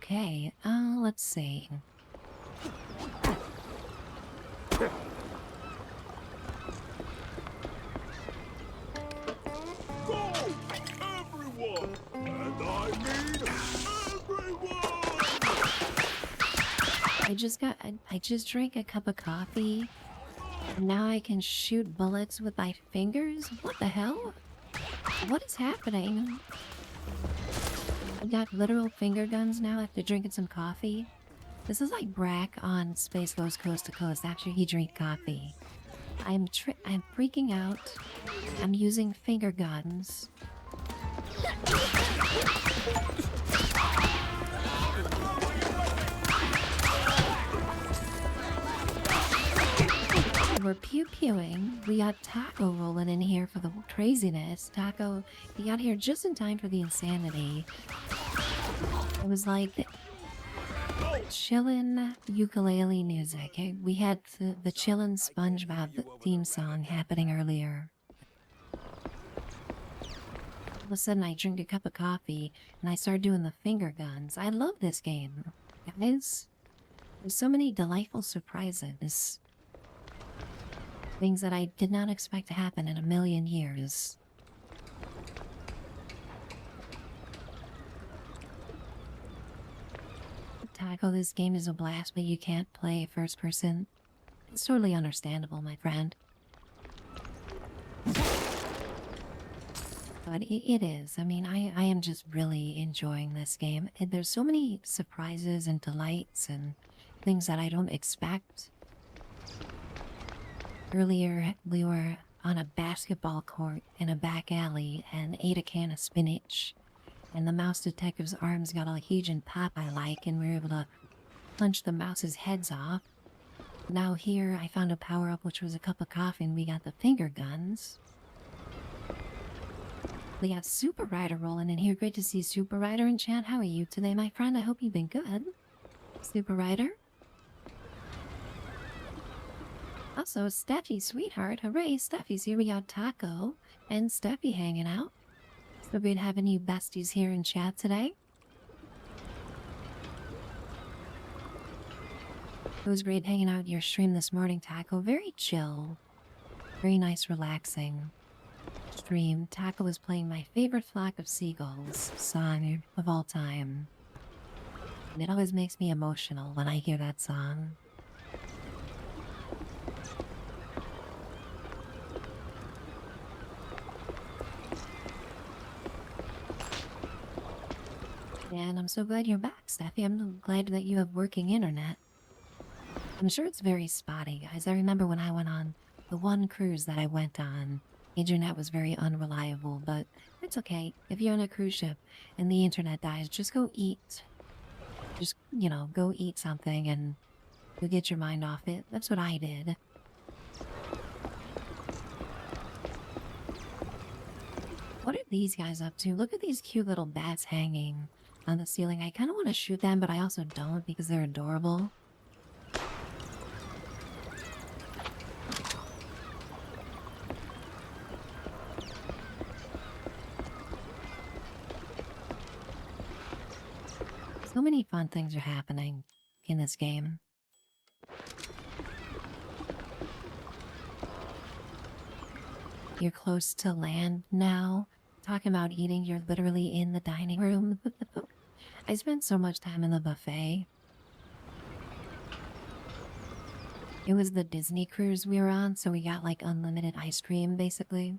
Okay, let's see. Go! Everyone! And I mean everyone! I just drank a cup of coffee, and now I can shoot bullets with my fingers? What the hell? What is happening? I got literal finger guns now after drinking some coffee. This is like Brack on Space Goes Coast to Coast after he drank coffee. I'm freaking out. I'm using finger guns. We're pew-pewing. We got Taco rolling in here for the craziness. Taco, he got here just in time for the insanity. It was like chillin' ukulele music. We had the chillin' SpongeBob theme song happening earlier. All of a sudden, I drink a cup of coffee and I start doing the finger guns. I love this game, guys. There's so many delightful surprises. Things that I did not expect to happen in a million years. Tackle, this game is a blast, but you can't play first person. It's totally understandable, my friend. But it is. I mean, I am just really enjoying this game. And there's so many surprises and delights and things that I don't expect. Earlier, we were on a basketball court in a back alley and ate a can of spinach. And the mouse detective's arms got all huge and pop I like, and we were able to punch the mouse's heads off. Now here, I found a power-up, which was a cup of coffee, and we got the finger guns. We got Super Rider rolling in here. Great to see Super Rider in chat. How are you today, my friend? I hope you've been good. Super Rider. Also, Steffi, sweetheart. Hooray, Steffi's here. We got Taco and Steffi hanging out. So good having you besties here in chat today. It was great hanging out your stream this morning, Taco. Very chill. Very nice, relaxing stream. Taco was playing my favorite Flock of Seagulls song of all time. And it always makes me emotional when I hear that song. And I'm so glad you're back, Steffi. I'm glad that you have working internet. I'm sure it's very spotty, guys. I remember when I went on the one cruise that I went on, internet was very unreliable, but it's okay. If you're on a cruise ship and the internet dies, just go eat. Just, you know, go eat something and you'll get your mind off it. That's what I did. What are these guys up to? Look at these cute little bats hanging on the ceiling. I kind of want to shoot them, but I also don't because they're adorable. So many fun things are happening in this game. You're close to land now. Talking about eating, you're literally in the dining room. I spent so much time in the buffet. It was the Disney cruise we were on, so we got like unlimited ice cream, basically.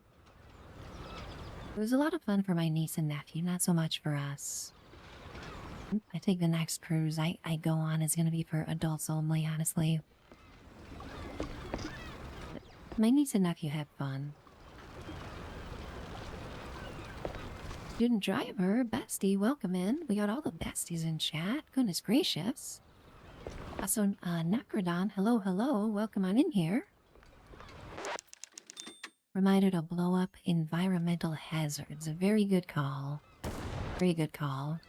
It was a lot of fun for my niece and nephew, not so much for us. I think the next cruise I go on is going to be for adults only, honestly. My niece and nephew had fun. Student driver, bestie, welcome in. We got all the besties in chat. Goodness gracious. Also, Necrodon, hello, hello. Welcome on in here. Reminder to blow up environmental hazards. A very good call. Very good call.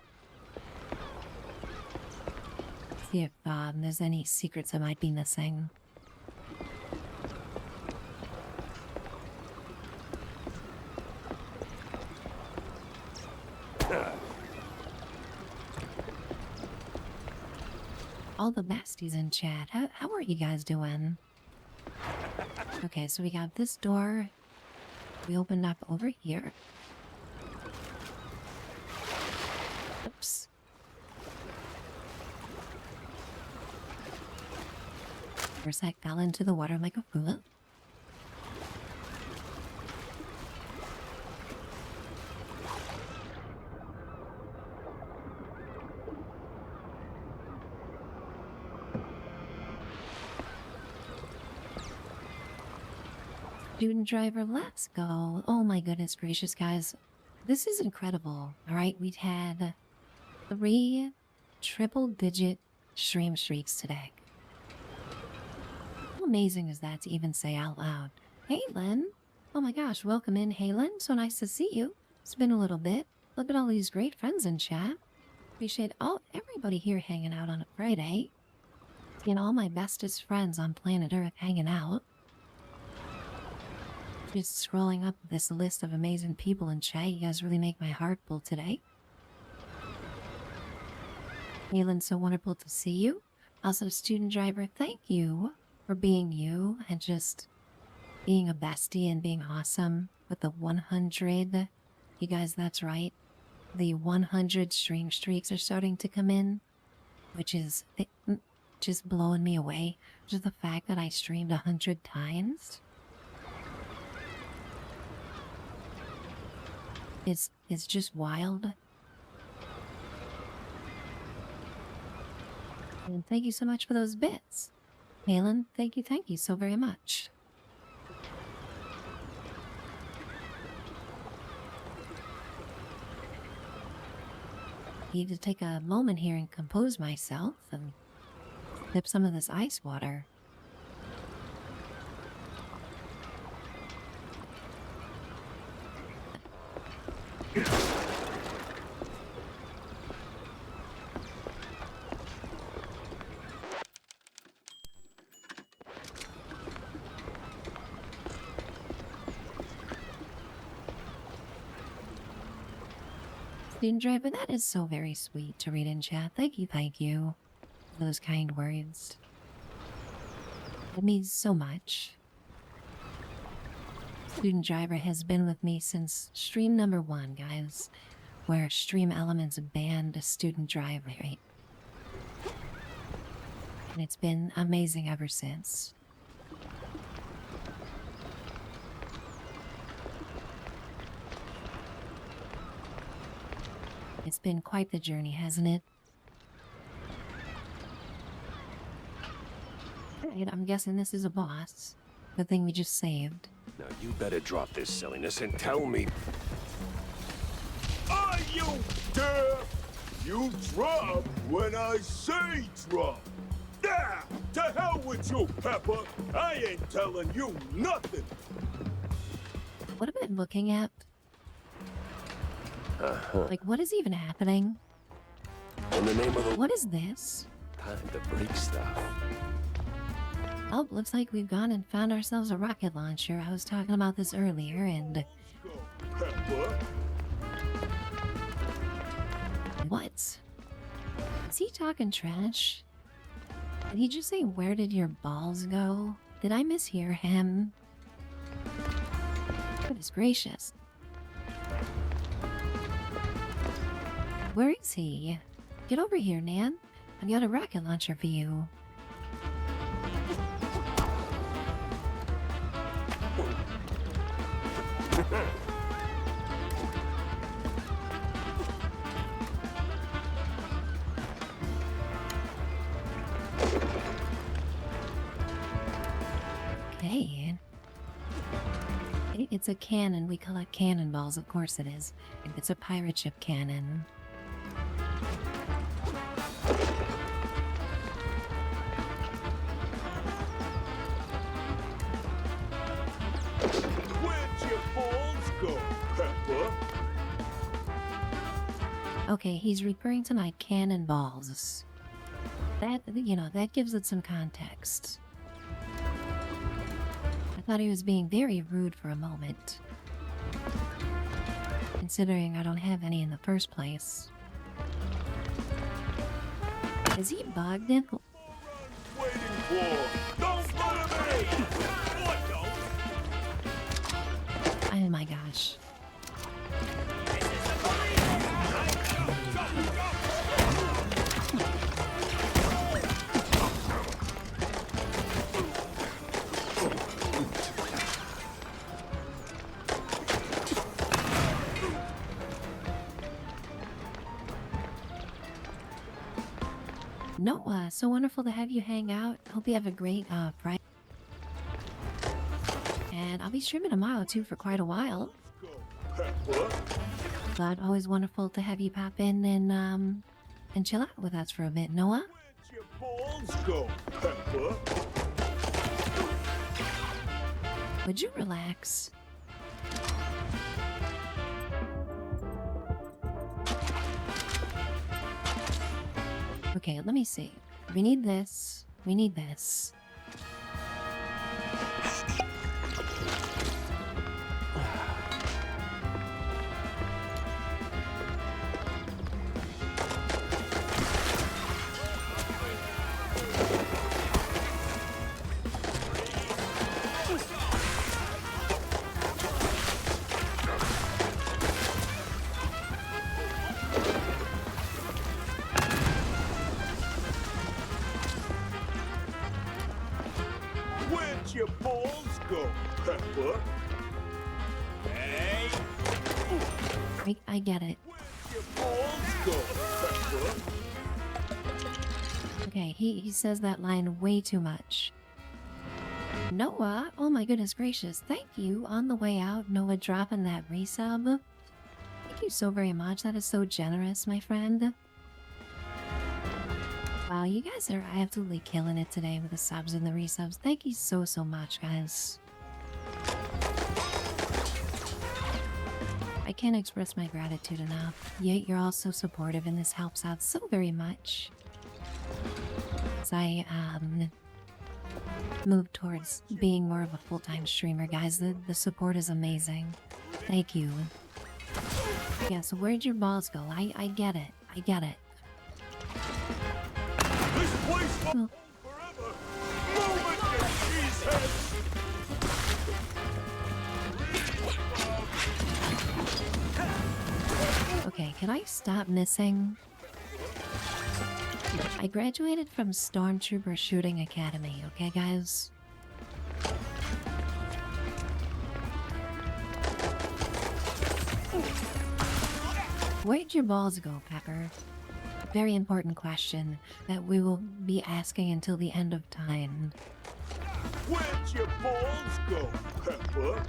See if there's any secrets I might be missing. All the besties in chat. How are you guys doing? Okay, so we got this door. We opened up over here. Oops. First I fell into the water like a fool. Student driver, let's go. Oh my goodness gracious, guys. This is incredible. Alright, we've had 3 triple-digit stream streaks today. How amazing is that to even say out loud? Hey, Len. Oh my gosh, welcome in, Halen. So nice to see you. It's been a little bit. Look at all these great friends in chat. Appreciate everybody here hanging out on a Friday. Seeing all my bestest friends on planet Earth hanging out. Just scrolling up this list of amazing people in chat, you guys really make my heart full today. Halen, so wonderful to see you. Also, student driver, thank you for being you and just being a bestie and being awesome with the 100. You guys, that's right. The 100 stream streaks are starting to come in, which is just blowing me away. Just the fact that I streamed 100 times. It's just wild. And thank you so much for those bits. Halen, thank you so very much. Need to take a moment here and compose myself and sip some of this ice water. Student driver, that is so very sweet to read in chat. Thank you for those kind words. It means so much. Student driver has been with me since stream number 1, guys, where Stream Elements banned a student driver, right? And it's been amazing ever since. It's been quite the journey, hasn't it? Right, I'm guessing this is a boss. The thing we just saved. Now you better drop this silliness and tell me. Are you deaf? You drop when I say drop. Yeah, to hell with you, Pepper. I ain't telling you nothing. What am I looking at? Like, what is even happening? In the name of the... What is this? Time to break stuff. Oh, looks like we've gone and found ourselves a rocket launcher. I was talking about this earlier, and... What? Is he talking trash? Did he just say, where did your balls go? Did I mishear him? Goodness gracious. Where is he? Get over here, Nan. I've got a rocket launcher for you. Okay. It's a cannon. We collect cannonballs, of course it is. It's a pirate ship cannon. Where'd your balls go, Pepper? Okay, he's referring to my cannonballs. That, you know, that gives it some context. I thought he was being very rude for a moment. Considering I don't have any in the first place. Is he bugged in? Waiting for. Don't bother me! What don't? Oh my gosh. Noah, so wonderful to have you hang out. Hope you have a great Friday. And I'll be streaming tomorrow too for quite a while. But always wonderful to have you pop in and chill out with us for a bit, Noah. Where'd your balls go, Pepper? Would you relax? Okay, let me see. We need this. We need this. go, Pepper. Hey, I get it. your balls go, Pepper. Okay, he says that line way too much. Noah, oh my goodness gracious, thank you. On the way out, Noah dropping that resub. Thank you so very much. That is so generous, my friend. Wow, you guys are absolutely killing it today with the subs and the resubs. Thank you so, so much, guys. I can't express my gratitude enough. Yet you're all so supportive, and this helps out so very much. As I, move towards being more of a full-time streamer, guys. The support is amazing. Thank you. Yeah, so where'd your balls go? I get it. I get it. This place will Well, forever. Move it, you cheeseheads. okay, can I stop missing? I graduated from Stormtrooper Shooting Academy, okay, guys? Where'd your balls go, Pepper? Very important question that we will be asking until the end of time. Where'd your balls go, Pepper?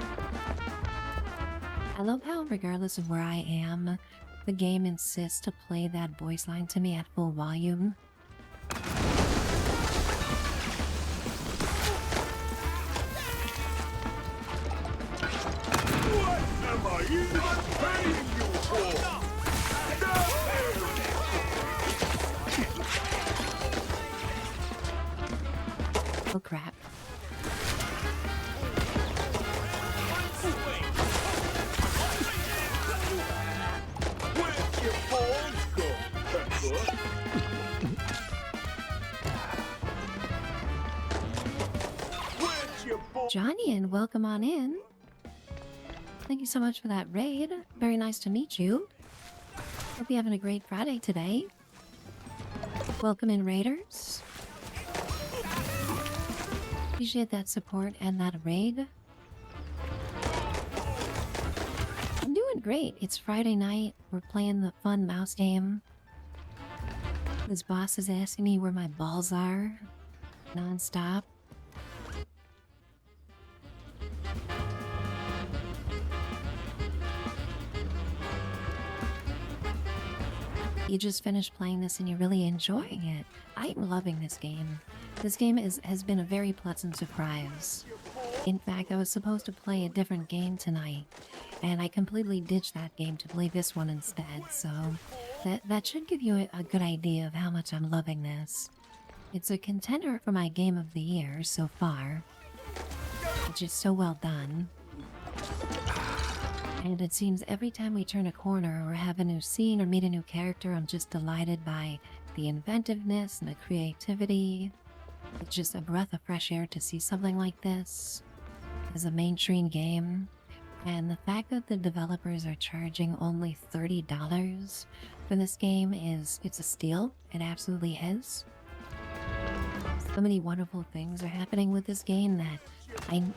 I love how, regardless of where I am, the game insists to play that voice line to me at full volume. What am I even paying you for? Oh crap. Where'd your balls go, Pepper? Where'd your balls Johnny, and welcome on in. Thank you so much for that raid. Very nice to meet you. Hope you're having a great Friday today. Welcome in, Raiders. Appreciate that support and that raid. I'm doing great. It's Friday night. We're playing the fun mouse game. This boss is asking me where my balls are. Non-stop. You just finished playing this and you're really enjoying it. I'm loving this game. This game has been a very pleasant surprise. In fact, I was supposed to play a different game tonight, and I completely ditched that game to play this one instead, so that should give you a good idea of how much I'm loving this. It's a contender for my game of the year so far. It's just so well done. And it seems every time we turn a corner or have a new scene or meet a new character, I'm just delighted by the inventiveness and the creativity. It's just a breath of fresh air to see something like this as a mainstream game. And the fact that the developers are charging only $30 for this game it's a steal. It absolutely is. So many wonderful things are happening with this game that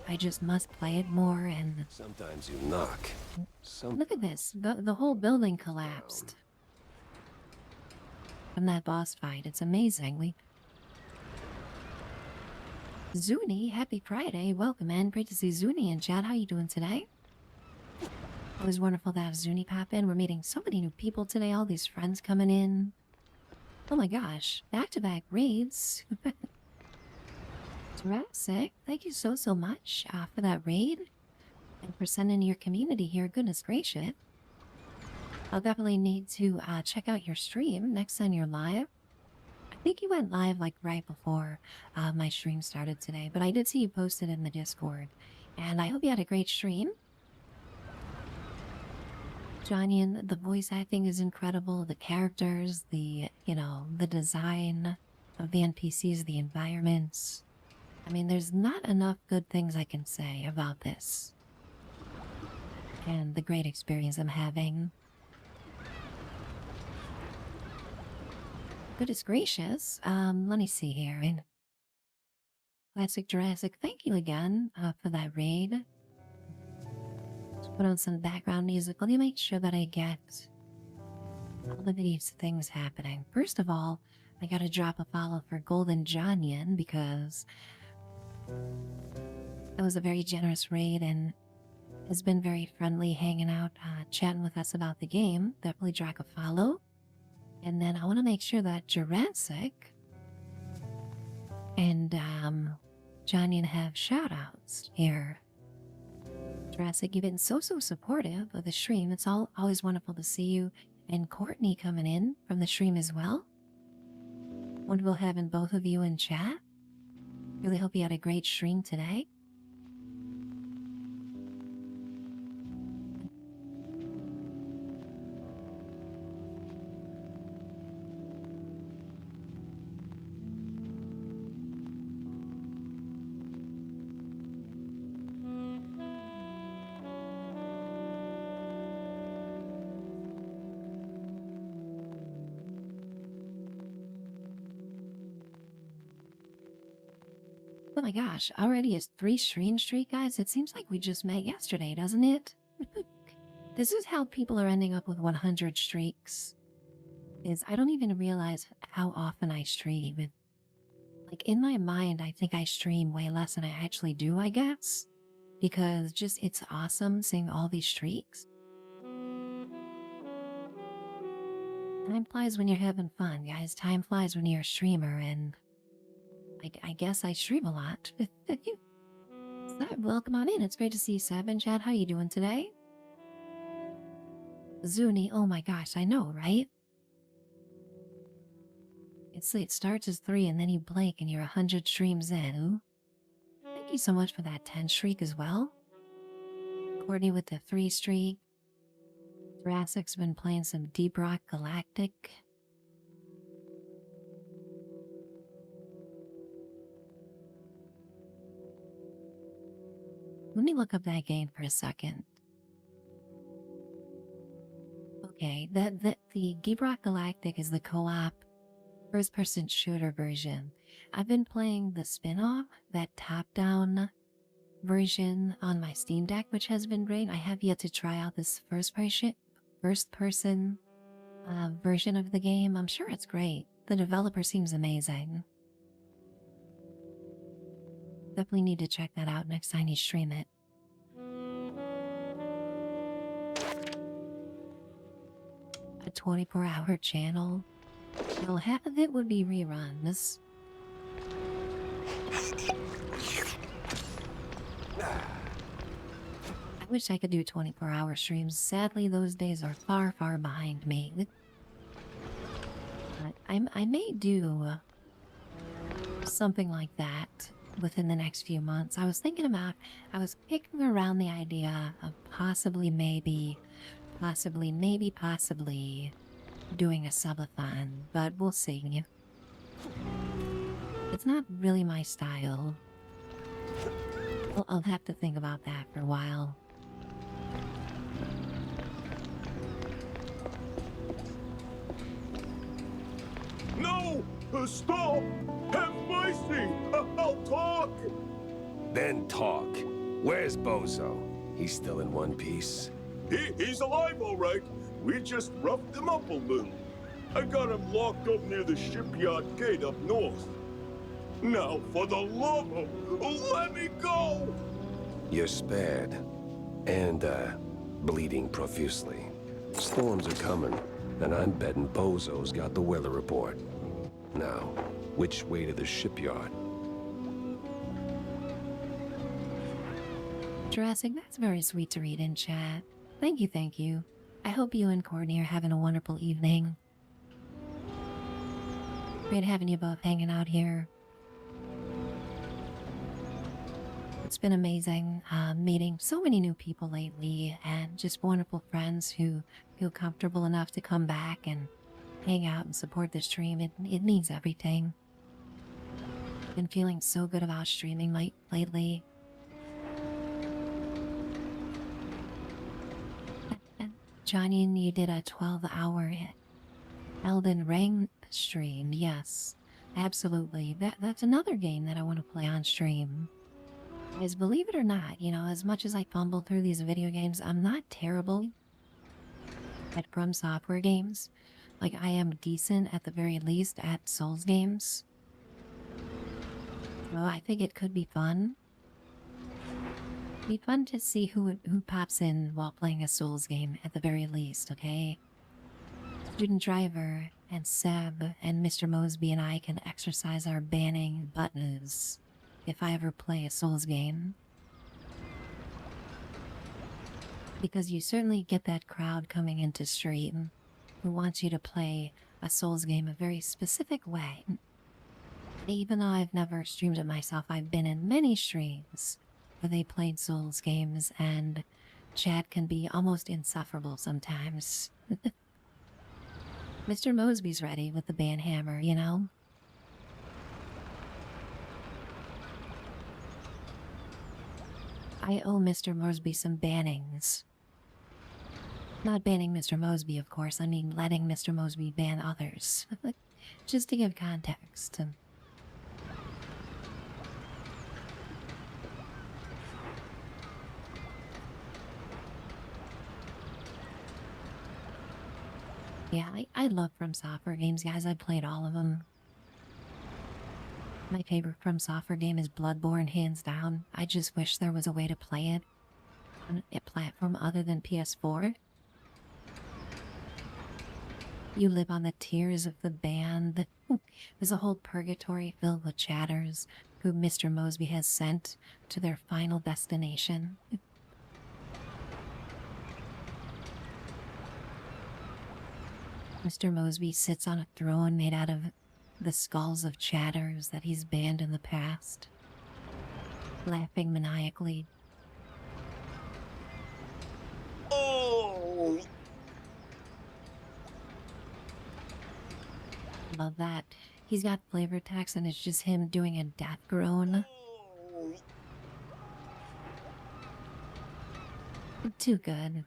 I just must play it more. And Sometimes you knock. look at this. The whole building collapsed from that boss fight. It's amazing. Zuni, happy Friday. Welcome, man. Great to see Zuni in chat. How you doing today? Always wonderful to have Zuni pop in. We're meeting so many new people today. All these friends coming in. Oh my gosh. Back-to-back raids. Jurassic, thank you so much for that raid. And for sending your community here. Goodness gracious. I'll definitely need to check out your stream next time you're live. I think you went live like right before my stream started today, but I did see you posted in the Discord. And I hope you had a great stream. Johnny, and the voice acting is incredible. The characters, the design of the NPCs, the environments. I mean, there's not enough good things I can say about this. And the great experience I'm having. Goodness gracious. Let me see here. Classic Jurassic, thank you again for that raid. Let's put on some background music. Let me make sure that I get all of these things happening. First of all, I gotta drop a follow for Golden Jonyan because it was a very generous raid and has been very friendly, hanging out, chatting with us about the game. Definitely drop a follow. And then I want to make sure that Jurassic and Jonyan have shout-outs here. Jurassic, you've been so supportive of the stream. It's always wonderful to see you. And Courtney coming in from the stream as well. Wonderful having both of you in chat. Really hope you had a great stream today. Oh my gosh, already is 3 stream streak, guys? It seems like we just met yesterday, doesn't it? This is how people are ending up with 100 streaks. I don't even realize how often I stream. Like, in my mind, I think I stream way less than I actually do, I guess. Because just, it's awesome seeing all these streaks. Time flies when you're having fun, guys. Time flies when you're a streamer, and I guess I stream a lot. Seb, welcome on in. It's great to see you, Seb and chat. How you doing today? Zuni, oh my gosh, I know, right? It starts as 3 and then you blink and you're 100 streams in. Ooh. Thank you so much for that 10 streak as well. Courtney with the 3 streak. Jurassic's been playing some Deep Rock Galactic. Let me look up that game for a second. Okay, the Deep Rock Galactic is the co-op first-person shooter version. I've been playing the spin-off, that top-down version on my Steam Deck, which has been great. I have yet to try out this first-person version of the game. I'm sure it's great. The developer seems amazing. Definitely need to check that out next time you stream it. A 24-hour channel. Well, half of it would be reruns. I wish I could do 24-hour streams. Sadly, those days are far behind me. I may do something like that within the next few months. I was kicking around the idea of possibly doing a subathon, but we'll see. It's not really my style. I'll have to think about that for a while. No! Stop! Have mercy! I'll talk! Then talk. Where's Bozo? He's still in one piece? He's alive, all right. We just roughed him up a little. I got him locked up near the shipyard gate up north. Now, for the love of... let me go! You're spared. And, bleeding profusely. Storms are coming, and I'm betting Bozo's got the weather report. Now, which way to the shipyard? Jurassic, that's very sweet to read in chat. Thank you. I hope you and Courtney are having a wonderful evening. Great having you both hanging out here. It's been amazing meeting so many new people lately and just wonderful friends who feel comfortable enough to come back and hang out and support the stream. It means everything. Been feeling so good about streaming lately. Johnny, you did a 12-hour Elden Ring stream, yes. Absolutely. That's another game that I want to play on stream. Guys, believe it or not, you know, as much as I fumble through these video games, I'm not terrible at From Software games. Like, I am decent at the very least at Souls games. Well, I think it could be fun. Be fun to see who pops in while playing a Souls game at the very least, okay? Student Driver and Seb and Mr. Mosby and I can exercise our banning buttons if I ever play a Souls game. Because you certainly get that crowd coming into stream who wants you to play a Souls game a very specific way. Even though I've never streamed it myself, I've been in many streams where they played Souls games, and chat can be almost insufferable sometimes. Mr. Mosby's ready with the ban hammer, you know? I owe Mr. Mosby some bannings. Not banning Mr. Mosby, of course. I mean letting Mr. Mosby ban others. Just to give context. Yeah, I love From Software games, guys. I played all of them. My favorite From Software game is Bloodborne, hands down. I just wish there was a way to play it on a platform other than PS4. You live on the tears of the band. There's a whole purgatory filled with chatters who Mr. Mosby has sent to their final destination. Mr. Mosby sits on a throne made out of the skulls of chatters that he's banned in the past, laughing maniacally. Oh! Love that. He's got flavor text and it's just him doing a death groan. Too good.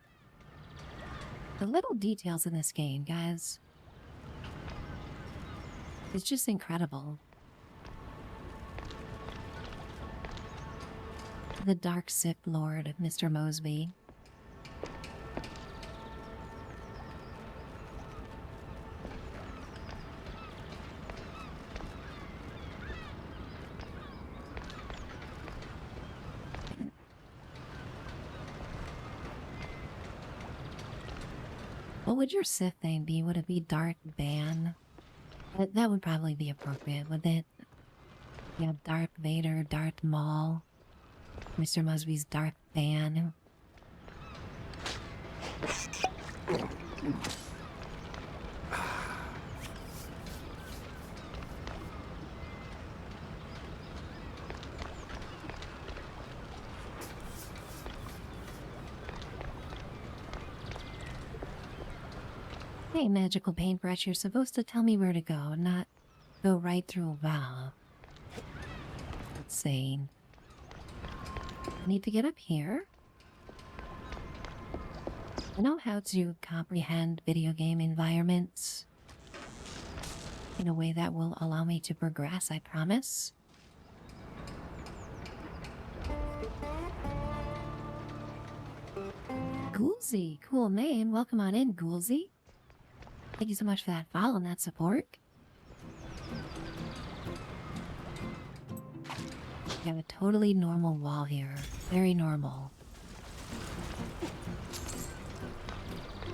The little details in this game, guys. It's just incredible. The Dark Sith Lord, Mr. Mosby. What would your Sith name be? Would it be Darth Ban? That would probably be appropriate, would it? You have Darth Vader, Darth Maul, Mr. Mosby's Darth Ban. Hey, magical paintbrush, you're supposed to tell me where to go, not go right through a valve. Insane. I need to get up here. I know how to comprehend video game environments in a way that will allow me to progress, I promise. Goolsy, cool name. Welcome on in, Goolsy. Thank you so much for that follow and that support. We have a totally normal wall here. Very normal.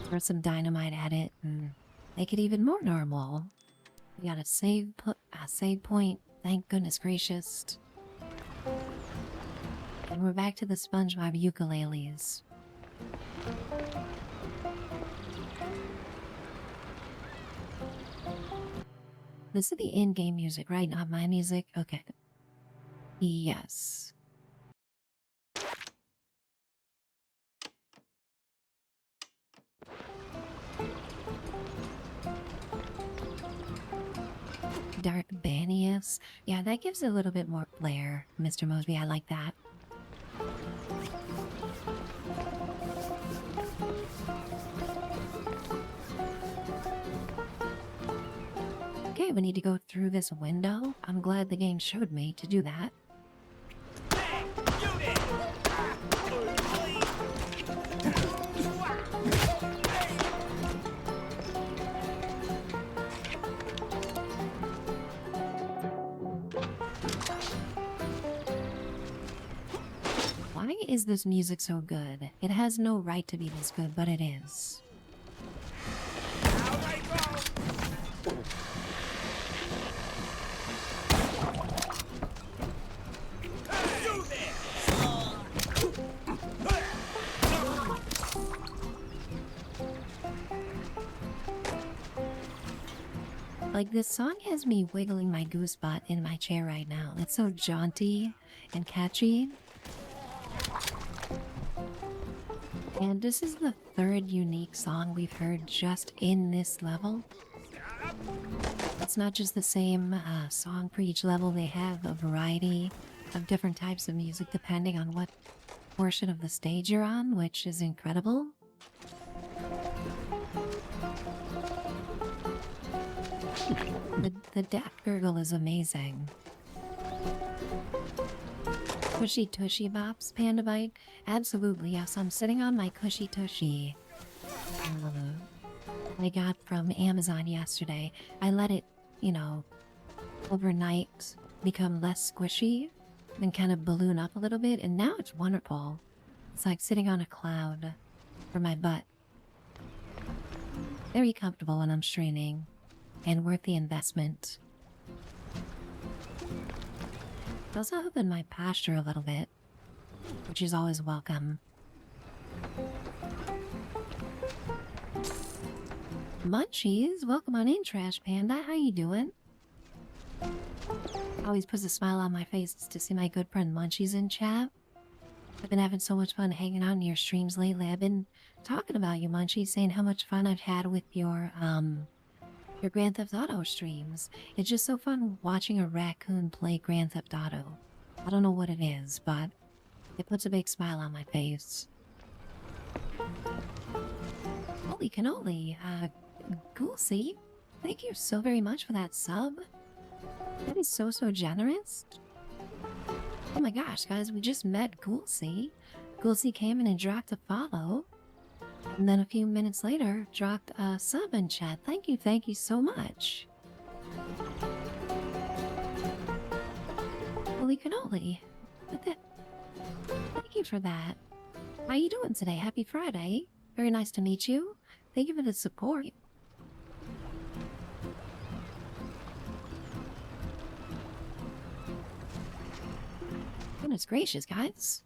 Throw some dynamite at it and make it even more normal. We got a save point. Thank goodness gracious. And we're back to the SpongeBob ukuleles. This is the in-game music, right? Not my music? Okay. Yes. Dark Banius. Yeah, that gives it a little bit more flair, Mr. Mosby. I like that. I ever need to go through this window, I'm glad the game showed me to do that. Why is this music so good? It has no right to be this good, but it is. Like, this song has me wiggling my goose butt in my chair right now. It's so jaunty and catchy. And this is the third unique song we've heard just in this level. It's not just the same song for each level. They have a variety of different types of music depending on what portion of the stage you're on, which is incredible. The death gurgle is amazing. Cushy tushy bops, Panda Bike? Absolutely, yes, I'm sitting on my cushy tushy. I got from Amazon yesterday. I let it, you know, overnight become less squishy and kind of balloon up a little bit, and now it's wonderful. It's like sitting on a cloud for my butt. Very comfortable when I'm streaming, and worth the investment. It's also helping my posture a little bit, which is always welcome. Munchies, welcome on in, Trash Panda. How you doing? Always puts a smile on my face to see my good friend Munchies in chat. I've been having so much fun hanging out in your streams lately. I've been talking about you, Munchies, saying how much fun I've had with your Grand Theft Auto streams. It's just so fun watching a raccoon play Grand Theft Auto. I don't know what it is, but it puts a big smile on my face. Holy cannoli, Goolsey, thank you so very much for that sub. That is so generous. Oh my gosh, guys, we just met Goolsey. Goolsey came in and dropped a follow. And then a few minutes later, dropped a sub in chat. Thank you so much. Holy cannoli. Thank you for that. How you doing today? Happy Friday. Very nice to meet you. Thank you for the support. Goodness gracious, guys.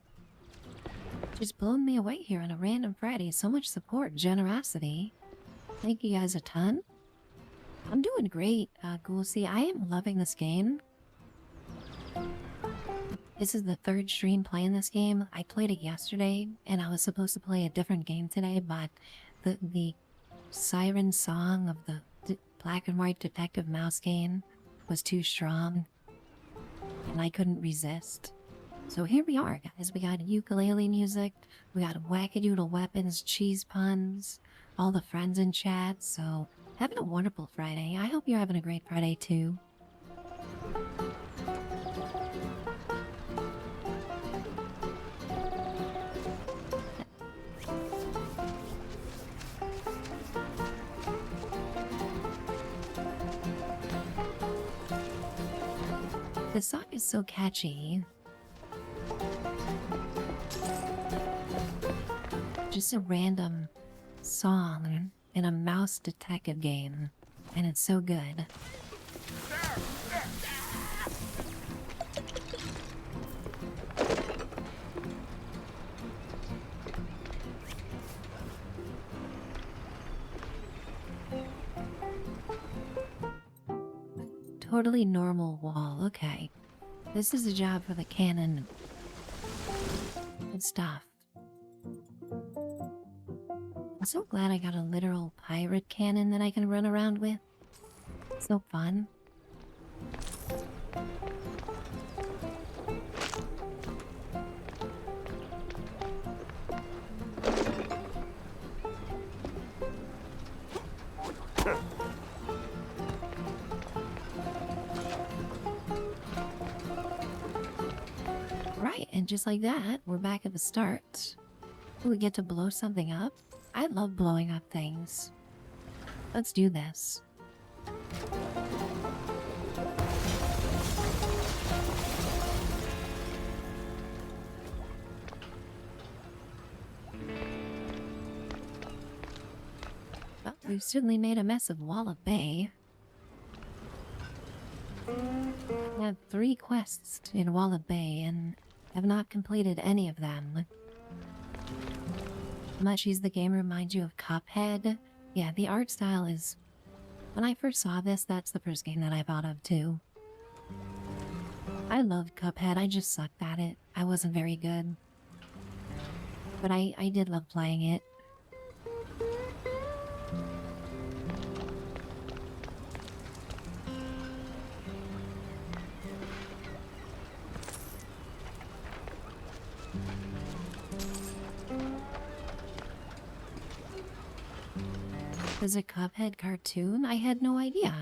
Just blown me away here on a random Friday. So much support, generosity. Thank you guys a ton. I'm doing great, Goolsey. I am loving this game. This is the third stream playing this game. I played it yesterday, and I was supposed to play a different game today, but the siren song of the black and white Detective Mouse game was too strong, and I couldn't resist. So here we are, guys. We got ukulele music, we got wackadoodle weapons, cheese puns, all the friends in chat. So having a wonderful Friday. I hope you're having a great Friday too. The song is so catchy. Just a random song in a mouse detective game, and it's so good. Totally normal wall. Okay. This is a job for the cannon. Good stuff. I'm so glad I got a literal pirate cannon that I can run around with. So fun. just like that, we're back at the start. We get to blow something up. I love blowing up things. Let's do this. Well, we've certainly made a mess of Walla Bay. I have 3 quests in Walla Bay and have not completed any of them. Mushies the game reminds you of Cuphead. Yeah, the art style is... When I first saw this, that's the first game that I thought of too. I loved Cuphead, I just sucked at it. I wasn't very good. But I did love playing it. There's a Cuphead cartoon? I had no idea.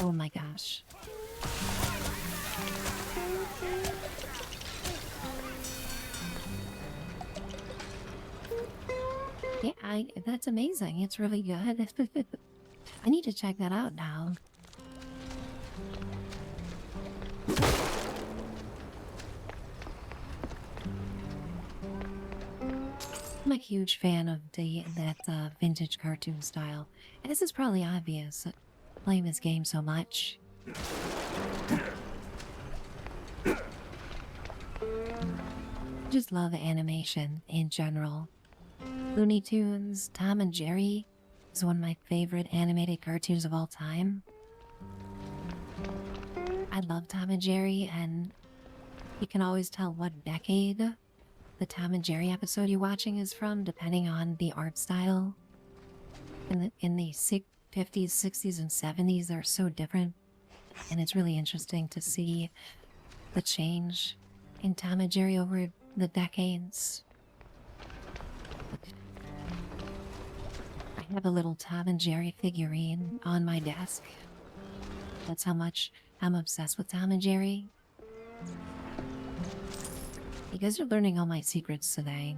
Oh my gosh. Yeah, that's amazing. It's really good. I need to check that out now. I'm a huge fan of that vintage cartoon style. And this is probably obvious, playing this game so much. Just love animation in general. Looney Tunes, Tom and Jerry is one of my favorite animated cartoons of all time. I love Tom and Jerry, and you can always tell what decade the Tom and Jerry episode you're watching is from, depending on the art style. In the 50s, 60s, and 70s, they're so different, and it's really interesting to see the change in Tom and Jerry over the decades. I have a little Tom and Jerry figurine on my desk. That's how much I'm obsessed with Tom and Jerry. You guys are learning all my secrets today.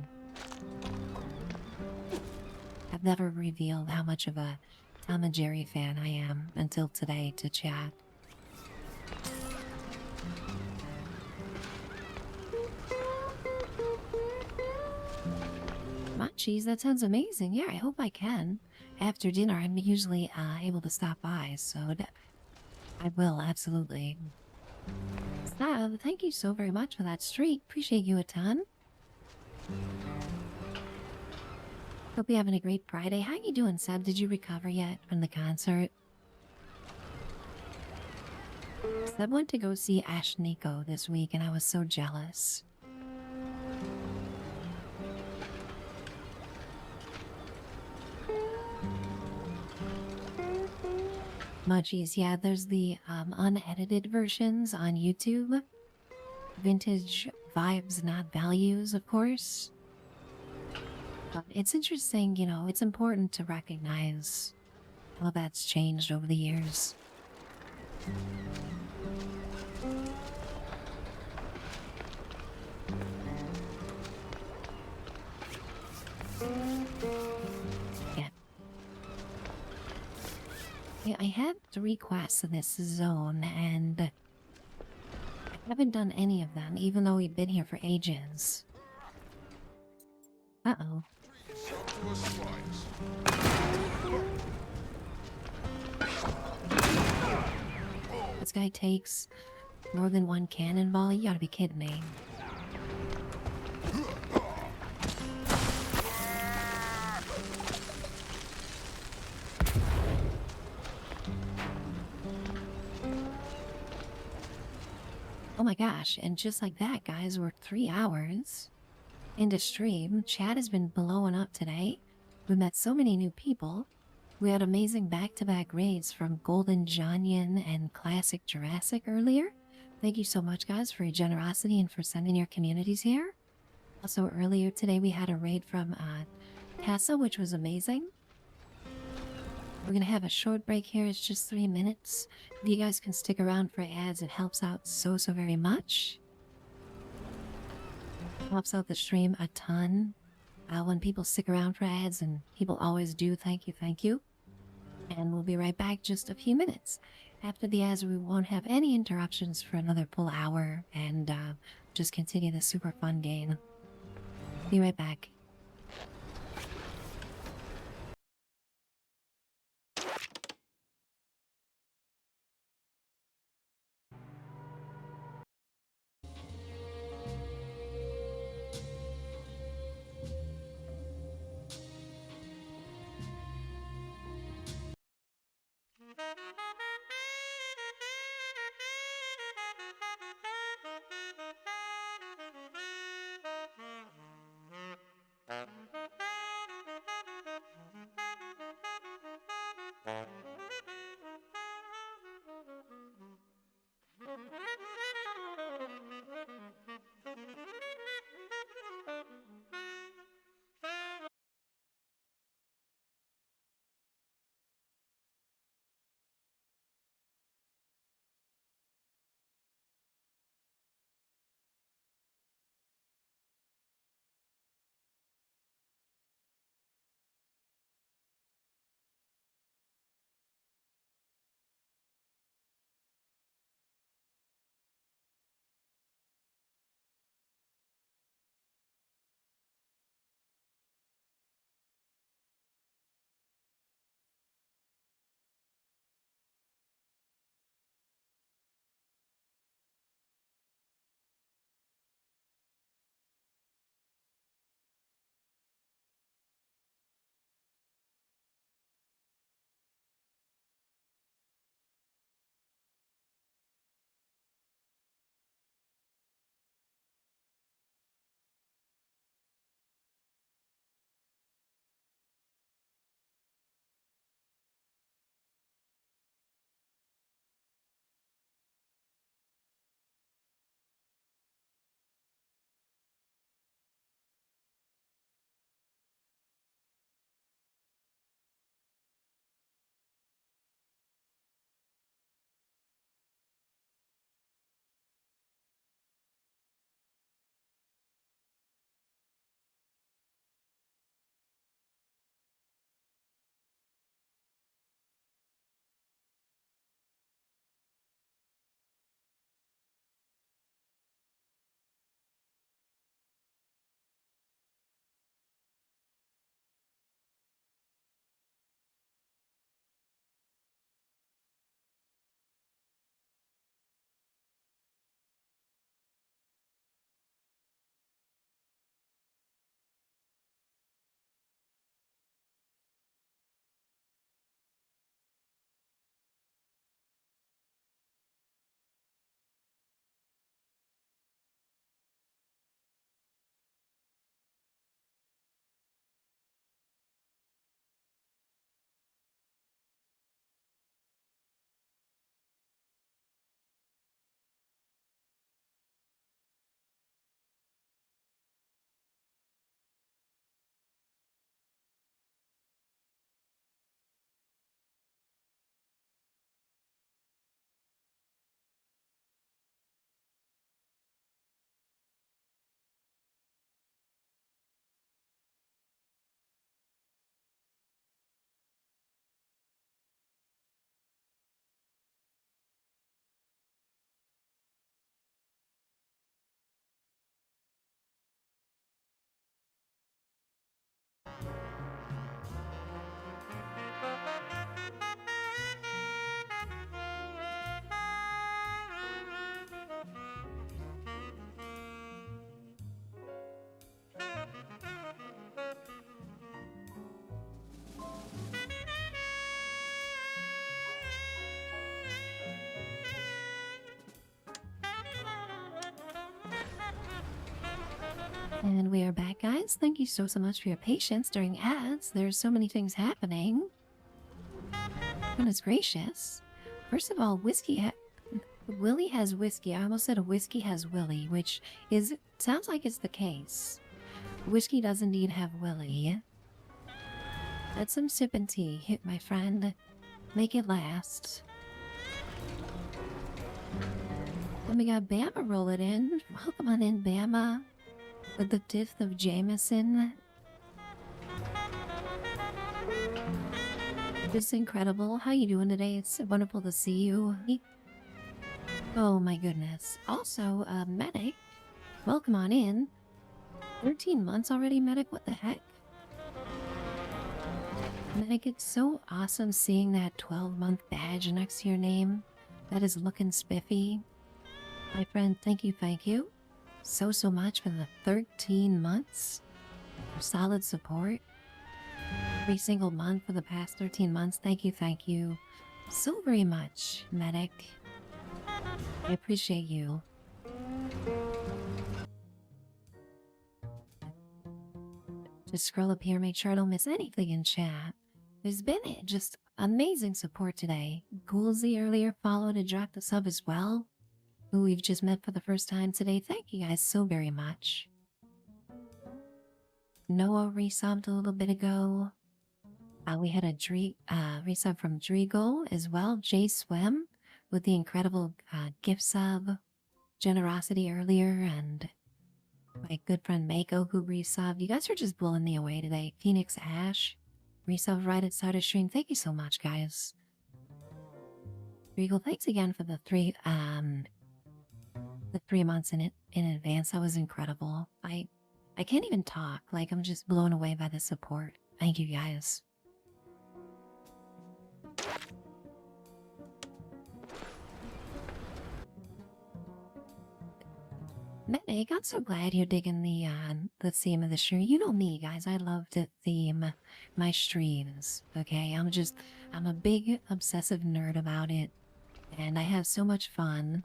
I've never revealed how much of a Tom and Jerry fan I am until today to chat. Munchies, that sounds amazing. Yeah, I hope I can. After dinner, I'm usually able to stop by, so I will, absolutely. Sab, thank you so very much for that streak. Appreciate you a ton. Hope you're having a great Friday. How you doing, Seb? Did you recover yet from the concert? Seb went to go see Ash Nico this week, and I was so jealous. Munchies, yeah, there's the unedited versions on YouTube. Vintage vibes, not values, of course. But it's interesting, you know, it's important to recognize how that's changed over the years. Yeah, I had 3 quests in this zone, and I haven't done any of them, even though we've been here for ages. Uh-oh. This guy takes more than 1 cannonball? You gotta be kidding me. Oh my gosh, and just like that, guys, we're 3 hours into stream. Chat has been blowing up today. We met so many new people. We had amazing back-to-back raids from Golden Jonyan and Classic Jurassic earlier. Thank you so much, guys, for your generosity and for sending your communities here. Also, earlier today we had a raid from Tessa, which was amazing. We're gonna have a short break here. It's just 3 minutes. If you guys can stick around for ads, it helps out so very much. Helps out the stream a ton. When people stick around for ads, and people always do. Thank you. And we'll be right back just a few minutes. After the ads, we won't have any interruptions for another full hour, and just continue the super fun game. Be right back. And we are back, guys. Thank you so much for your patience during ads. There's so many things happening. Goodness gracious. First of all, Willie has whiskey. I almost said a whiskey has Willie, which sounds like it's the case. Whiskey does indeed have Willie. Let some sippin' tea, my friend. Make it last. Then we got Bama rolling in. Welcome on in, Bama. With the 5th of Jameson. It's incredible. How you doing today? It's wonderful to see you. Oh my goodness. Also, Medic. Welcome on in. 13 months already, Medic? What the heck? Medic, it's so awesome seeing that 12-month badge next to your name. That is looking spiffy. My friend, thank you so much for the 13 months of solid support. Every single month for the past 13 months. Thank you so very much, Medic. I appreciate you. Just scroll up here, make sure I don't miss anything in chat. There's been just amazing support today. Coolsy earlier followed and dropped the sub as well, who we've just met for the first time today. Thank you guys so very much. Noah resubbed a little bit ago. We had a resub from Driegel as well. J Swim with the incredible gift sub. Generosity earlier, and my good friend Mako who resubbed. You guys are just blowing me away today. Phoenix Ash resub right at start of stream. Thank you so much, guys. Driegel, thanks again for the 3 months in advance. That was incredible. I can't even talk. Like, I'm just blown away by the support. Thank you, guys. Medic, I'm so glad you're digging the theme of the stream. You know me, guys. I love to theme my streams, okay? I'm a big obsessive nerd about it, and I have so much fun.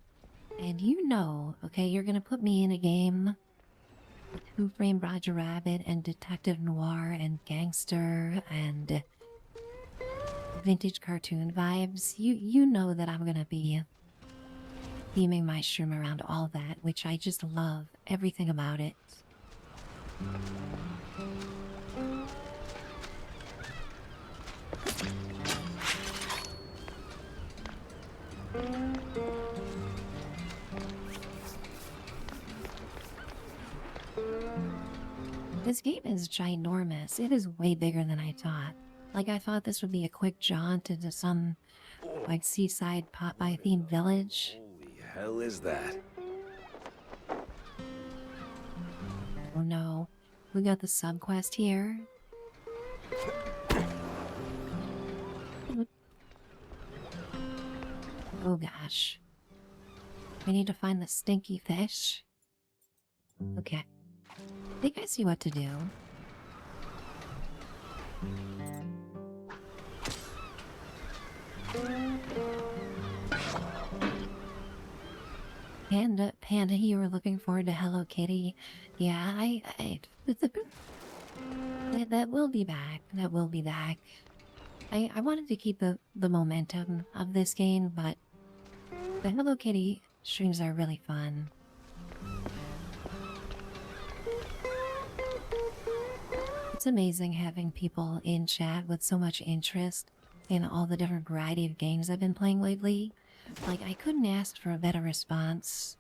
And you know, okay, you're gonna put me in a game with Who Framed Roger Rabbit and Detective Noir and Gangster and vintage cartoon vibes. You know that I'm gonna be theming my stream around all that, which I just love everything about it. This game is ginormous. It is way bigger than I thought. Like, I thought this would be a quick jaunt into some, like, seaside Popeye themed village. Holy hell is that? Oh no. We got the sub quest here. Oh gosh. We need to find the stinky fish. Okay. I think I see what to do. Panda, you were looking forward to Hello Kitty. Yeah, that will be back. That will be back. I wanted to keep the momentum of this game, but the Hello Kitty streams are really fun. It's amazing having people in chat with so much interest in all the different variety of games I've been playing lately. Like, I couldn't ask for a better response.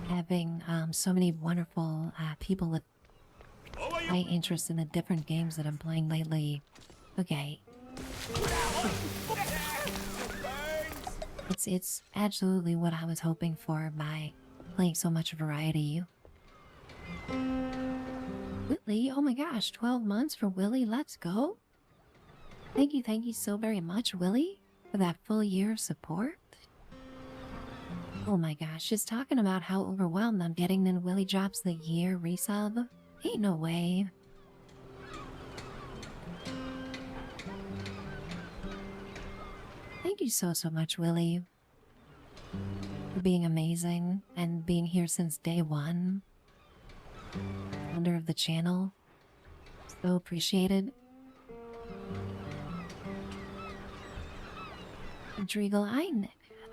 Having so many wonderful people with high interest in the different games that I'm playing lately. Okay. It's absolutely what I was hoping for by playing so much variety. Willie, oh my gosh, 12 months for Willie, let's go. Thank you so very much, Willie, for that full year of support. Oh my gosh, just talking about how overwhelmed I'm getting, then Willie drops the year resub. Ain't no way. Thank you so much, Willie, for being amazing and being here since day one. Founder of the channel. So appreciated. Driegel,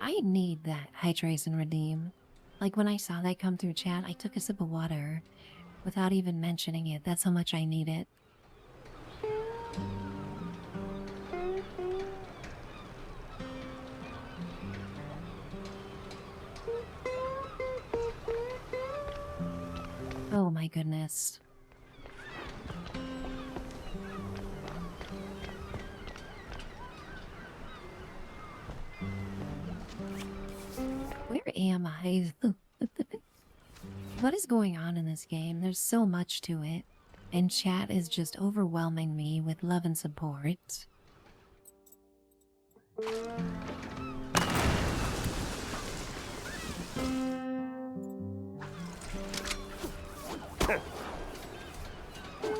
I need that hydrate and redeem. Like, when I saw that come through chat, I took a sip of water without even mentioning it. That's how much I need it. Oh my goodness. Where am I? What is going on in this game? There's so much to it. And chat is just overwhelming me with love and support.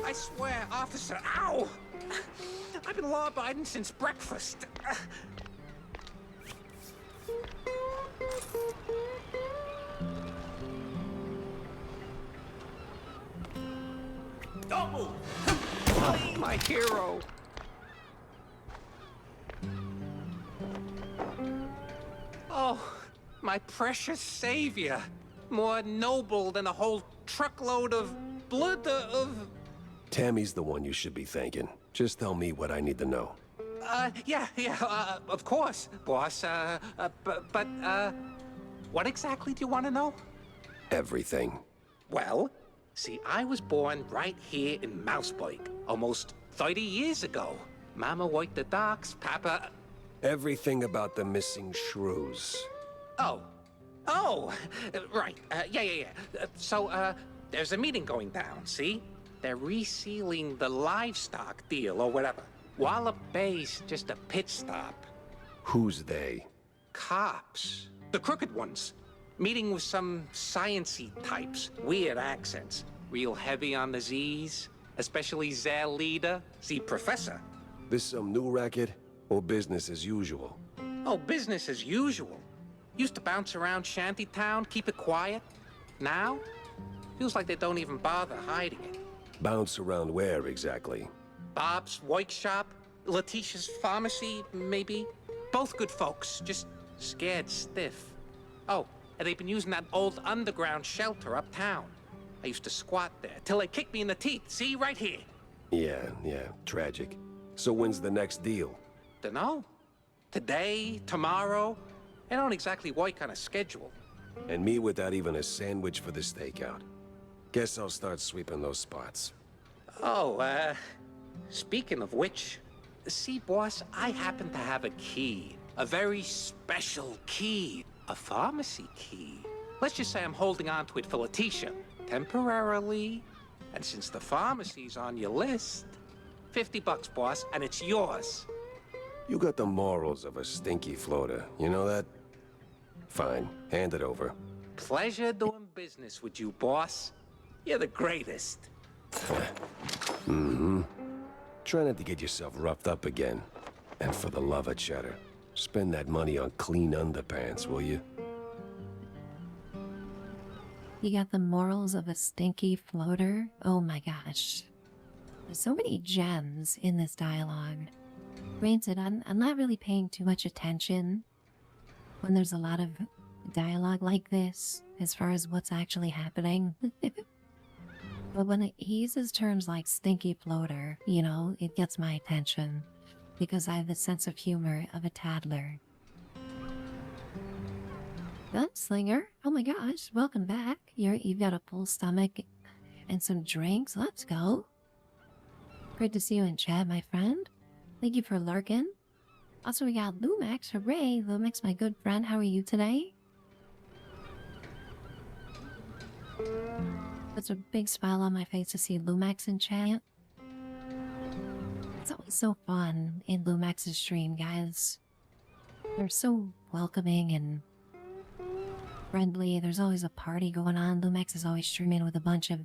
I swear, officer, ow! I've been law-abiding since breakfast. Don't move! Oh, my hero. Oh, my precious savior. More noble than a whole truckload of blood of... Tammy's the one you should be thanking. Just tell me what I need to know. Yeah, of course, boss. But, what exactly do you want to know? Everything. Well, see, I was born right here in Mouseburg, almost 30 years ago. Mama worked the docks, Papa... Everything about the missing shrews. Oh, right, yeah. So, there's a meeting going down, see? They're resealing the livestock deal or whatever. Wallop Bay's just a pit stop. Who's they? Cops. The crooked ones. Meeting with some science-y types. Weird accents. Real heavy on the Z's. Especially their leader, the professor. This some new racket or business as usual? Oh, business as usual. Used to bounce around shantytown, keep it quiet. Now, feels like they don't even bother hiding it. Bounce around where exactly? Bob's workshop, Letitia's pharmacy, maybe. Both good folks, just scared stiff. Oh, and they've been using that old underground shelter uptown. I used to squat there till they kicked me in the teeth. See, right here. Yeah, tragic. So when's the next deal? Dunno. Today, tomorrow. They don't exactly work on a schedule. And me without even a sandwich for the stakeout. Guess I'll start sweeping those spots. Oh, speaking of which, see, boss, I happen to have a key. A very special key. A pharmacy key. Let's just say I'm holding on to it for Letitia. Temporarily. And since the pharmacy's on your list, $50, boss, and it's yours. You got the morals of a stinky floater, you know that? Fine, hand it over. Pleasure doing business with you, boss. You're the greatest. Mm-hmm. Try not to get yourself roughed up again. And for the love of cheddar, spend that money on clean underpants, will you? You got the morals of a stinky floater? Oh my gosh. There's so many gems in this dialogue. Granted, I'm not really paying too much attention when there's a lot of dialogue like this, as far as what's actually happening. But when he uses terms like stinky floater, you know, it gets my attention, because I have the sense of humor of a toddler. Gunslinger, oh my gosh, welcome back. You've got a full stomach and some drinks. Let's go. Great to see you in chat, my friend. Thank you for lurking. Also, we got Lumax. Hooray! Lumax, my good friend. How are you today? Puts a big smile on my face to see Lumax in chat. It's always so fun in Lumax's stream, guys. They're so welcoming and friendly. There's always a party going on. Lumax is always streaming with a bunch of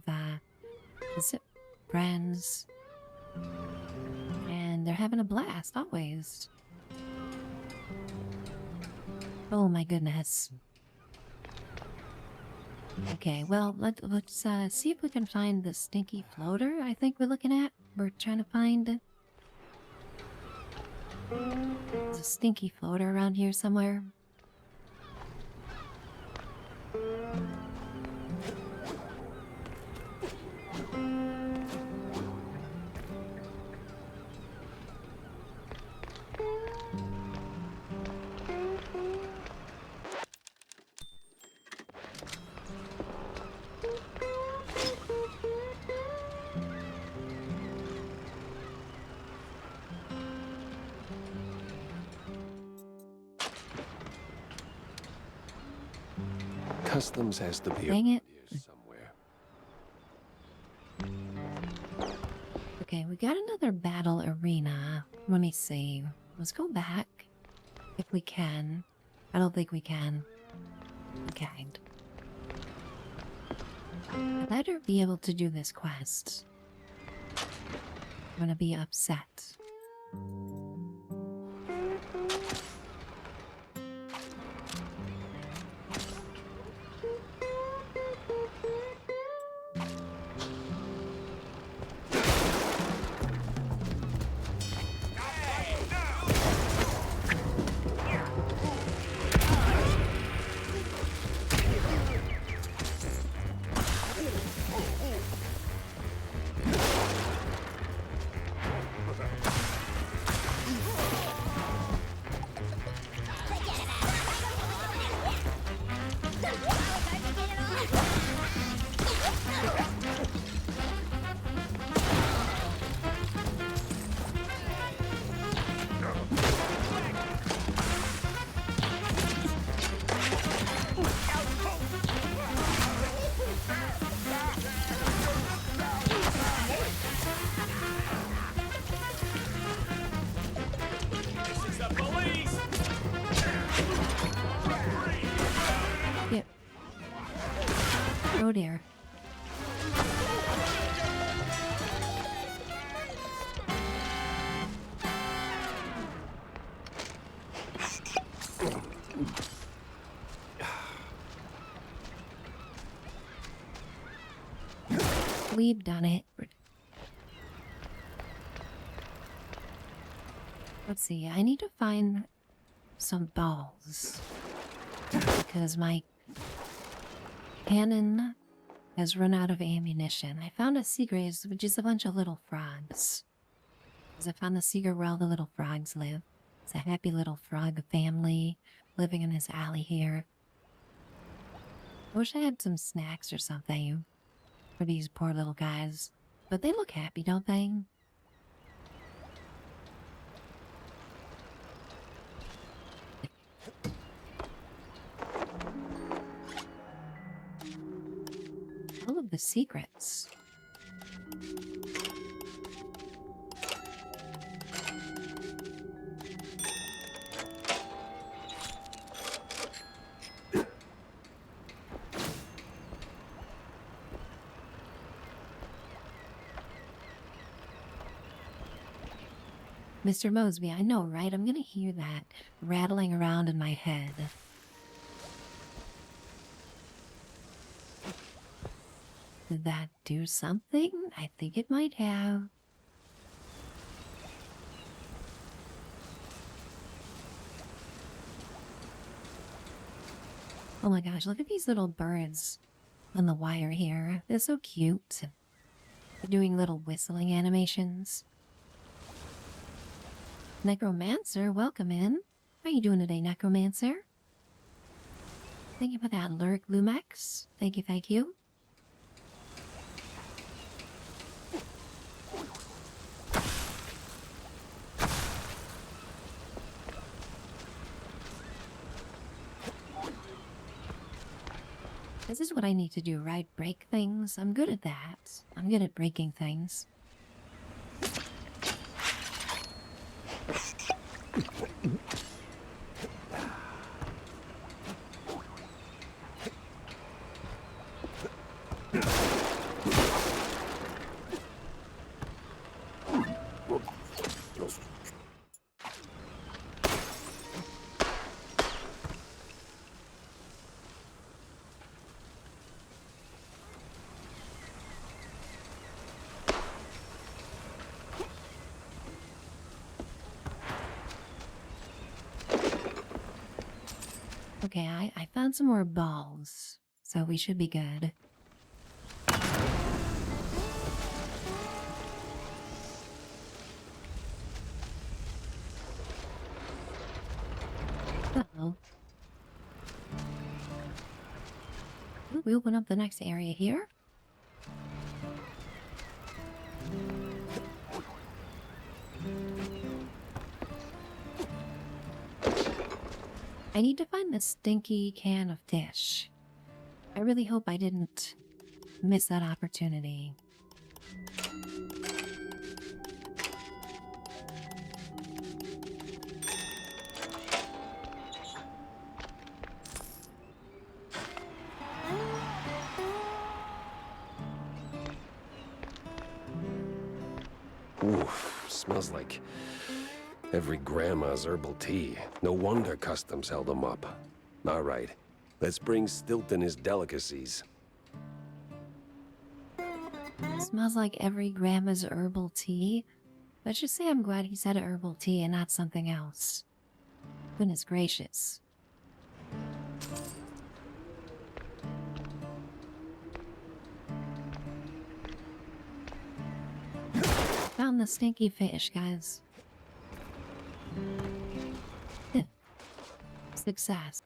friends. And they're having a blast, always. Oh my goodness. Okay, well, let's see if we can find the stinky floater I think we're looking at. We're trying to find... There's a stinky floater around here somewhere. Customs has to be Dang it. here somewhere. Okay, we got another battle arena. Let me see. Let's go back. If we can. I don't think we can. Okay. I better be able to do this quest. I'm gonna be upset. Yep. Oh dear. We've done it. Let's see, I need to find some balls. Because my cannon has run out of ammunition. I found a secret, which is a bunch of little frogs. Because I found the secret where all the little frogs live. It's a happy little frog family living in this alley here. I wish I had some snacks or something for these poor little guys. But they look happy, don't they? All of the secrets. Mr. Mosby, I know, right? I'm gonna hear that rattling around in my head. Did that do something? I think it might have. Oh my gosh, look at these little birds on the wire here. They're so cute. They're doing little whistling animations. Necromancer, welcome in. How are you doing today, Necromancer? Thank you for that, Lurk Lumex. Thank you, thank you. This is what I need to do, right? Break things. I'm good at that. I'm good at breaking things. Okay, I found some more balls, so we should be good. Uh-oh. We open up the next area here. I need to find the stinky can of dish. I really hope I didn't miss that opportunity. Oof, smells like every grandma's herbal tea. No wonder customs held them up. All right, let's bring Stilton his delicacies. Smells like every grandma's herbal tea. Let's just say I'm glad he said herbal tea and not something else. Goodness gracious. Found the stinky fish, guys. Success.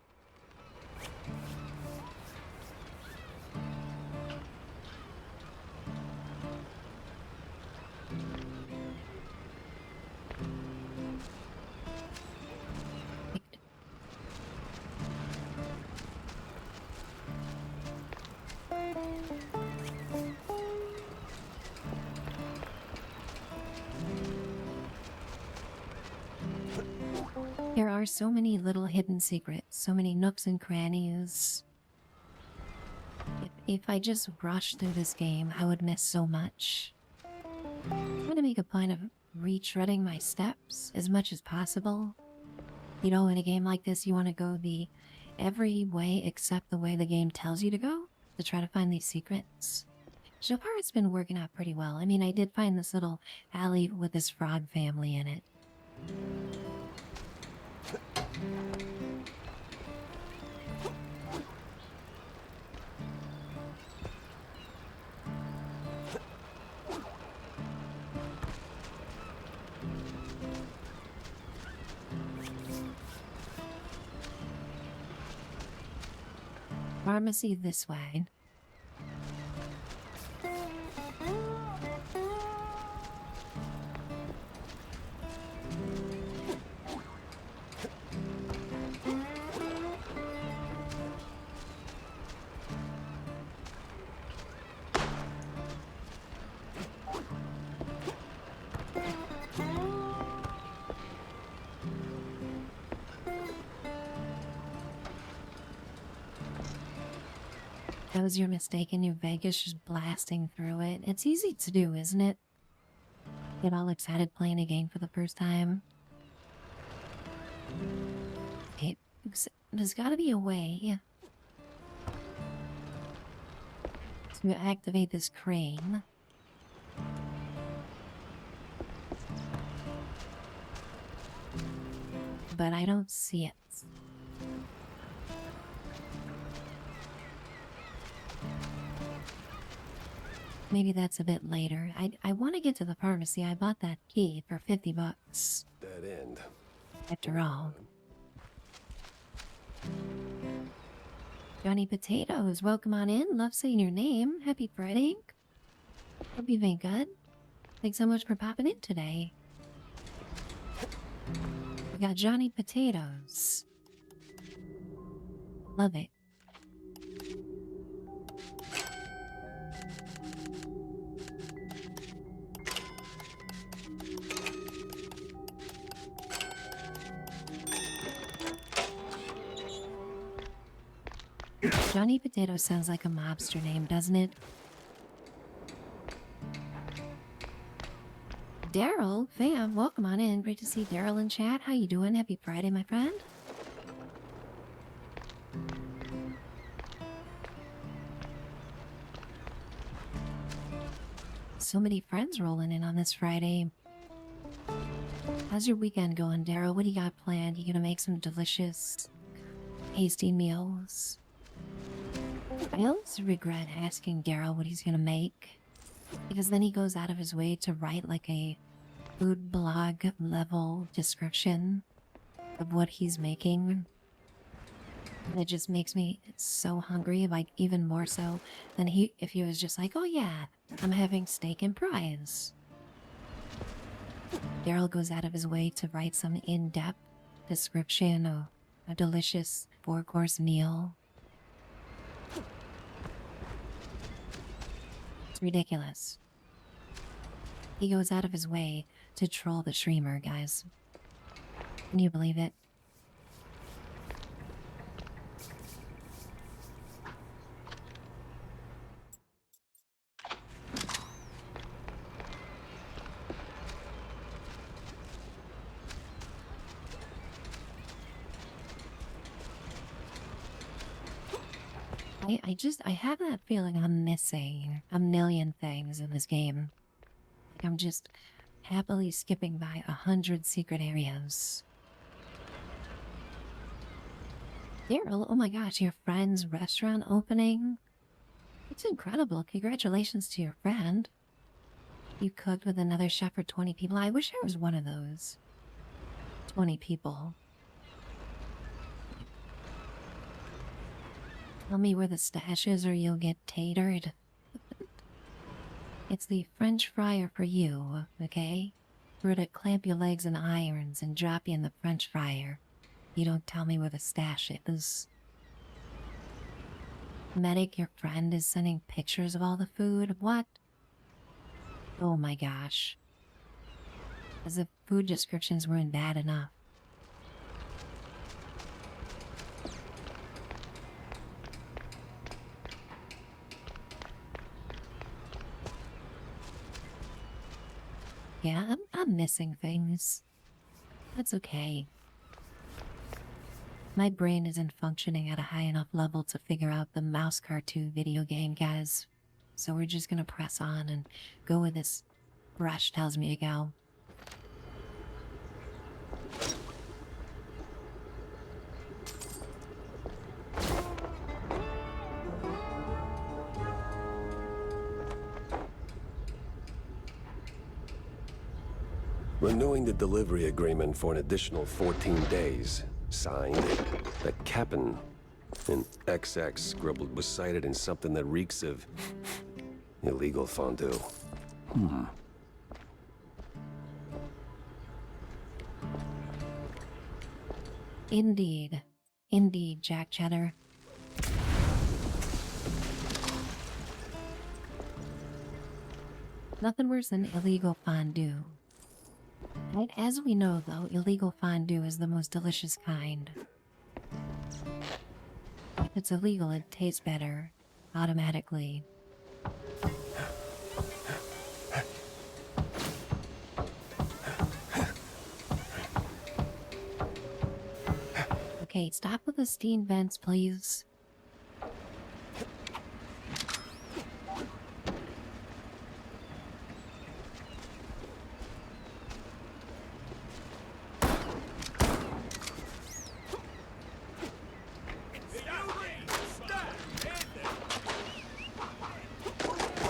There are so many little hidden secrets, so many nooks and crannies. If I just rushed through this game, I would miss so much. I'm gonna make a point of retreading my steps as much as possible. You know, in a game like this, you want to go the every way except the way the game tells you to go to try to find these secrets. So far, it's been working out pretty well. I mean, I did find this little alley with this frog family in it. Pharmacy this way. That was your mistake in New Vegas, just blasting through it. It's easy to do, isn't it? Get all excited playing a game for the first time. Okay, there's gotta be a way to activate this crane. But I don't see it. Maybe that's a bit later. I want to get to the pharmacy. I bought that key for 50 bucks. Dead end. After all. Johnny Potatoes, welcome on in. Love saying your name. Happy Friday. Hope you've been good. Thanks so much for popping in today. We got Johnny Potatoes. Love it. Johnny Potato sounds like a mobster name, doesn't it? Daryl, fam, welcome on in. Great to see Daryl in chat. How you doing? Happy Friday, my friend. So many friends rolling in on this Friday. How's your weekend going, Daryl? What do you got planned? You gonna make some delicious, tasty meals? I always regret asking Daryl what he's gonna make, because then he goes out of his way to write like a food blog level description of what he's making. And it just makes me so hungry, like even more so than if he was just like, oh yeah, I'm having steak and fries. Daryl goes out of his way to write some in-depth description of a delicious 4-course meal. Ridiculous. He goes out of his way to troll the streamer, guys. Can you believe it? I have that feeling I'm missing a million things in this game. Like I'm just happily skipping by 100 secret areas. Daryl, oh my gosh, your friend's restaurant opening? It's incredible. Congratulations to your friend. You cooked with another chef for 20 people. I wish I was one of those. 20 people. Tell me where the stash is or you'll get tatered. It's the French fryer for you, okay? We're to clamp your legs in irons and drop you in the French fryer. You don't tell me where the stash is. Medic, your friend, is sending pictures of all the food? What? Oh my gosh. As if food descriptions weren't bad enough. Yeah, I'm missing things. That's okay. My brain isn't functioning at a high enough level to figure out the mouse cartoon video game, guys. So we're just gonna press on and go where this brush tells me to go. Renewing the delivery agreement for an additional 14 days. Signed, that Cap'n in XX scribbled was cited in something that reeks of illegal fondue. Indeed. Indeed, Jack Cheddar. Nothing worse than illegal fondue. Right, as we know, though, illegal fondue is the most delicious kind. If it's illegal, it tastes better, automatically. Okay, stop with the steam vents, please.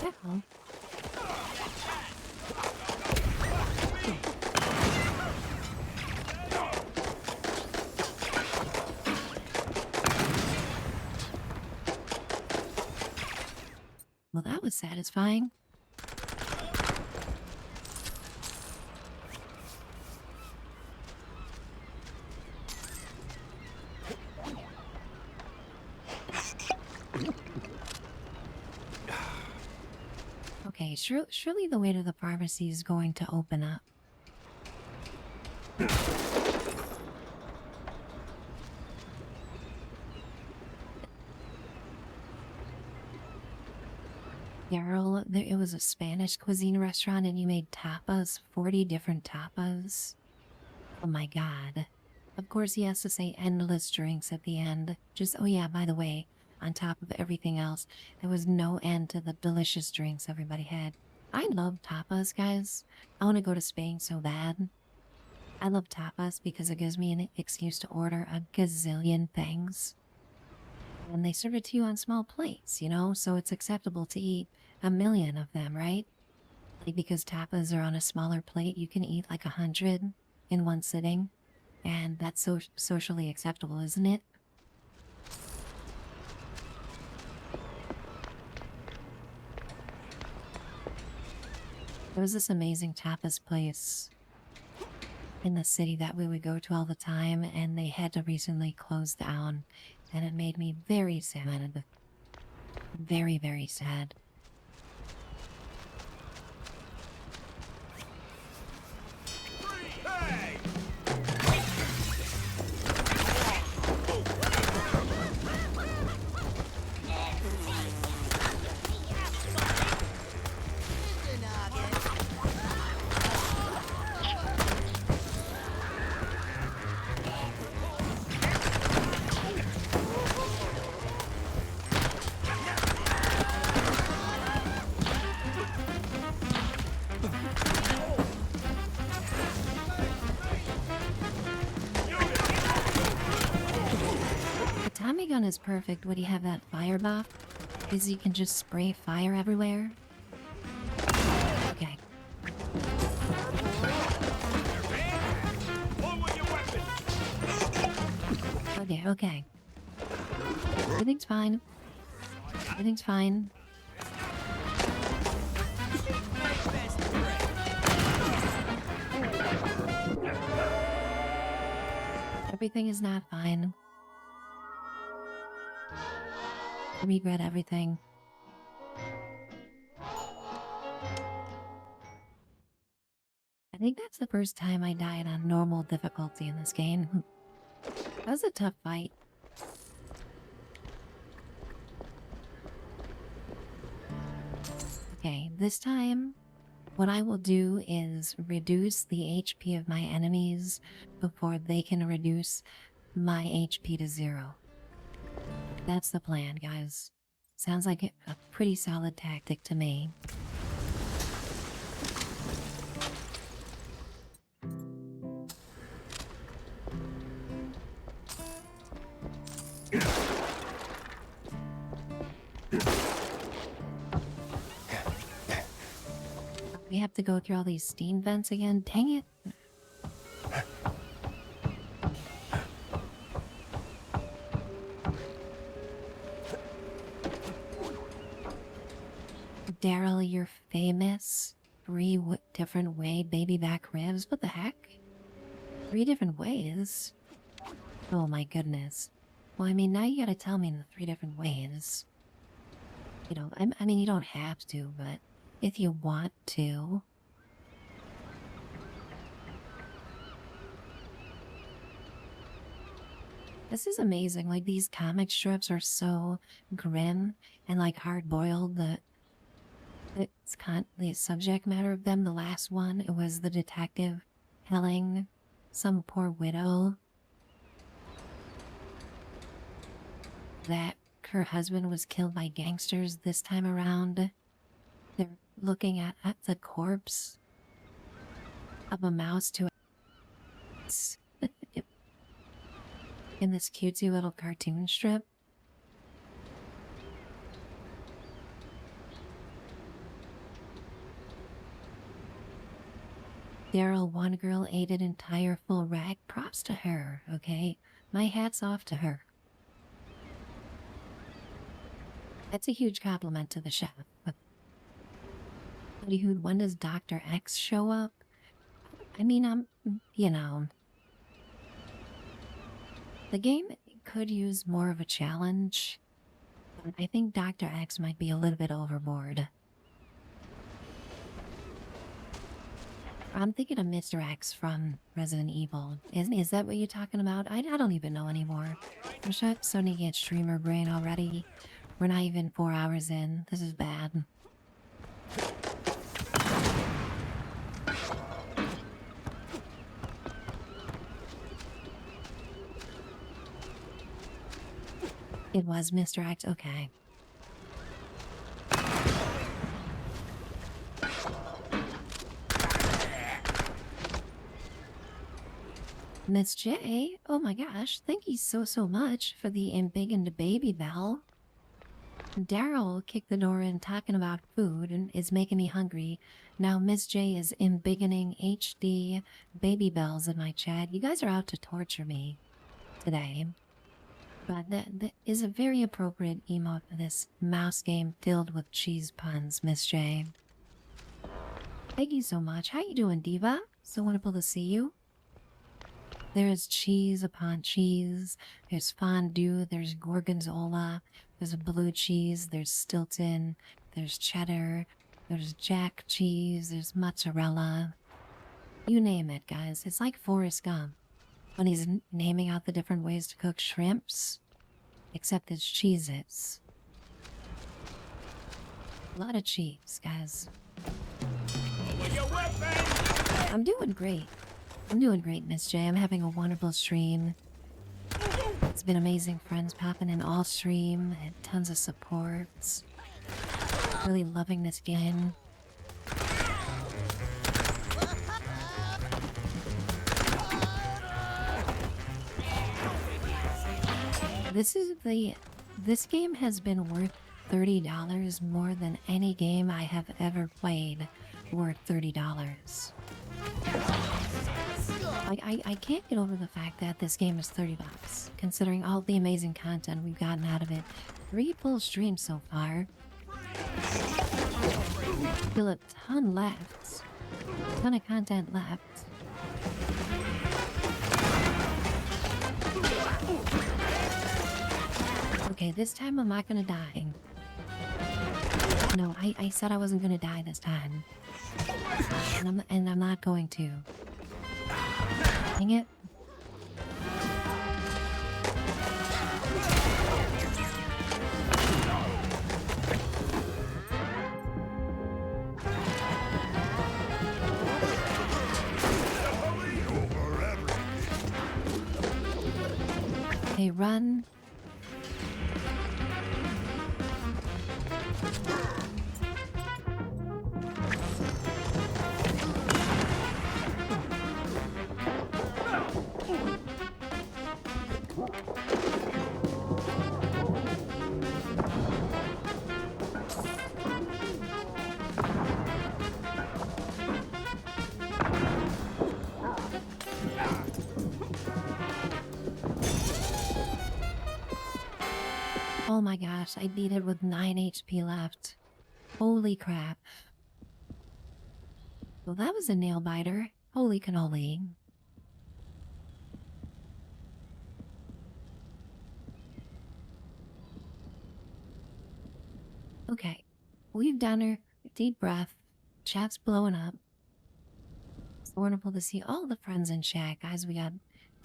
Careful. Well, that was satisfying. Okay, surely the way to the pharmacy is going to open up. Daryl, it was a Spanish cuisine restaurant and you made tapas, 40 different tapas. Oh my god. Of course he has to say endless drinks at the end. Just, oh yeah, by the way, on top of everything else, there was no end to the delicious drinks everybody had. I love tapas, guys. I want to go to Spain so bad. I love tapas because it gives me an excuse to order a gazillion things. And they serve it to you on small plates, you know, so it's acceptable to eat a million of them, right? Like because tapas are on a smaller plate, you can eat like 100 in one sitting. And that's so socially acceptable, isn't it? There was this amazing tapas place in the city that we would go to all the time, and they had to recently close down, and it made me very sad. Very, very sad. is perfect when you have that fire buff, because you can just spray fire everywhere. Okay. Okay, okay. Everything's fine. Everything's fine. Everything is not fine. I regret everything. I think that's the first time I died on normal difficulty in this game. That was a tough fight. Okay, this time, what I will do is reduce the HP of my enemies before they can reduce my HP to 0. That's the plan, guys. Sounds like a pretty solid tactic to me. We have to go through all these steam vents again? Dang it. Daryl, you're famous. 3 different way baby back ribs? What the heck? 3 different ways? Oh my goodness. Well, I mean, now you gotta tell me the 3 different ways. You know, I mean, you don't have to, but if you want to. This is amazing. Like, these comic strips are so grim and like hard-boiled that it's the subject matter of them. The last one, it was the detective telling some poor widow that her husband was killed by gangsters. This time around, they're looking at the corpse of a mouse to in this cutesy little cartoon strip. Daryl, one girl ate an entire full rag. Props to her, okay? My hat's off to her. That's a huge compliment to the chef. Dude, when does Dr. X show up? I mean, you know. The game could use more of a challenge. But I think Dr. X might be a little bit overboard. I'm thinking of Mr. X from Resident Evil. Is that what you're talking about? I don't even know anymore. I'm starting to get streamer brain already. We're not even 4 hours in. This is bad. It was Mr. X. Okay. Miss J, oh my gosh, thank you so much for the embiggened baby bell. Daryl kicked the door in talking about food and is making me hungry. Now Miss J is embiggening HD baby bells in my chat. You guys are out to torture me today. But that is a very appropriate emote for this mouse game filled with cheese puns, Miss J. Thank you so much. How you doing, Diva? So wonderful to see you. There is cheese upon cheese. There's fondue. There's gorgonzola. There's blue cheese. There's Stilton. There's cheddar. There's jack cheese. There's mozzarella. You name it, guys. It's like Forrest Gump when he's naming out the different ways to cook shrimps. Except it's Cheez-Its. A lot of cheese, guys. I'm doing great. I'm doing great, Miss J. I'm having a wonderful stream. It's been amazing friends popping in all stream and tons of supports. Really loving this game. This game has been worth $30 more than any game I have ever played worth $30. I can't get over the fact that this game is $30, considering all the amazing content we've gotten out of it. 3 full streams so far. Still a ton left. A ton of content left. Okay, this time I'm not gonna die. No, I said I wasn't gonna die this time. And I'm not going to. Dang it. Okay, run. Oh my gosh, I beat it with 9 HP left. Holy crap. Well, that was a nail biter. Holy cannoli. Okay, we've done her. Deep breath. Chat's blowing up. It's wonderful to see all the friends in chat, guys. We got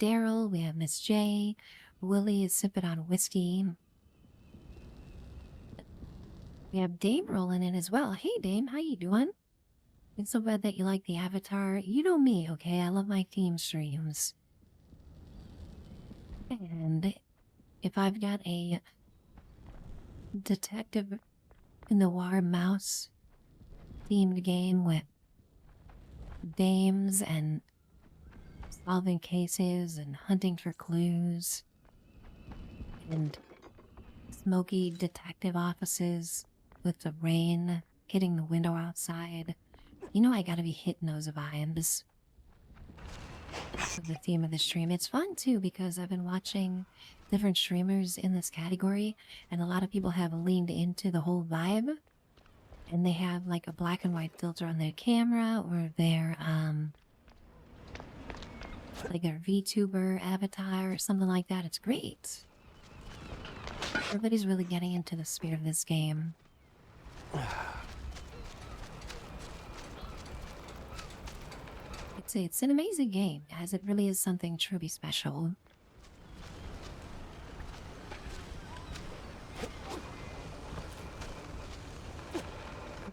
Daryl, we have Miss J, Willie is sipping on whiskey. We have Dame rolling in as well. Hey Dame, how you doing? It's so bad that you like the avatar. You know me, okay? I love my theme streams. And if I've got a detective noir mouse themed game with dames and solving cases and hunting for clues and smoky detective offices with the rain hitting the window outside. You know I gotta be hitting those vibes for the theme of the stream. It's fun too because I've been watching different streamers in this category and a lot of people have leaned into the whole vibe and they have like a black and white filter on their camera or their like their VTuber avatar or something like that. It's great. Everybody's really getting into the spirit of this game. It's an amazing game, guys. It really is something truly special.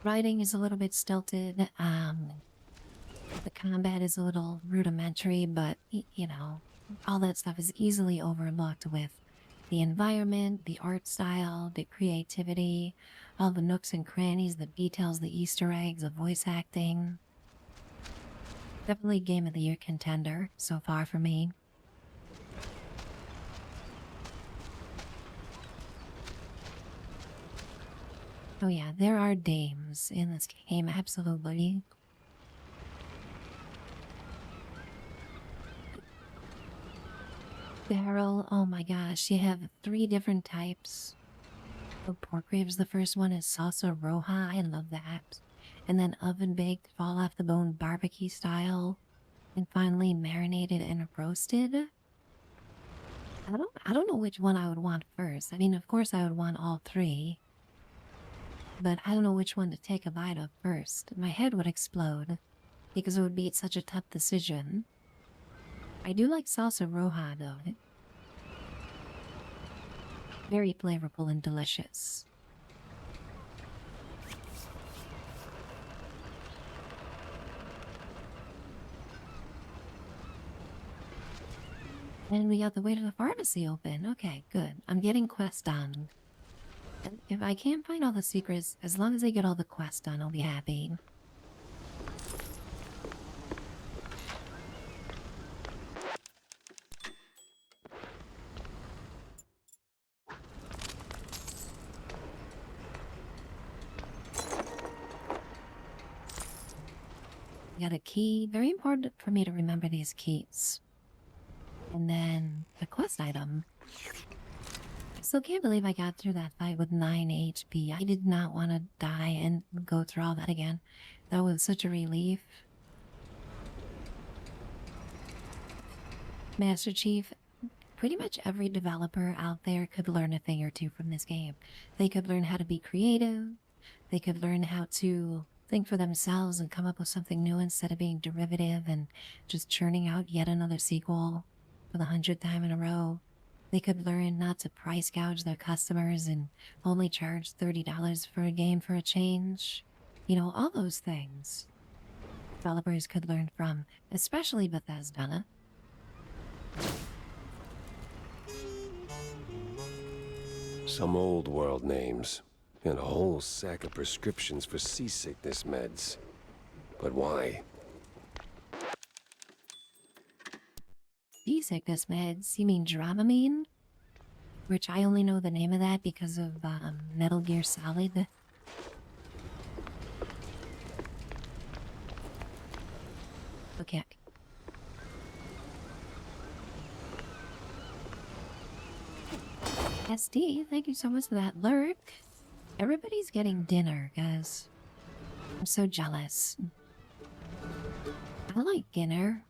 Writing is a little bit stilted. The combat is a little rudimentary, but, you know, all that stuff is easily overlooked with the environment, the art style, the creativity, all the nooks and crannies, the details, the Easter eggs, the voice acting. Definitely Game of the Year contender so far for me. Oh yeah, there are dames in this game, absolutely. Daryl, oh my gosh, you have 3 different types. The pork ribs, the first one is salsa roja, I love that. And then oven baked, fall off the bone barbecue style. And finally marinated and roasted. I don't know which one I would want first. I mean, of course I would want all 3. But I don't know which one to take a bite of first. My head would explode because it would be such a tough decision. I do like salsa roja though. Very flavorful and delicious. And we got the way to the pharmacy open. Okay, good. I'm getting quests done. And if I can't find all the secrets, as long as I get all the quests done, I'll be happy. got a key. Very important for me to remember these keys. And then a quest item. I still can't believe I got through that fight with 9 HP. I did not want to die and go through all that again. That was such a relief. Master Chief, pretty much every developer out there could learn a thing or two from this game. They could learn how to be creative. They could learn how to think for themselves and come up with something new instead of being derivative and just churning out yet another sequel for the 100th time in a row. They could learn not to price gouge their customers and only charge $30 for a game for a change. You know, all those things developers could learn from, especially Bethesda. Some old world names, and a whole sack of prescriptions for seasickness meds. But why? Seasickness meds? You mean Dramamine? Which I only know the name of that because of Metal Gear Solid. Okay. SD, thank you so much for that lurk. Everybody's getting dinner, guys. I'm so jealous. I like dinner.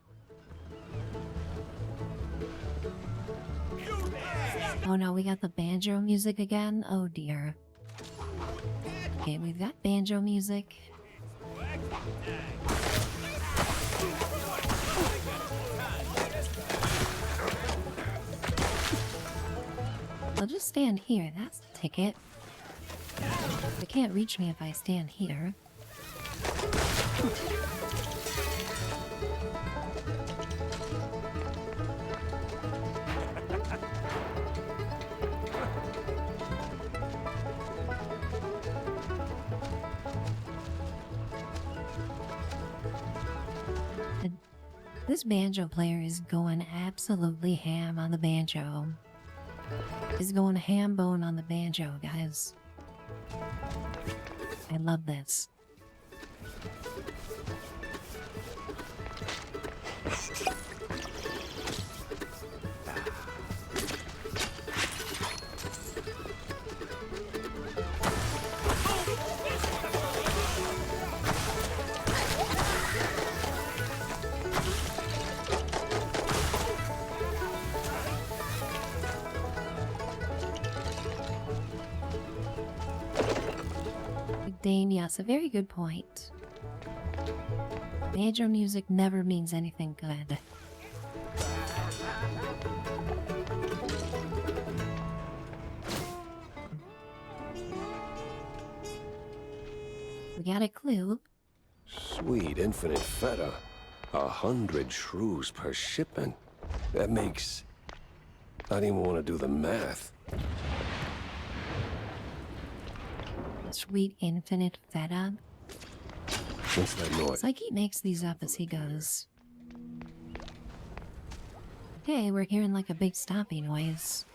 Oh no, we got the banjo music again? Oh dear. Okay, we've got banjo music. I'll just stand here, that's the ticket. They can't reach me if I stand here. This banjo player is going absolutely ham on the banjo. He's going ham bone on the banjo, guys. I love this. Dane, yes, a very good point. Banjo music never means anything good. We got a clue. Sweet infinite feta. 100 shrews per shipment. That makes... I don't even want to do the math. Sweet infinite feta. What's that noise? It's like he makes these up as he goes. Okay, we're hearing like a big stomping noise.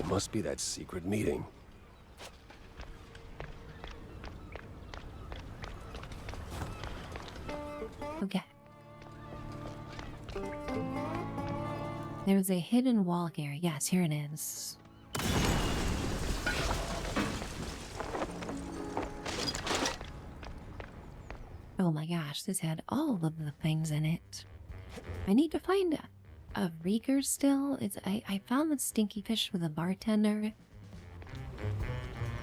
Must be that secret meeting. Okay. There's a hidden wall here. Yes, here it is. Oh my gosh, this had all of the things in it. I need to find a Reeker still. I found the stinky fish with a bartender.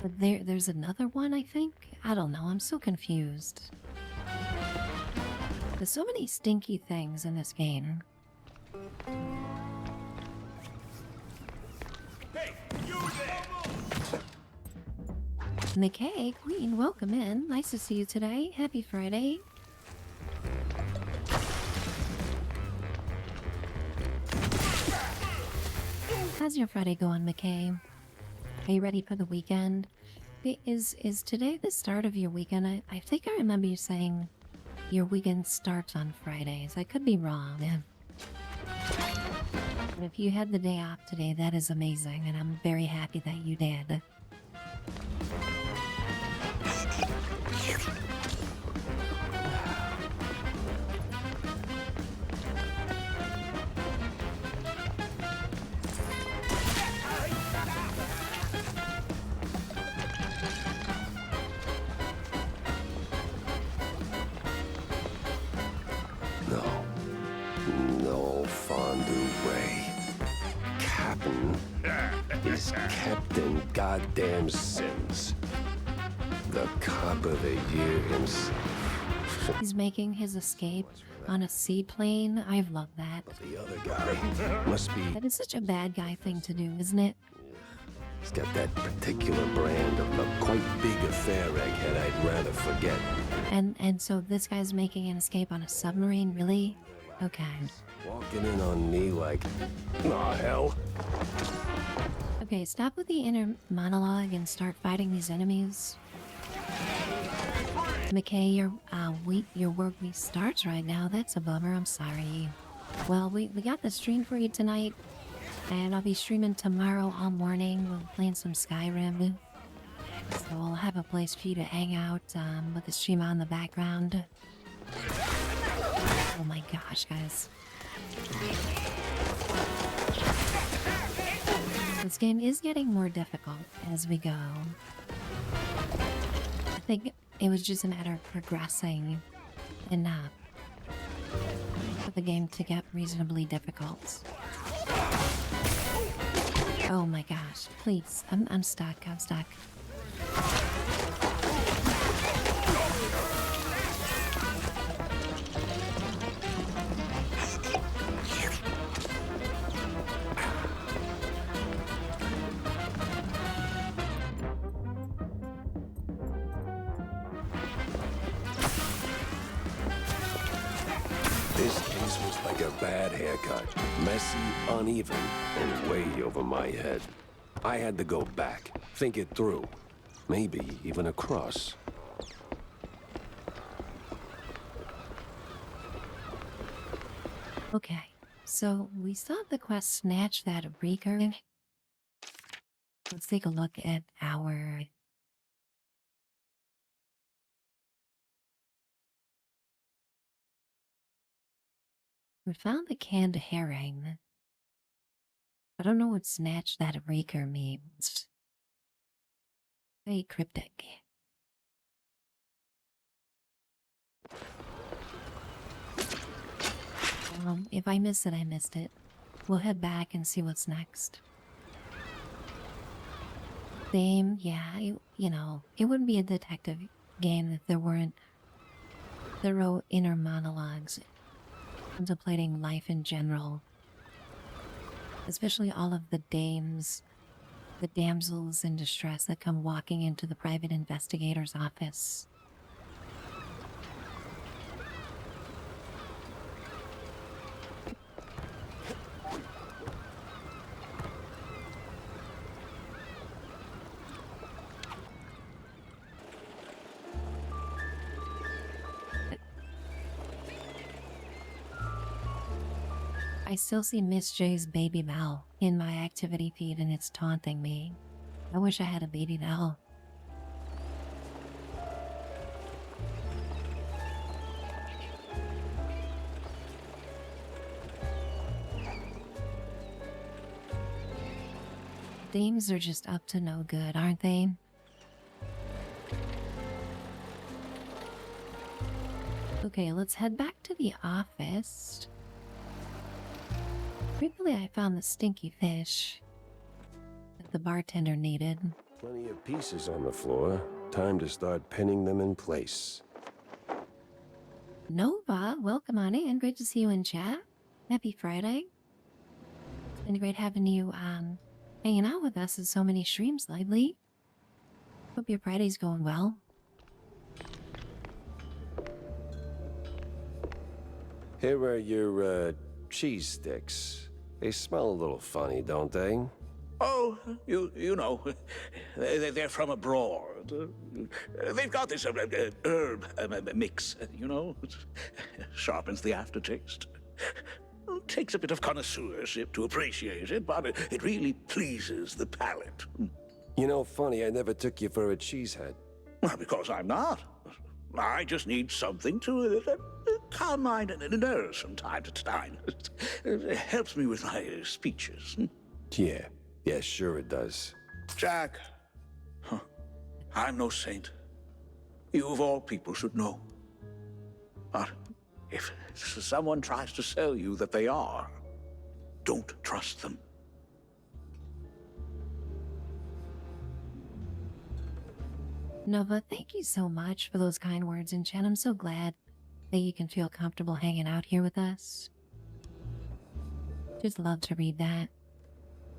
But there's another one, I think? I don't know, I'm so confused. There's so many stinky things in this game. Hey, you there! McKay, Queen, welcome in. Nice to see you today. Happy Friday. How's your Friday going, McKay? Are you ready for the weekend? Is today the start of your weekend? I think I remember you saying your weekend starts on Fridays. I could be wrong. But if you had the day off today, that is amazing, and I'm very happy that you did. No fondue Ray. Captain is Captain Goddamn Sims. The cop of the year himself. He's making his escape on a seaplane. I've loved that. The other guy must be... That is such a bad guy thing to do, isn't it? He's got that particular brand of a quite big affair egghead I'd rather forget. And so this guy's making an escape on a submarine, really? Okay. Walking in on me like, oh hell. Okay, stop with the inner monologue and start fighting these enemies. McKay, your work week starts right now. That's a bummer. I'm sorry. Well, we got the stream for you tonight, and I'll be streaming tomorrow all morning. We're playing some Skyrim, so I'll have a place for you to hang out with the stream on the background. Oh my gosh, guys. This game is getting more difficult as we go. I think it was just a matter of progressing enough for the game to get reasonably difficult. Oh my gosh, please. I'm stuck. I'm stuck. This case was like a bad haircut. Messy, uneven, and way over my head. I had to go back, think it through. Maybe even across. Okay, so we still have the quest Snatch That Reeker. Let's take a look at our... We found the canned herring. I don't know what Snatch That Reeker means. Very cryptic. If I miss it, I missed it. We'll head back and see what's next. Same, yeah, you know, it wouldn't be a detective game if there weren't thorough inner monologues contemplating life in general. Especially all of the dames, the damsels in distress that come walking into the private investigator's office. I still see Miss J's baby Mel in my activity feed and it's taunting me. I wish I had a baby Mel. Dames are just up to no good, aren't they? Okay, let's head back to the office. Briefly, I found the stinky fish that the bartender needed. Plenty of pieces on the floor. Time to start pinning them in place. Nova, welcome on in. Great to see you in chat. Happy Friday. It's been great having you hanging out with us in so many streams lately. Hope your Friday's going well. Here are your, cheese sticks. They smell a little funny, don't they? Oh, you know, they're from abroad. They've got this herb mix, you know. Sharpens the aftertaste. Takes a bit of connoisseurship to appreciate it, but it really pleases the palate. You know, funny, I never took you for a cheesehead. Well, because I'm not. I just need something to calm my nerves from time to time. It helps me with my speeches. Yeah, sure it does. Jack, I'm no saint. You of all people should know. But if someone tries to sell you that they are, don't trust them. Nova, thank you so much for those kind words in chat. I'm so glad that you can feel comfortable hanging out here with us. Just love to read that.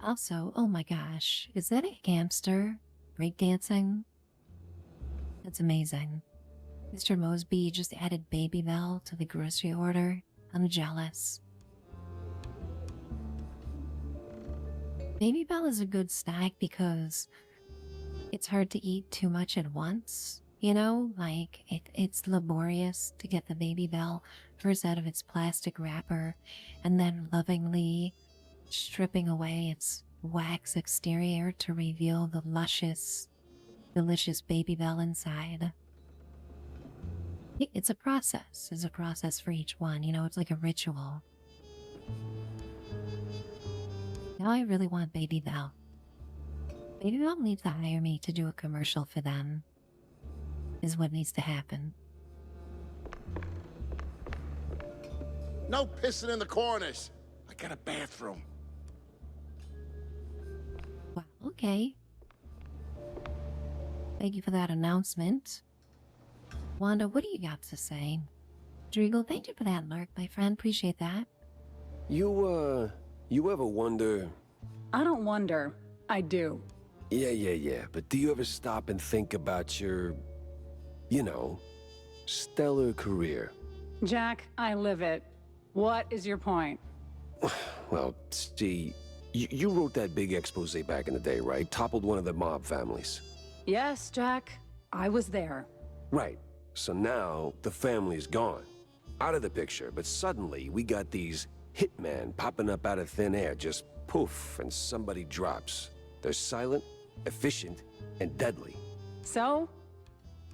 Also, oh my gosh, is that a hamster breakdancing? That's amazing. Mr. Mosby just added Baby Bell to the grocery order. I'm jealous. Baby Bell is a good snack because it's hard to eat too much at once. You know, like it's laborious to get the Baby Bell first out of its plastic wrapper and then lovingly stripping away its wax exterior to reveal the luscious, delicious Baby Bell inside. It's a process. It's a process for each one. You know, it's like a ritual. Now I really want Baby Bell. Baby Bell needs to hire me to do a commercial for them. Is what needs to happen. No pissing in the corners. I got a bathroom. Wow, okay. Thank you for that announcement. Wanda, what do you got to say? Driegel, thank you for that lurk, my friend. Appreciate that. You ever wonder... I don't wonder. I do. Yeah. But do you ever stop and think about your, you know, stellar career? Jack, I live it. What is your point? Well, see, you wrote that big expose back in the day, right? Toppled one of the mob families. Yes, Jack. I was there. Right. So now the family's gone. Out of the picture, but suddenly we got these hitmen popping up out of thin air, just poof, and somebody drops. They're silent, efficient, and deadly. So?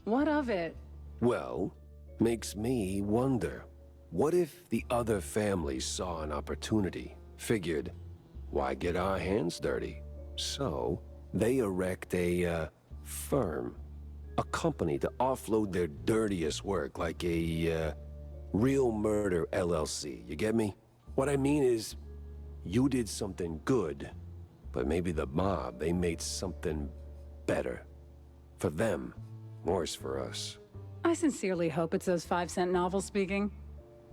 What of it? Well, makes me wonder. What if the other families saw an opportunity, figured, why get our hands dirty? So, they erect a, firm. A company to offload their dirtiest work, like a, Real Murder LLC, you get me? What I mean is, you did something good, but maybe the mob, they made something better. For them, worse for us. I sincerely hope it's those 5-cent novels speaking.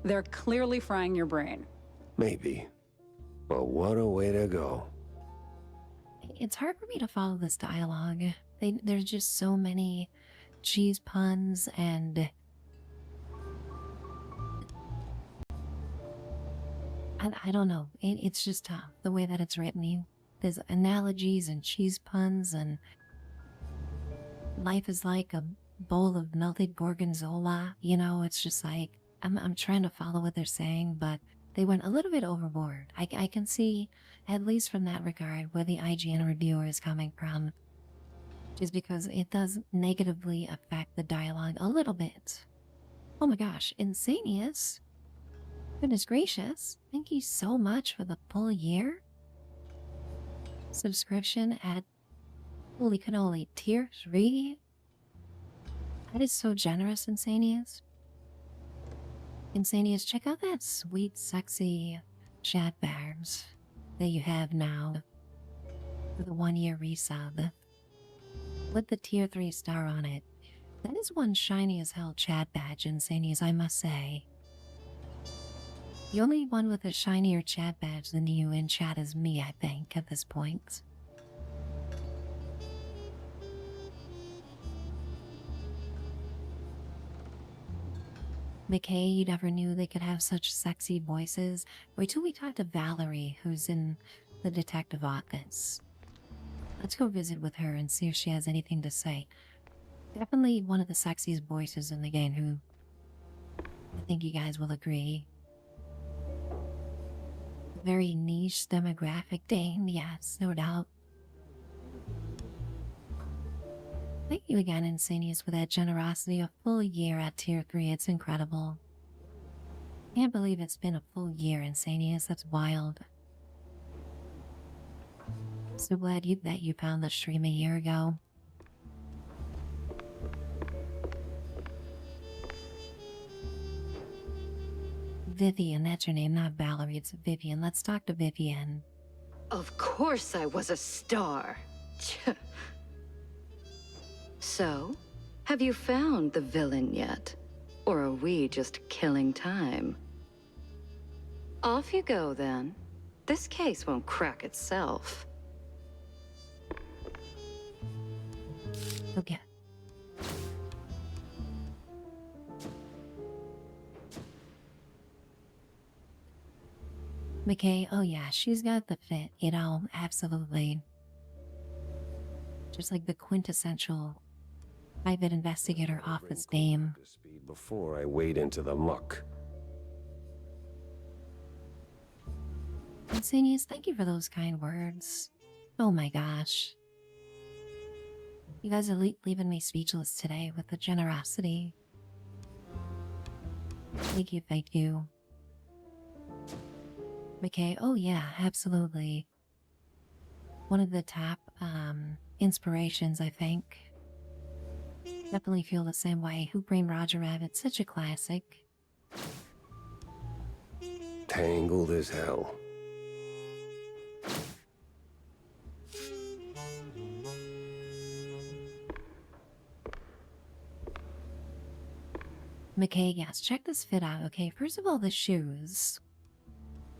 They're clearly frying your brain. Maybe. But what a way to go. It's hard for me to follow this dialogue. There's just so many cheese puns and... I don't know. It's just tough, the way that it's written. There's analogies and cheese puns and... Life is like a bowl of melted gorgonzola. You know, it's just like... I'm trying to follow what they're saying, but they went a little bit overboard. I can see, at least from that regard, where the IGN reviewer is coming from. Just because it does negatively affect the dialogue a little bit. Oh my gosh, Insanius. Goodness gracious. Thank you so much for the full year. Subscription at, holy cannoli, tier 3? That is so generous, Insanius. Insanius, check out that sweet, sexy chat barbs that you have now for the 1-year resub. With the tier 3 star on it. That is one shiny as hell chat badge, Insanius, I must say. The only one with a shinier chat badge than you in chat is me, I think, at this point. McKay, you never knew they could have such sexy voices. Wait till we talk to Valerie, who's in the detective office. Let's go visit with her and see if she has anything to say. Definitely one of the sexiest voices in the game, who I think you guys will agree. Very niche demographic Dane, yes, no doubt. Thank you again, Insanius, for that generosity. A full year at Tier 3, it's incredible. Can't believe it's been a full year, Insanius, that's wild. So glad that you found the stream a year ago. Vivian, that's your name, not Valerie, it's Vivian. Let's talk to Vivian. Of course I was a star. So, have you found the villain yet? Or are we just killing time? Off you go, then. This case won't crack itself. Okay. McKay, oh yeah, she's got the fit, you know, absolutely. Just like the quintessential private investigator office dame. Speed before I wade into the muck. Insanius, thank you for those kind words. Oh my gosh. You guys are leaving me speechless today with the generosity. Thank you, thank you. McKay, oh yeah, absolutely. One of the top inspirations, I think. Definitely feel the same way. Who Brained Roger Rabbit? Such a classic. Tangled as hell. McKay, yes, check this fit out, okay? First of all, the shoes.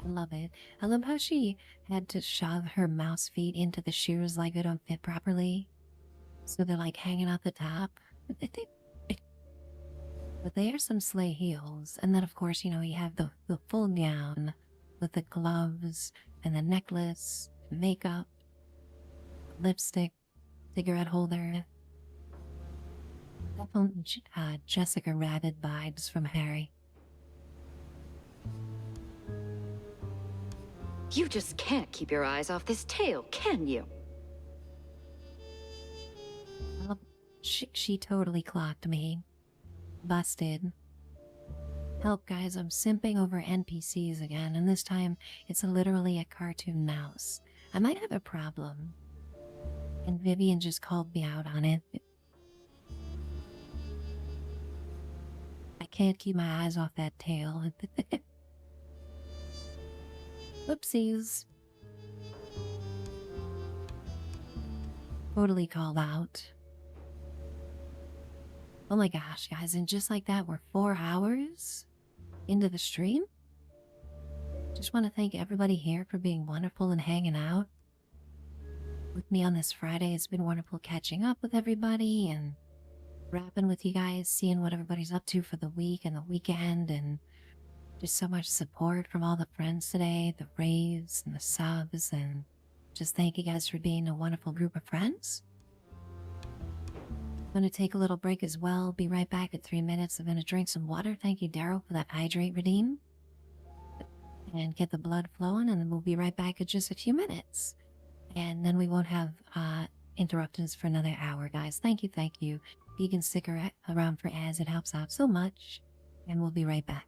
I love it. I love how she had to shove her mouse feet into the shoes like they don't fit properly. So they're like hanging out the top. But they are some sleigh heels. And then, of course, you know, you have the full gown with the gloves and the necklace, makeup, lipstick, cigarette holder. Definitely Jessica Rabbit vibes from Harry. You just can't keep your eyes off this tail, can you? Well, she totally clocked me. Busted. Help, guys, I'm simping over NPCs again, and this time it's literally a cartoon mouse. I might have a problem. And Vivian just called me out on it. I can't keep my eyes off that tail. Whoopsies. Totally called out. Oh my gosh, guys, and just like that, we're 4 hours into the stream. Just want to thank everybody here for being wonderful and hanging out with me on this Friday. It's been wonderful catching up with everybody and rapping with you guys, seeing what everybody's up to for the week and the weekend, and just so much support from all the friends today, the raves and the subs, and just thank you guys for being a wonderful group of friends. I'm going to take a little break as well. Be right back at 3 minutes. I'm going to drink some water. Thank you, Daryl, for that hydrate redeem. And get the blood flowing, and then we'll be right back in just a few minutes. And then we won't have interruptions for another hour, guys. Thank you, thank you. You can stick around for ads. It helps out so much. And we'll be right back.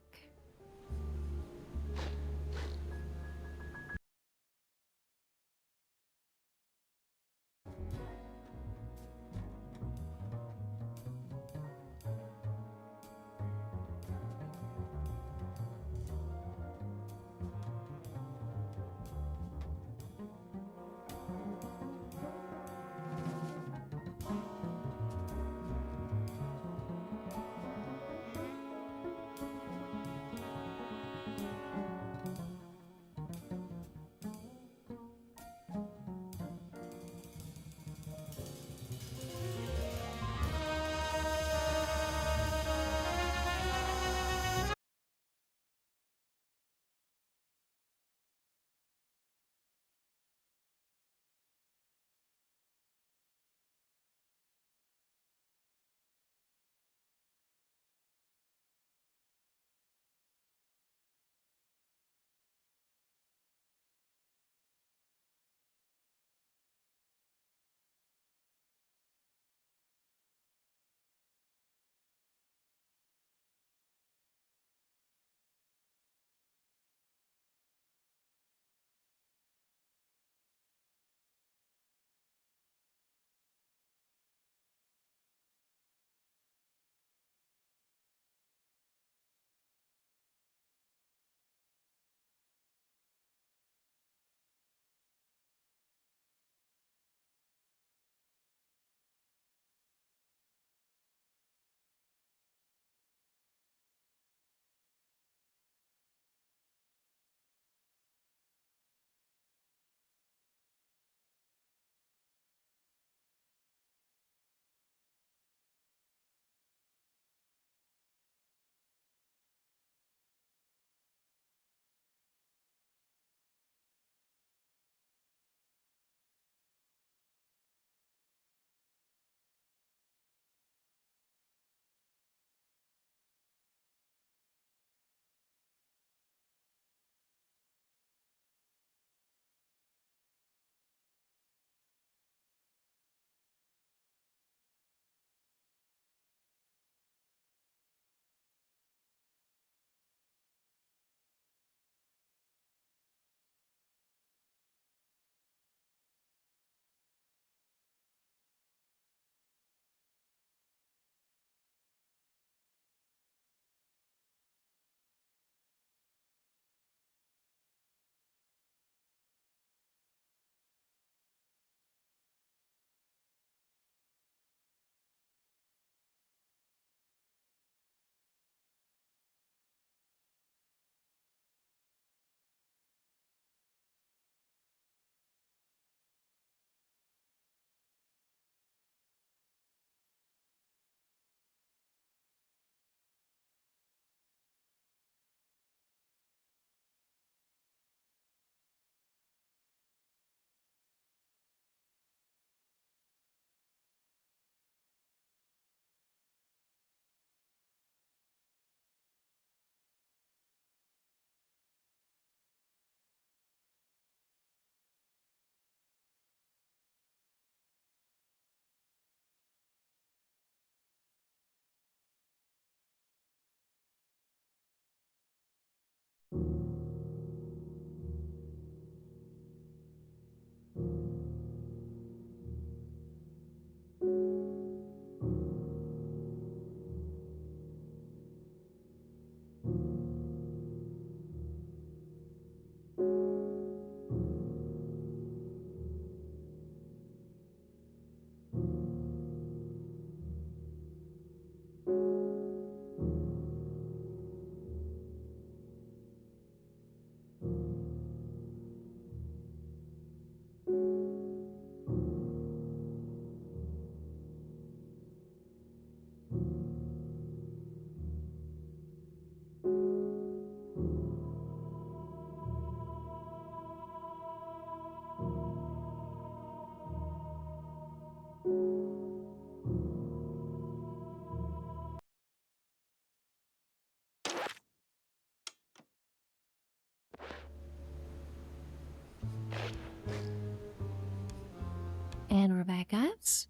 And we're back, guys.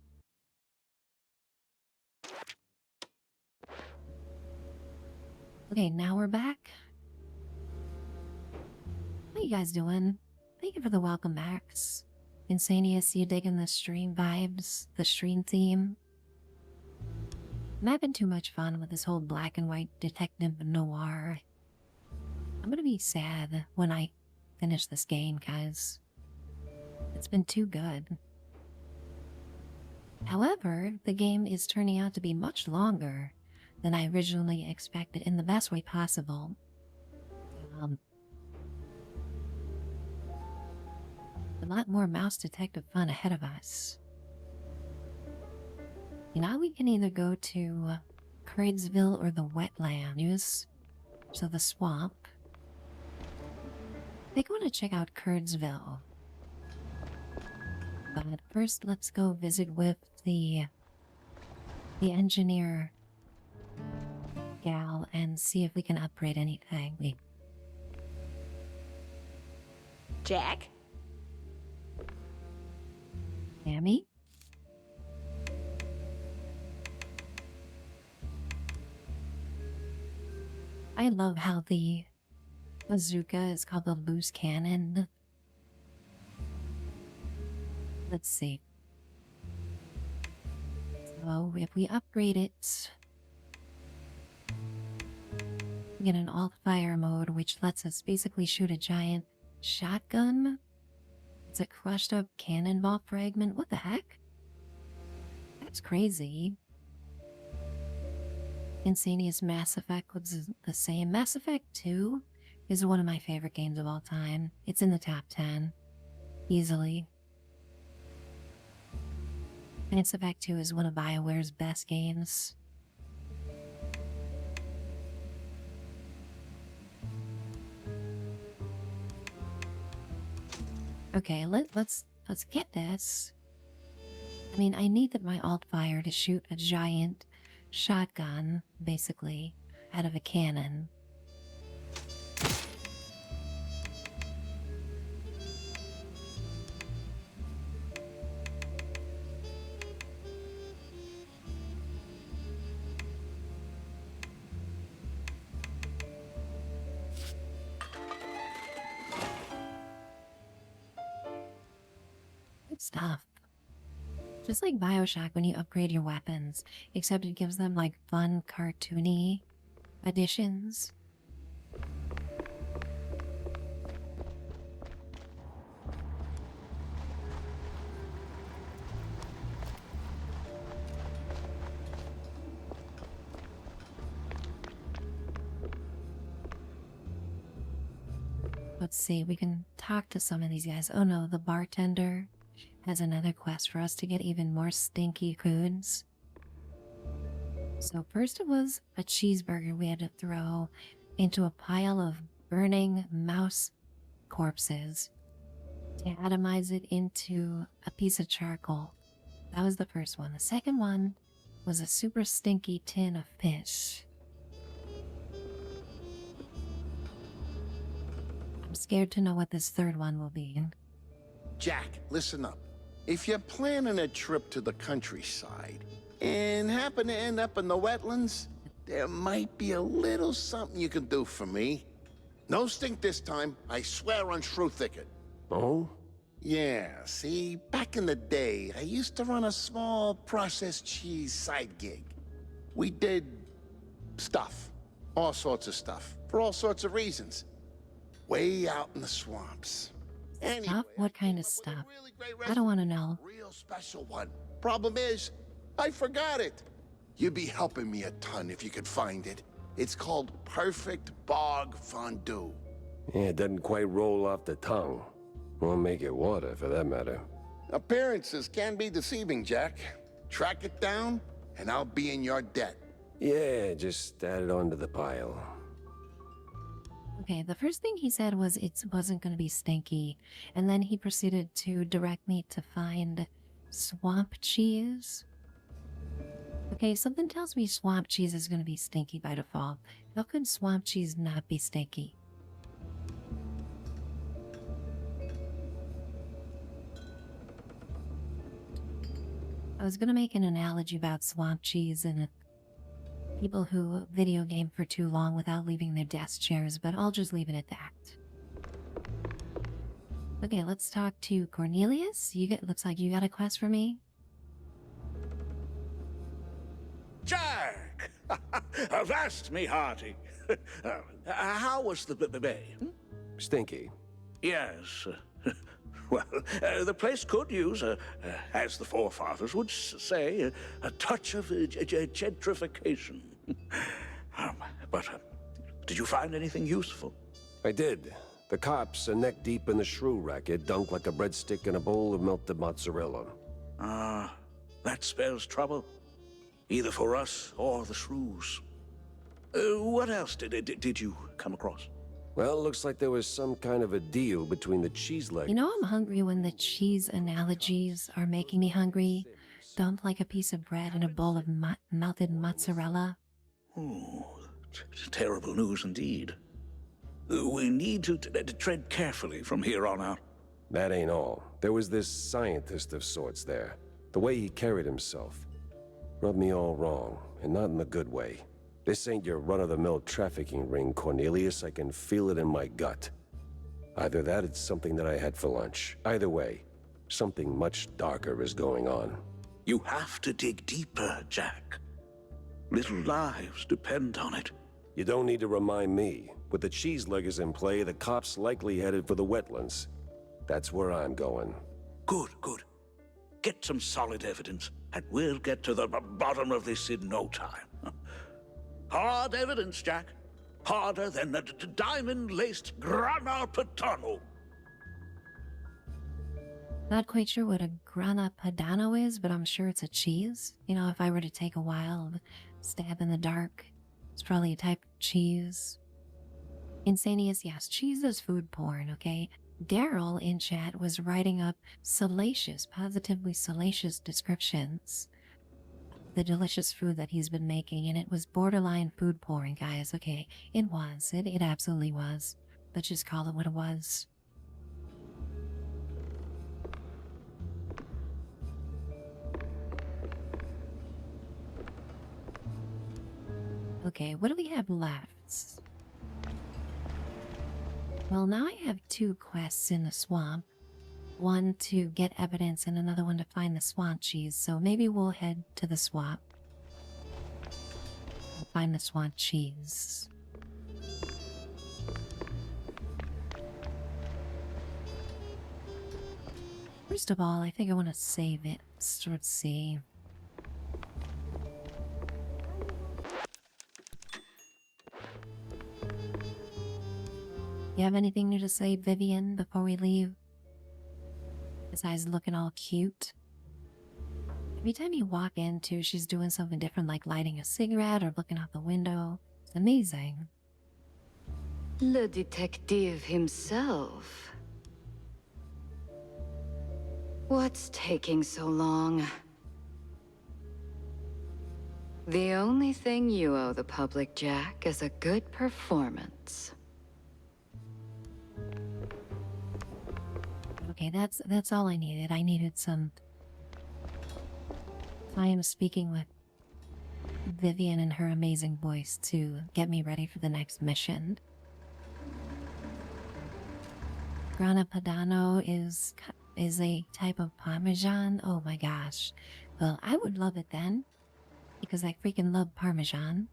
Okay, now we're back. What you guys doing? Thank you for the welcome backs. Insanius, you digging the stream vibes? The stream theme? I'm having too much fun with this whole black and white detective noir. I'm gonna be sad when I finish this game, guys. It's been too good. However, the game is turning out to be much longer than I originally expected in the best way possible. A lot more mouse detective fun ahead of us. Now we can either go to Cradesville or the wetlands, so the swamp. I think I want to check out Curdesville. But first, let's go visit with the engineer gal and see if we can upgrade anything. Jack? Sammy? I love how the bazooka is called the loose cannon. Let's see. So if we upgrade it, we get an alt-fire mode, which lets us basically shoot a giant shotgun. It's a crushed up cannonball fragment. What the heck? That's crazy. Insanius Mass Effect was the same. Mass Effect 2 is one of my favorite games of all time. It's in the top 10. Easily. Mass Effect 2 is one of BioWare's best games. Okay, let's get this. I mean, I needed my alt fire to shoot a giant shotgun, basically, out of a cannon. Good stuff. Just like BioShock when you upgrade your weapons, except it gives them like fun, cartoony additions. Let's see, we can talk to some of these guys. Oh no, the bartender has another quest for us to get even more stinky foods. So first it was a cheeseburger we had to throw into a pile of burning mouse corpses to atomize it into a piece of charcoal. That was the first one. The second one was a super stinky tin of fish. I'm scared to know what this third one will be. Jack, listen up. If you're planning a trip to the countryside and happen to end up in the wetlands, there might be a little something you can do for me. No stink this time. I swear on Shrew Thicket. Oh? Yeah, see, back in the day, I used to run a small processed cheese side gig. We did stuff. All sorts of stuff. For all sorts of reasons. Way out in the swamps. Anyway, Stuff? What kind of stuff? I don't want to know. Real special one. Problem is, I forgot it. You'd be helping me a ton if you could find it. It's called Perfect Bog Fondue. Yeah, it doesn't quite roll off the tongue. Won't make it water, for that matter. Appearances can be deceiving, Jack. Track it down, and I'll be in your debt. Yeah, just add it onto the pile. Okay, the first thing he said was it wasn't going to be stinky, and then he proceeded to direct me to find swamp cheese. Okay, something tells me swamp cheese is going to be stinky by default. How could swamp cheese not be stinky? I was going to make an analogy about swamp cheese and people who video game for too long without leaving their desk chairs, but I'll just leave it at that. Okay, let's talk to Cornelius. Looks like you got a quest for me. Jack! Avast me hearty. How was the bay? Stinky. Yes. Well, the place could use, as the forefathers would say, a touch of gentrification. But did you find anything useful? I did. The cops are neck deep in the shrew racket, dunked like a breadstick in a bowl of melted mozzarella. Ah, that spells trouble. Either for us or the shrews. What else did you come across? Well, looks like there was some kind of a deal between the cheese legs. You know I'm hungry when the cheese analogies are making me hungry. Dump like a piece of bread in a bowl of melted mozzarella. Oh, terrible news indeed. We need to tread carefully from here on out. That ain't all. There was this scientist of sorts there. The way he carried himself rubbed me all wrong, and not in the good way. This ain't your run-of-the-mill trafficking ring, Cornelius. I can feel it in my gut. Either that, it's something that I had for lunch. Either way, something much darker is going on. You have to dig deeper, Jack. Little lives depend on it. You don't need to remind me. With the cheese leggers in play, the cops likely headed for the wetlands. That's where I'm going. Good, good. Get some solid evidence, and we'll get to the bottom of this in no time. Hard evidence, Jack. Harder than a diamond-laced grana padano. Not quite sure what a grana padano is, but I'm sure it's a cheese. You know, if I were to take a wild stab in the dark, it's probably a type of cheese. Insanius, yes, cheese is food porn, okay? Daryl in chat was writing up salacious, positively salacious descriptions of the delicious food that he's been making, and it was borderline food porn, guys, okay? It was. It absolutely was. Let's just call it what it was. Okay, what do we have left? Well, now I have 2 quests in the swamp. One to get evidence and another one to find the swamp cheese. So maybe we'll head to the swamp. Find the swamp cheese. First of all, I think I want to save it. So let's see. You have anything new to say, Vivian, before we leave? Besides looking all cute? Every time you walk into, she's doing something different, like lighting a cigarette or looking out the window. It's amazing. Le detective himself. What's taking so long? The only thing you owe the public, Jack, is a good performance. Okay, that's all I needed. I needed some... I am speaking with Vivian and her amazing voice to get me ready for the next mission. Grana Padano is a type of Parmesan. Oh my gosh. Well, I would love it then, because I freaking love Parmesan.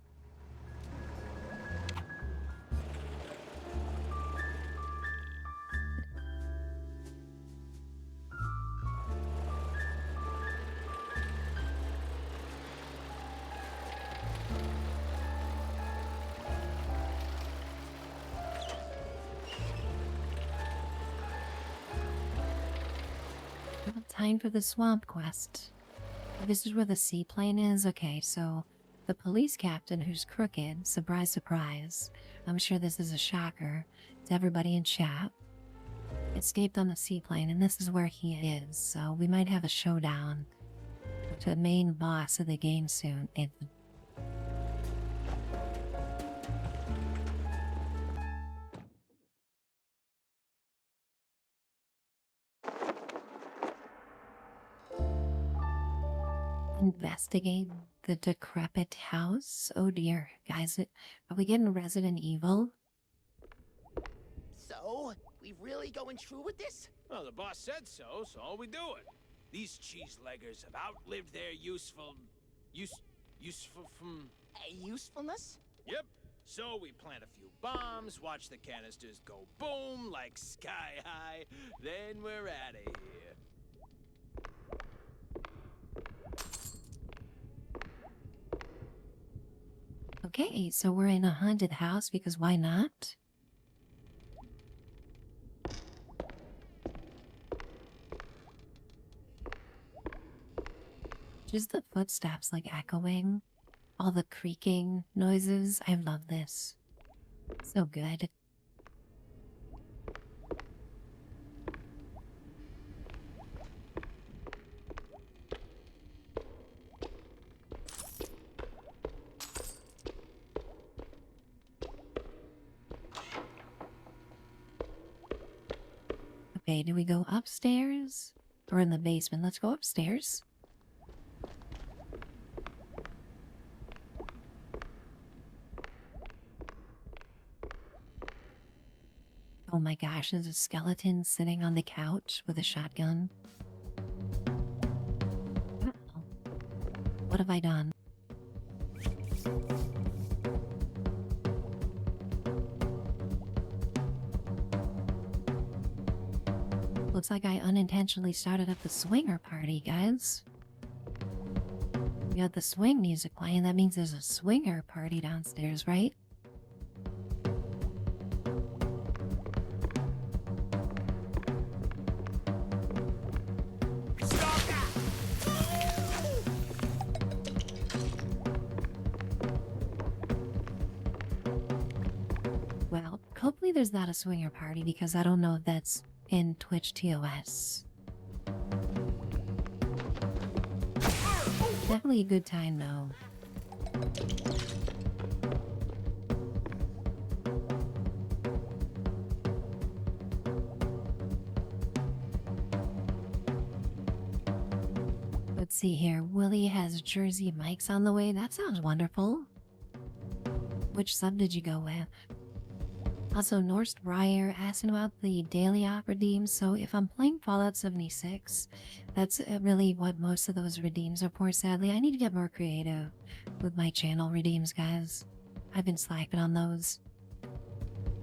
Well, time for the swamp quest. This is where the seaplane is? Okay, so the police captain who's crooked, surprise, surprise, I'm sure this is a shocker to everybody in chat, escaped on the seaplane, and this is where he is, so we might have a showdown with the main boss of the game soon. Investigate the decrepit house? Oh dear, guys, are we getting Resident Evil? So, we really going true with this? Well, the boss said so, so we do it. These cheese-leggers have outlived their useful from... Usefulness? Yep. So we plant a few bombs, watch the canisters go boom like sky high, then we're out of here. Okay, so we're in a haunted house because why not? Just the footsteps like echoing, all the creaking noises. I love this. So good. Okay, do we go upstairs or in the basement? Let's go upstairs. Oh my gosh, there's a skeleton sitting on the couch with a shotgun. Uh-oh. What have I done? Looks like I unintentionally started up the swinger party, guys. We got the swing music playing. That means there's a swinger party downstairs, right? Well, hopefully there's not a swinger party because I don't know if that's in Twitch TOS. Definitely a good time though. Let's see here. Willie has Jersey Mike's on the way. That sounds wonderful. Which sub did you go with? Also, Norse Briar asking about the daily op redeems. So if I'm playing Fallout 76, that's really what most of those redeems are for, sadly. I need to get more creative with my channel redeems, guys. I've been slacking on those.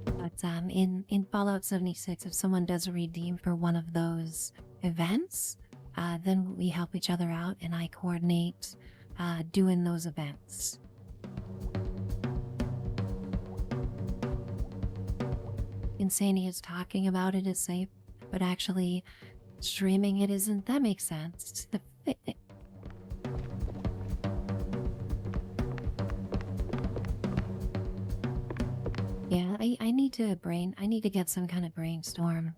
But in Fallout 76, if someone does a redeem for one of those events, then we help each other out and I coordinate doing those events. Insania is talking about it is safe, but actually streaming it isn't. That makes sense. Yeah, I need to get some kind of brainstorm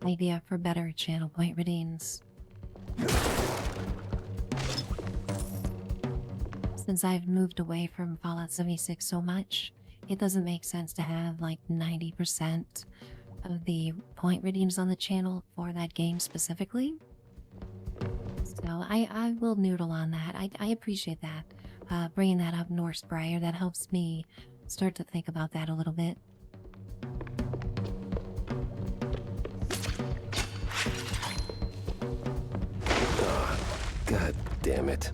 idea for better channel point redeems. Since I've moved away from Fallout 76 so much, it doesn't make sense to have like 90% of the point redeems on the channel for that game specifically. So I will noodle on that. I appreciate that. Bringing that up, Norse Briar, that helps me start to think about that a little bit. damn it.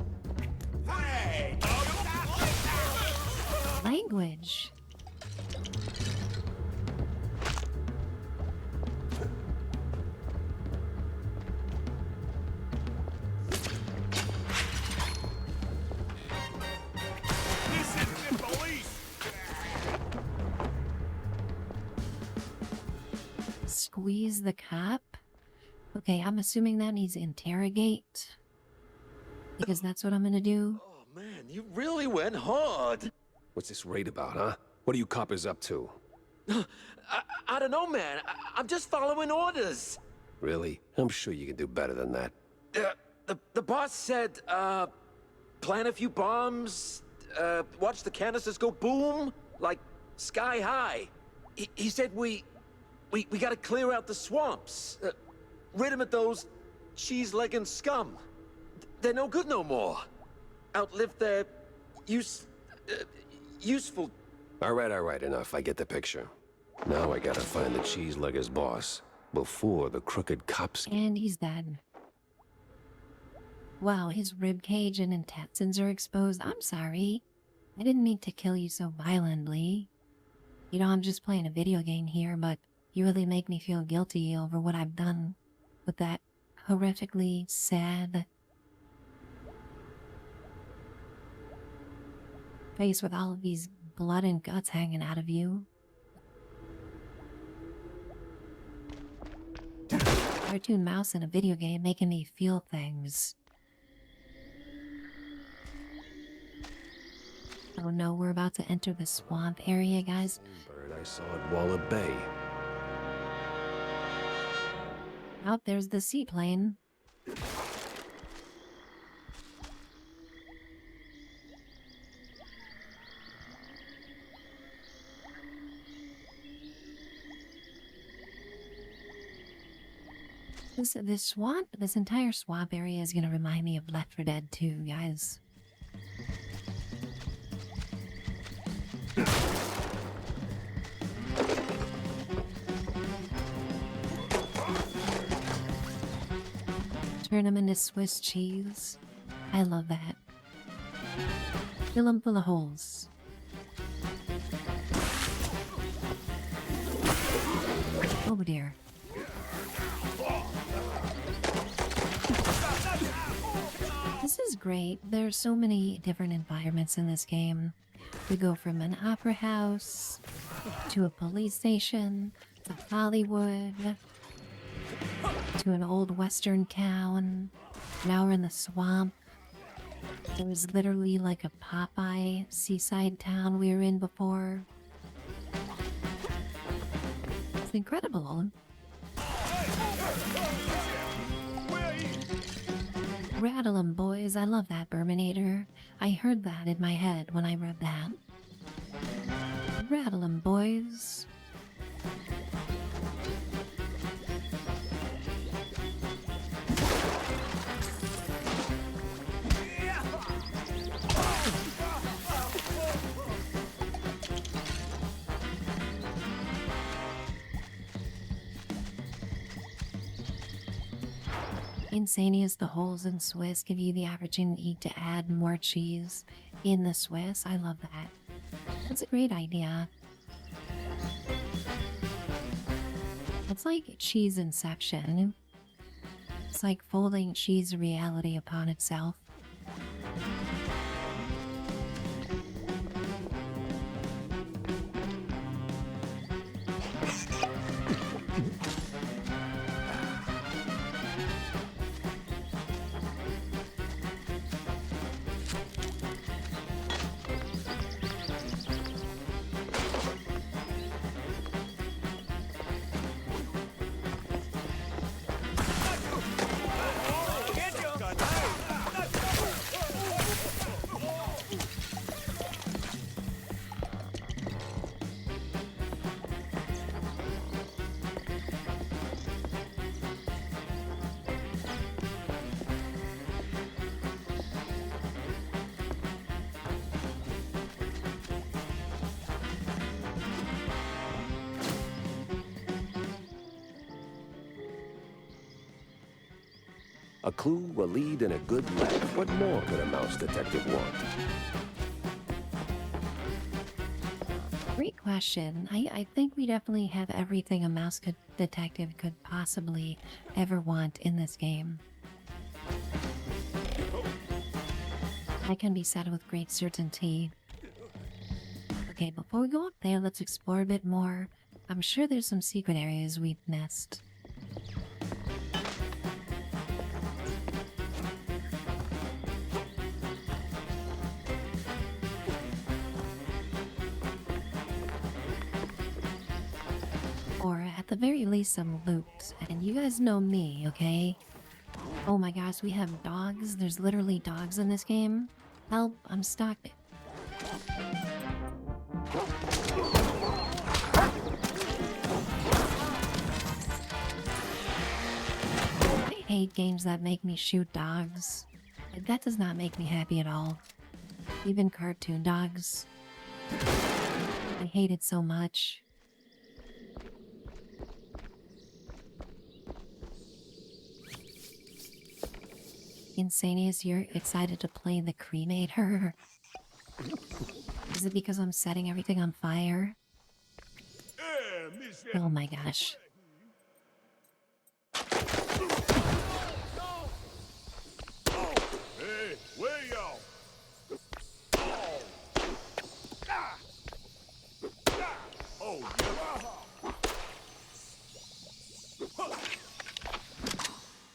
Language. Squeeze the cop? Okay, I'm assuming that means interrogate. Because that's what I'm gonna do. Oh, man, you really went hard. What's this raid about, huh? What are you coppers up to? I don't know, man. I'm just following orders. Really? I'm sure you can do better than that. The boss said, plant a few bombs, watch the canisters go boom, like sky high. He said we gotta clear out the swamps, rid him of those cheese-legging scum. They're no good no more. Outlive their useful. All right, enough. I get the picture. Now I gotta find the cheese-legger's boss before the crooked cops. And he's dead. Wow, his rib cage and intestines are exposed. I'm sorry. I didn't mean to kill you so violently. You know, I'm just playing a video game here, but you really make me feel guilty over what I've done with that horrifically sad face with all of these blood and guts hanging out of you. Cartoon mouse in a video game making me feel things. Oh no, we're about to enter the swamp area, guys. Bird I saw at Waller Bay. Oh, there's the seaplane. This swamp, this entire swamp area is gonna remind me of Left 4 Dead 2, guys. Turn them into Swiss cheese. I love that. Fill them full of holes. Oh dear. This is great. There's so many different environments in this game. We go from an opera house to a police station to Hollywood to an old western town. Now we're in the swamp. There was literally like a Popeye seaside town we were in before. It's incredible. Rattle 'em, boys. I love that, Burminator. I heard that in my head when I read that. Rattle 'em, boys. Insane is the holes in Swiss give you the opportunity to add more cheese in the Swiss. I love that. That's a great idea. It's like cheese inception. It's like folding cheese reality upon itself. A clue, a lead, and a good laugh. What more could a mouse detective want? Great question. I think we definitely have everything a detective could possibly ever want in this game. I can be said with great certainty. Okay, before we go up there, let's explore a bit more. I'm sure there's some secret areas we've missed. Or at the very least some loot. And you guys know me, okay? Oh my gosh, we have dogs. There's literally dogs in this game. Help, I'm stuck. I hate games that make me shoot dogs. That does not make me happy at all. Even cartoon dogs. I hate it so much. Insanius, you're excited to play the cremator? Is it because I'm setting everything on fire? Oh my gosh. Hey, where y'all? Oh,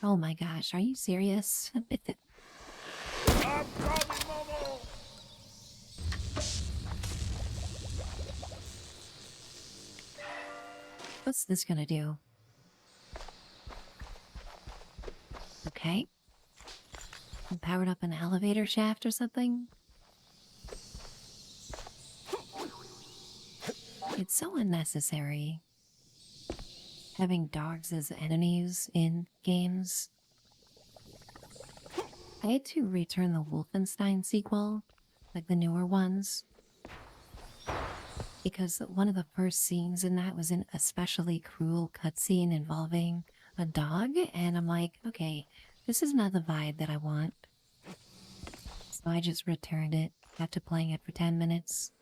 Oh my gosh, are you serious? I'm coming, Momo! What's this gonna do? Okay. I powered up an elevator shaft or something? It's so unnecessary. Having dogs as enemies in games. I had to return the Wolfenstein sequel, like the newer ones, because one of the first scenes in that was an especially cruel cutscene involving a dog, and I'm like, okay, this is not the vibe that I want. So I just returned it after playing it for 10 minutes.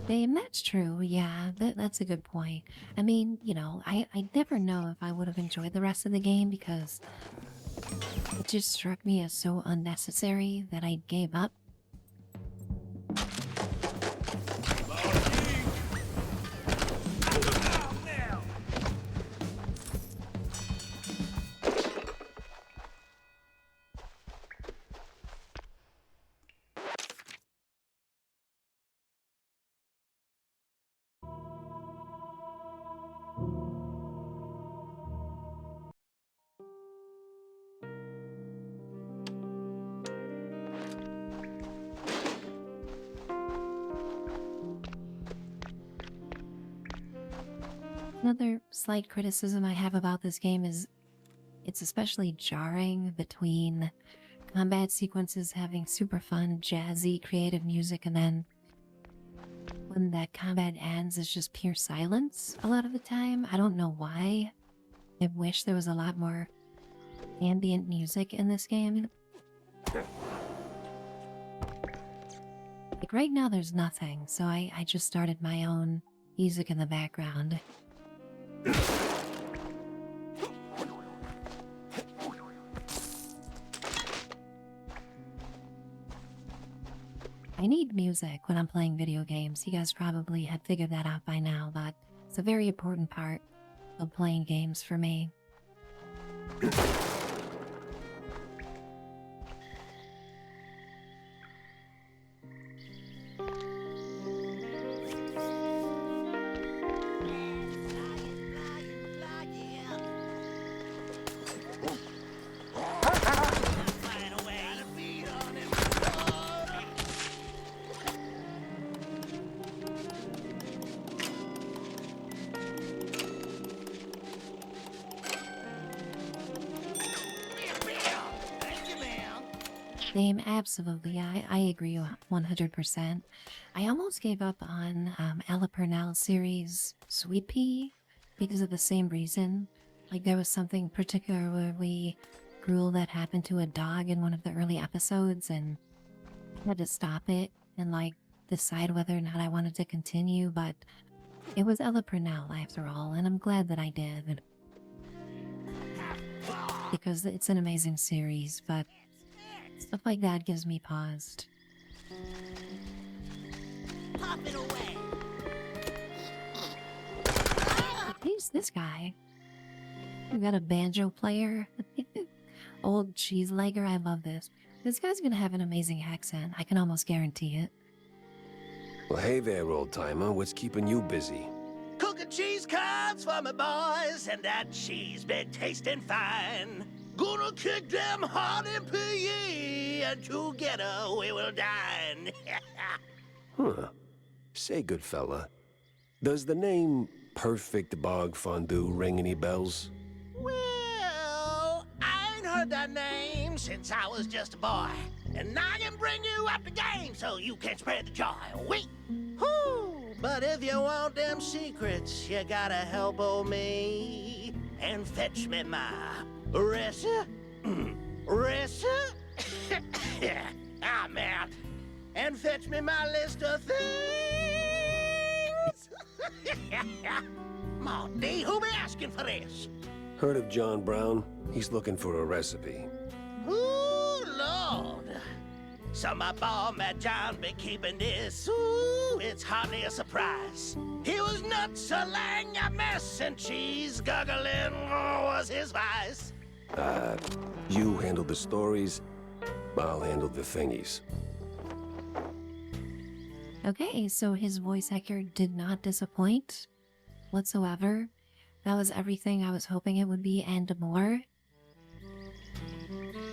Damn, that's true. Yeah, that's a good point. I mean, you know, I never know if I would have enjoyed the rest of the game because it just struck me as so unnecessary that I gave up. Another slight criticism I have about this game is it's especially jarring between combat sequences having super fun, jazzy, creative music, and then when that combat ends, it's just pure silence a lot of the time. I don't know why. I wish there was a lot more ambient music in this game. Like right now there's nothing, so I just started my own music in the background. I need music when I'm playing video games. You guys probably have figured that out by now, but it's a very important part of playing games for me. Same, absolutely. I agree 100%. I almost gave up on Ella Purnell's series Sweet Pea because of the same reason. Like there was something particularly cruel that happened to a dog in one of the early episodes, and I had to stop it and like decide whether or not I wanted to continue, but it was Ella Purnell after all, and I'm glad that I did. Because it's an amazing series, but stuff like that gives me pause. Pop it away. Who's this guy? We got a banjo player. Old cheese legger. I love this. This guy's gonna have an amazing accent. I can almost guarantee it. Well, hey there, old-timer. What's keeping you busy? Cooking cheese cards for my boys, and that cheese been tasting fine. Gonna kick them hard and pee, and together we will dine. Huh. Say, good fella, does the name Perfect Bog Fondue ring any bells? Well, I ain't heard that name since I was just a boy. And I can bring you up the game so you can spread the joy. Wait! Whoo! But if you want them secrets, you gotta help old me and fetch me my man. And fetch me my list of things. Marty, who be asking for this? Heard of John Brown? He's looking for a recipe. Ooh, Lord. So my boy Matt John been keeping this. Ooh, it's hardly a surprise. He was nuts, a lang, a mess, and cheese guggling was his vice. You handle the stories, I'll handle the thingies. Okay, so his voice actor did not disappoint whatsoever. That was everything I was hoping it would be and more.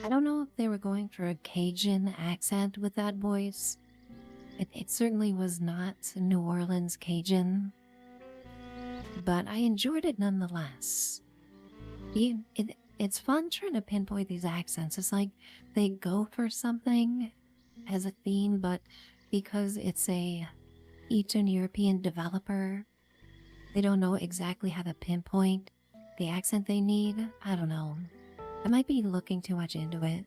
I don't know if they were going for a Cajun accent with that voice. It certainly was not New Orleans Cajun, but I enjoyed it nonetheless. It's fun trying to pinpoint these accents. It's like they go for something as a theme, but because it's a Eastern European developer, they don't know exactly how to pinpoint the accent they need. I don't know. I might be looking too much into it.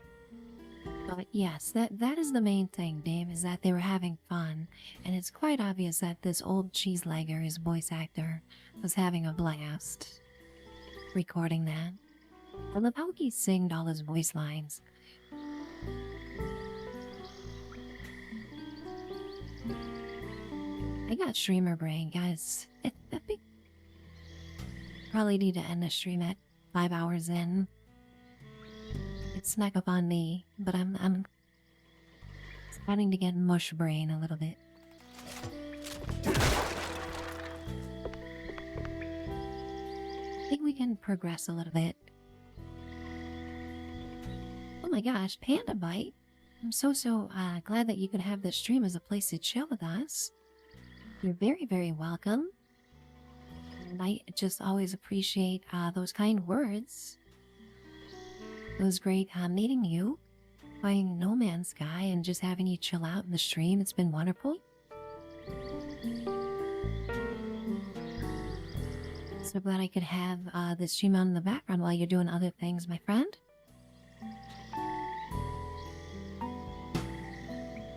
But yes, that is the main thing, Dave, is that they were having fun. And it's quite obvious that this old cheese legger, his voice actor, was having a blast recording that. I love how he singed all his voice lines. I got streamer brain, guys. Probably need to end the stream at 5 hours in. It snuck up on me, but I'm starting to get mush brain a little bit. I think we can progress a little bit. Oh my gosh, Panda Bite. I'm so glad that you could have this stream as a place to chill with us. You're very, very welcome. And I just always appreciate those kind words. It was great meeting you, playing No Man's Sky, and just having you chill out in the stream. It's been wonderful. So glad I could have the stream on in the background while you're doing other things, my friend.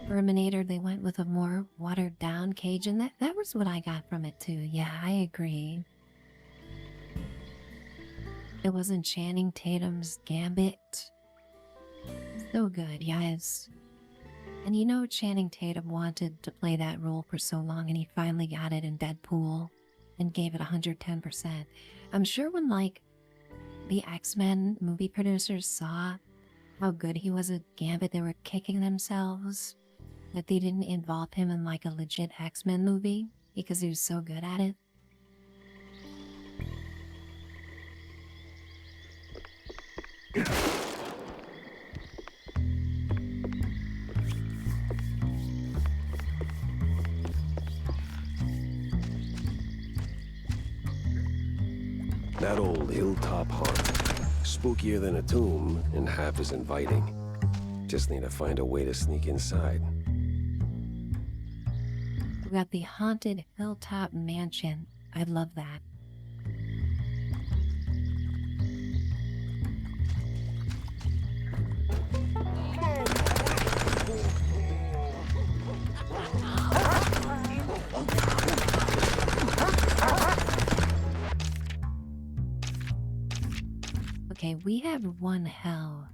Terminator, they went with a more watered down Cajun. That was what I got from it too. Yeah, I agree. It wasn't Channing Tatum's Gambit. So good, yes. And you know Channing Tatum wanted to play that role for so long, and he finally got it in Deadpool and gave it 110%. I'm sure when, like, the X-Men movie producers saw how good he was at Gambit, they were kicking themselves that they didn't involve him in, like, a legit X-Men movie because he was so good at it. That old hilltop haunt, spookier than a tomb and half as inviting. Just need to find a way to sneak inside. We got the haunted hilltop mansion. I love that. Okay, we have one hell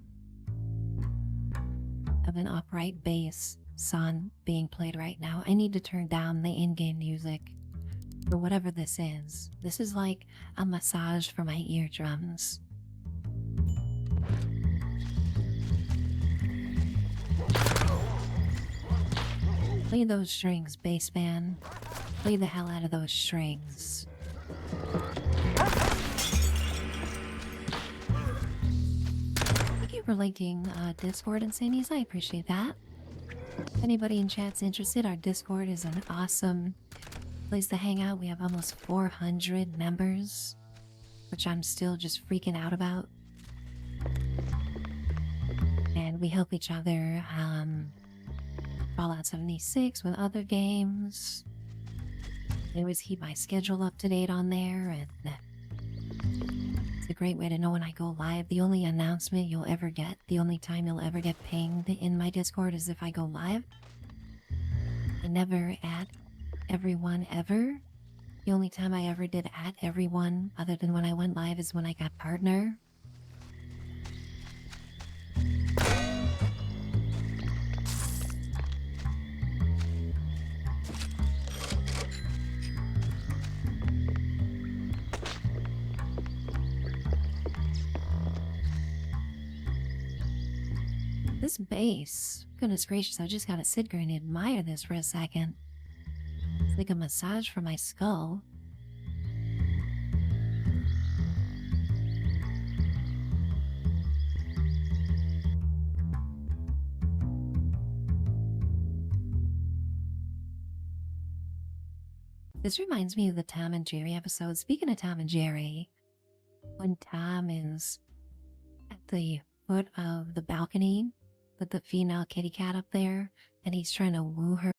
of an upright bass song being played right now. I need to turn down the in-game music for whatever this is. This is like a massage for my eardrums. Play those strings, bass man. Play the hell out of those strings. Thank you for linking Discord and Sandy's. I appreciate that. If anybody in chat's interested, our Discord is an awesome place to hang out. We have almost 400 members, which I'm still just freaking out about. And we help each other Fallout 76 with other games. I always keep my schedule up to date on there, and it's a great way to know when I go live. The only announcement you'll ever get, the only time you'll ever get pinged in my Discord is if I go live. I never add everyone ever. The only time I ever did add everyone other than when I went live is when I got partner. This bass, goodness gracious, I just gotta sit here and admire this for a second. It's like a massage for my skull. This reminds me of the Tom and Jerry episode. Speaking of Tom and Jerry, when Tom is at the foot of the balcony with the female kitty cat up there, and he's trying to woo her.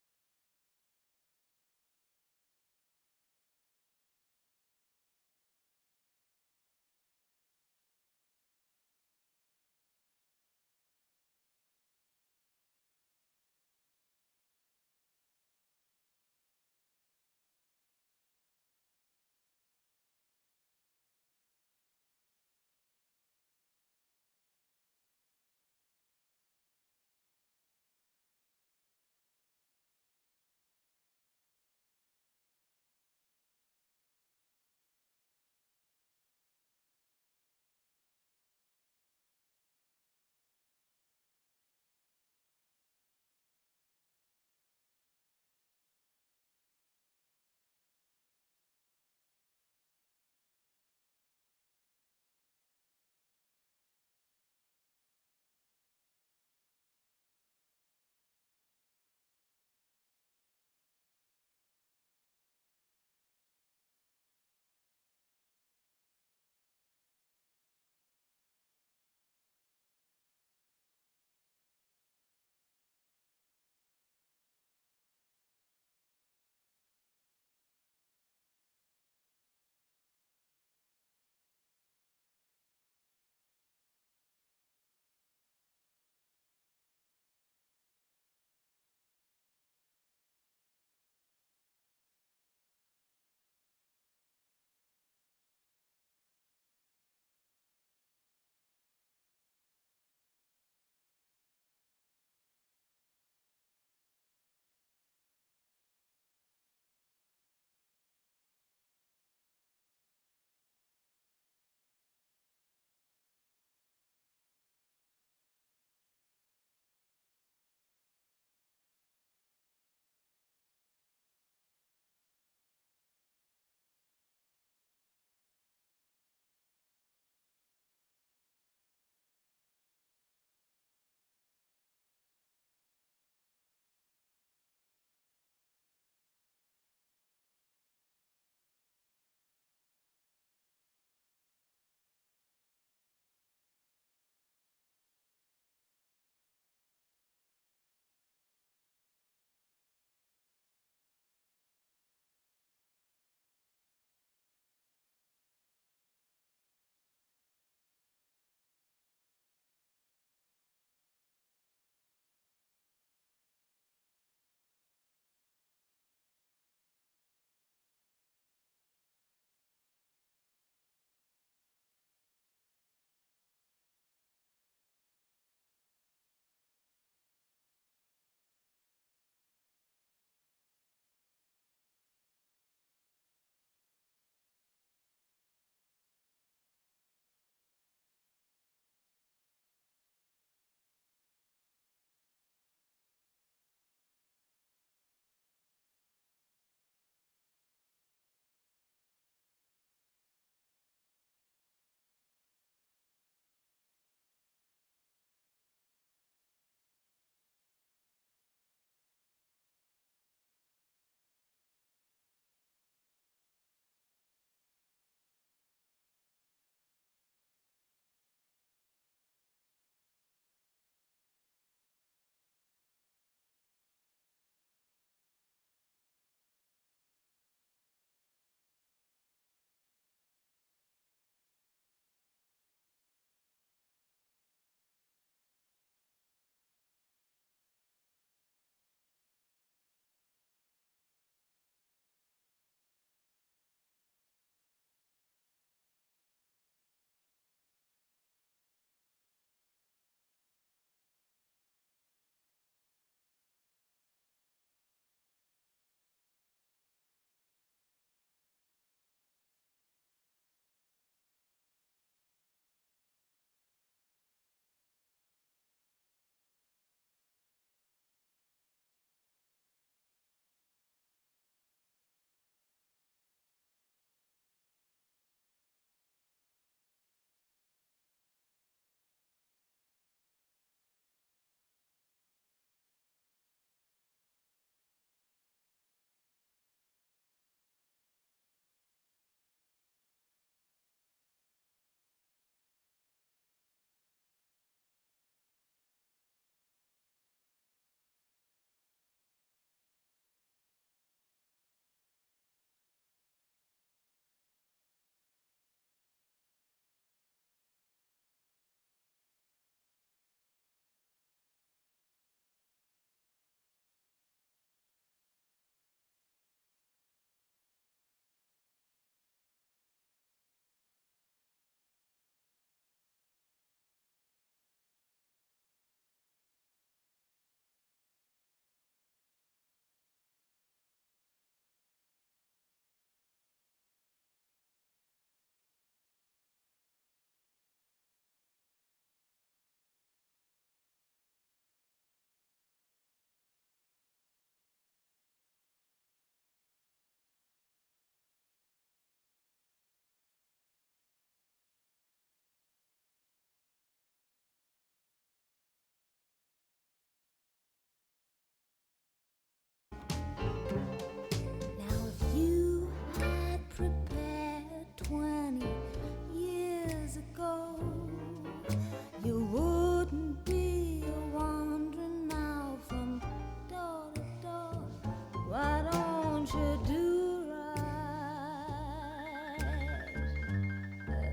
don't you do right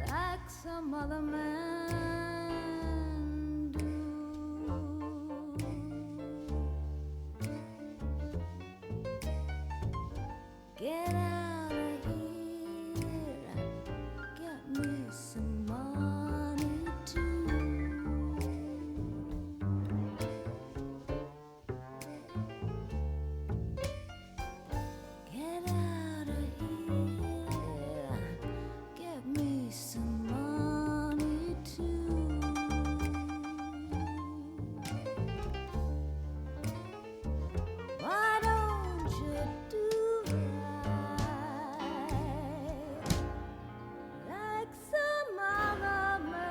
like some other man do? Get out of here, get me some money too. Get out of here, get me some money too. Why don't you do right like some other man?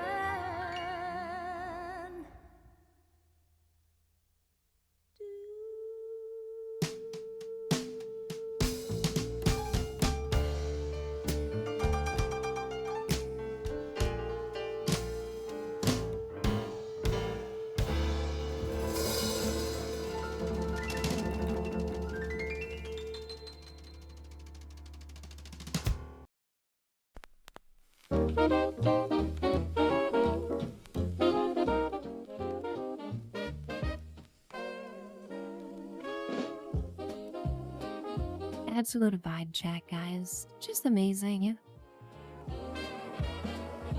Absolute vibe check, guys. Just amazing.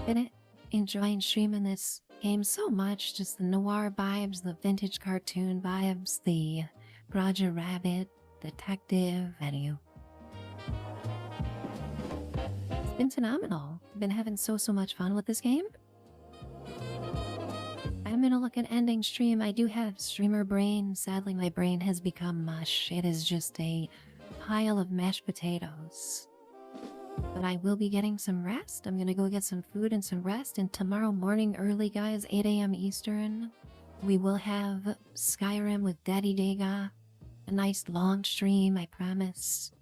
Been enjoying streaming this game so much. Just the noir vibes, the vintage cartoon vibes, the Roger Rabbit, detective, and it's been phenomenal. Been having so much fun with this game. I'm gonna look at ending stream. I do have streamer brain. Sadly, my brain has become mush. It is just a pile of mashed potatoes. But I will be getting some rest. I'm gonna go get some food and some rest. And tomorrow morning early, guys, 8 a.m. Eastern, we will have Skyrim with Daddy Dega. A nice long stream, I promise.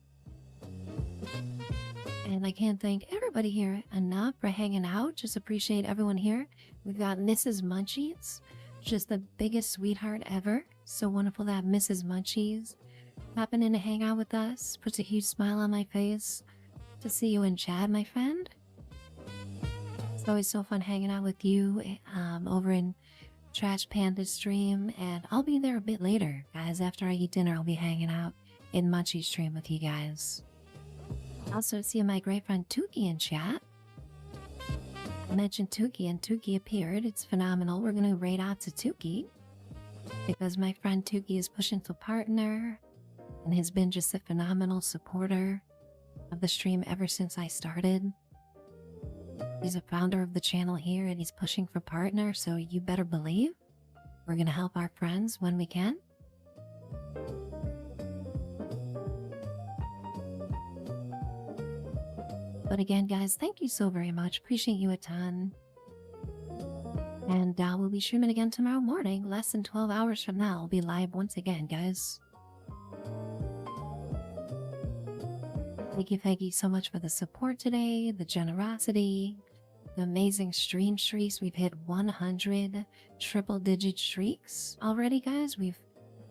And I can't thank everybody here enough for hanging out. Just appreciate everyone here. We've got Mrs. Munchies, just the biggest sweetheart ever. So wonderful to have Mrs. Munchies popping in to hang out with us. Puts a huge smile on my face to see you in chat, my friend. It's always so fun hanging out with you over in Trash Panda stream. And I'll be there a bit later, guys. After I eat dinner, I'll be hanging out in Munchie stream with you guys. Also see my great friend Tuki in chat. I mentioned Tuki and Tuki appeared. It's phenomenal. We're going to raid out to Tuki because my friend Tuki is pushing for partner and has been just a phenomenal supporter of the stream ever since I started. He's a founder of the channel here and he's pushing for partner, so you better believe we're going to help our friends when we can. But again, guys, thank you so very much. Appreciate you a ton. And we'll be streaming again tomorrow morning. Less than 12 hours from now, I'll be live once again, guys. Thank you so much for the support today, the generosity, the amazing stream streaks. We've hit 100 triple-digit streaks already, guys. We've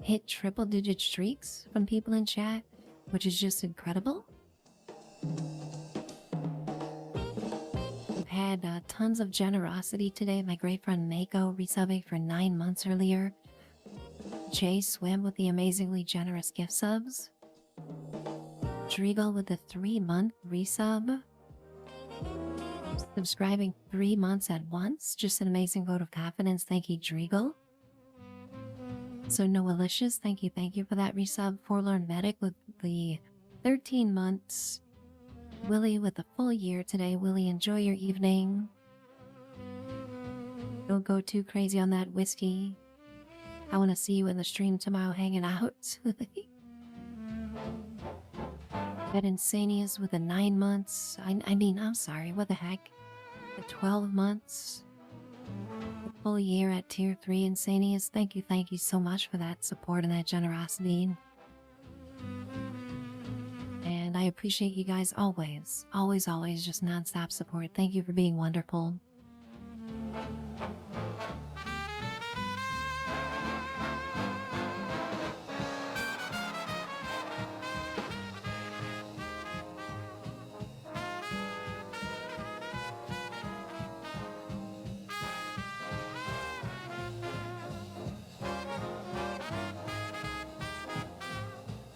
hit triple-digit streaks from people in chat, which is just incredible. We've had tons of generosity today. My great friend Mako resubbing for 9 months earlier. Jay Swim with the amazingly generous gift subs. Drigal with the 3-month resub. Subscribing 3 months at once. Just an amazing vote of confidence. Thank you, Drigal. So Noalicious, thank you for that resub. Forlorn Medic with the 13 months. Willie with the full year today. Willie, enjoy your evening. Don't go too crazy on that whiskey. I want to see you in the stream tomorrow hanging out. Ed Insanius with the 9 months. I mean, I'm sorry, what the heck? The 12 months. The full year at tier 3 Insanius. Thank you so much for that support and that generosity. And I appreciate you guys always, just non-stop support. Thank you for being wonderful.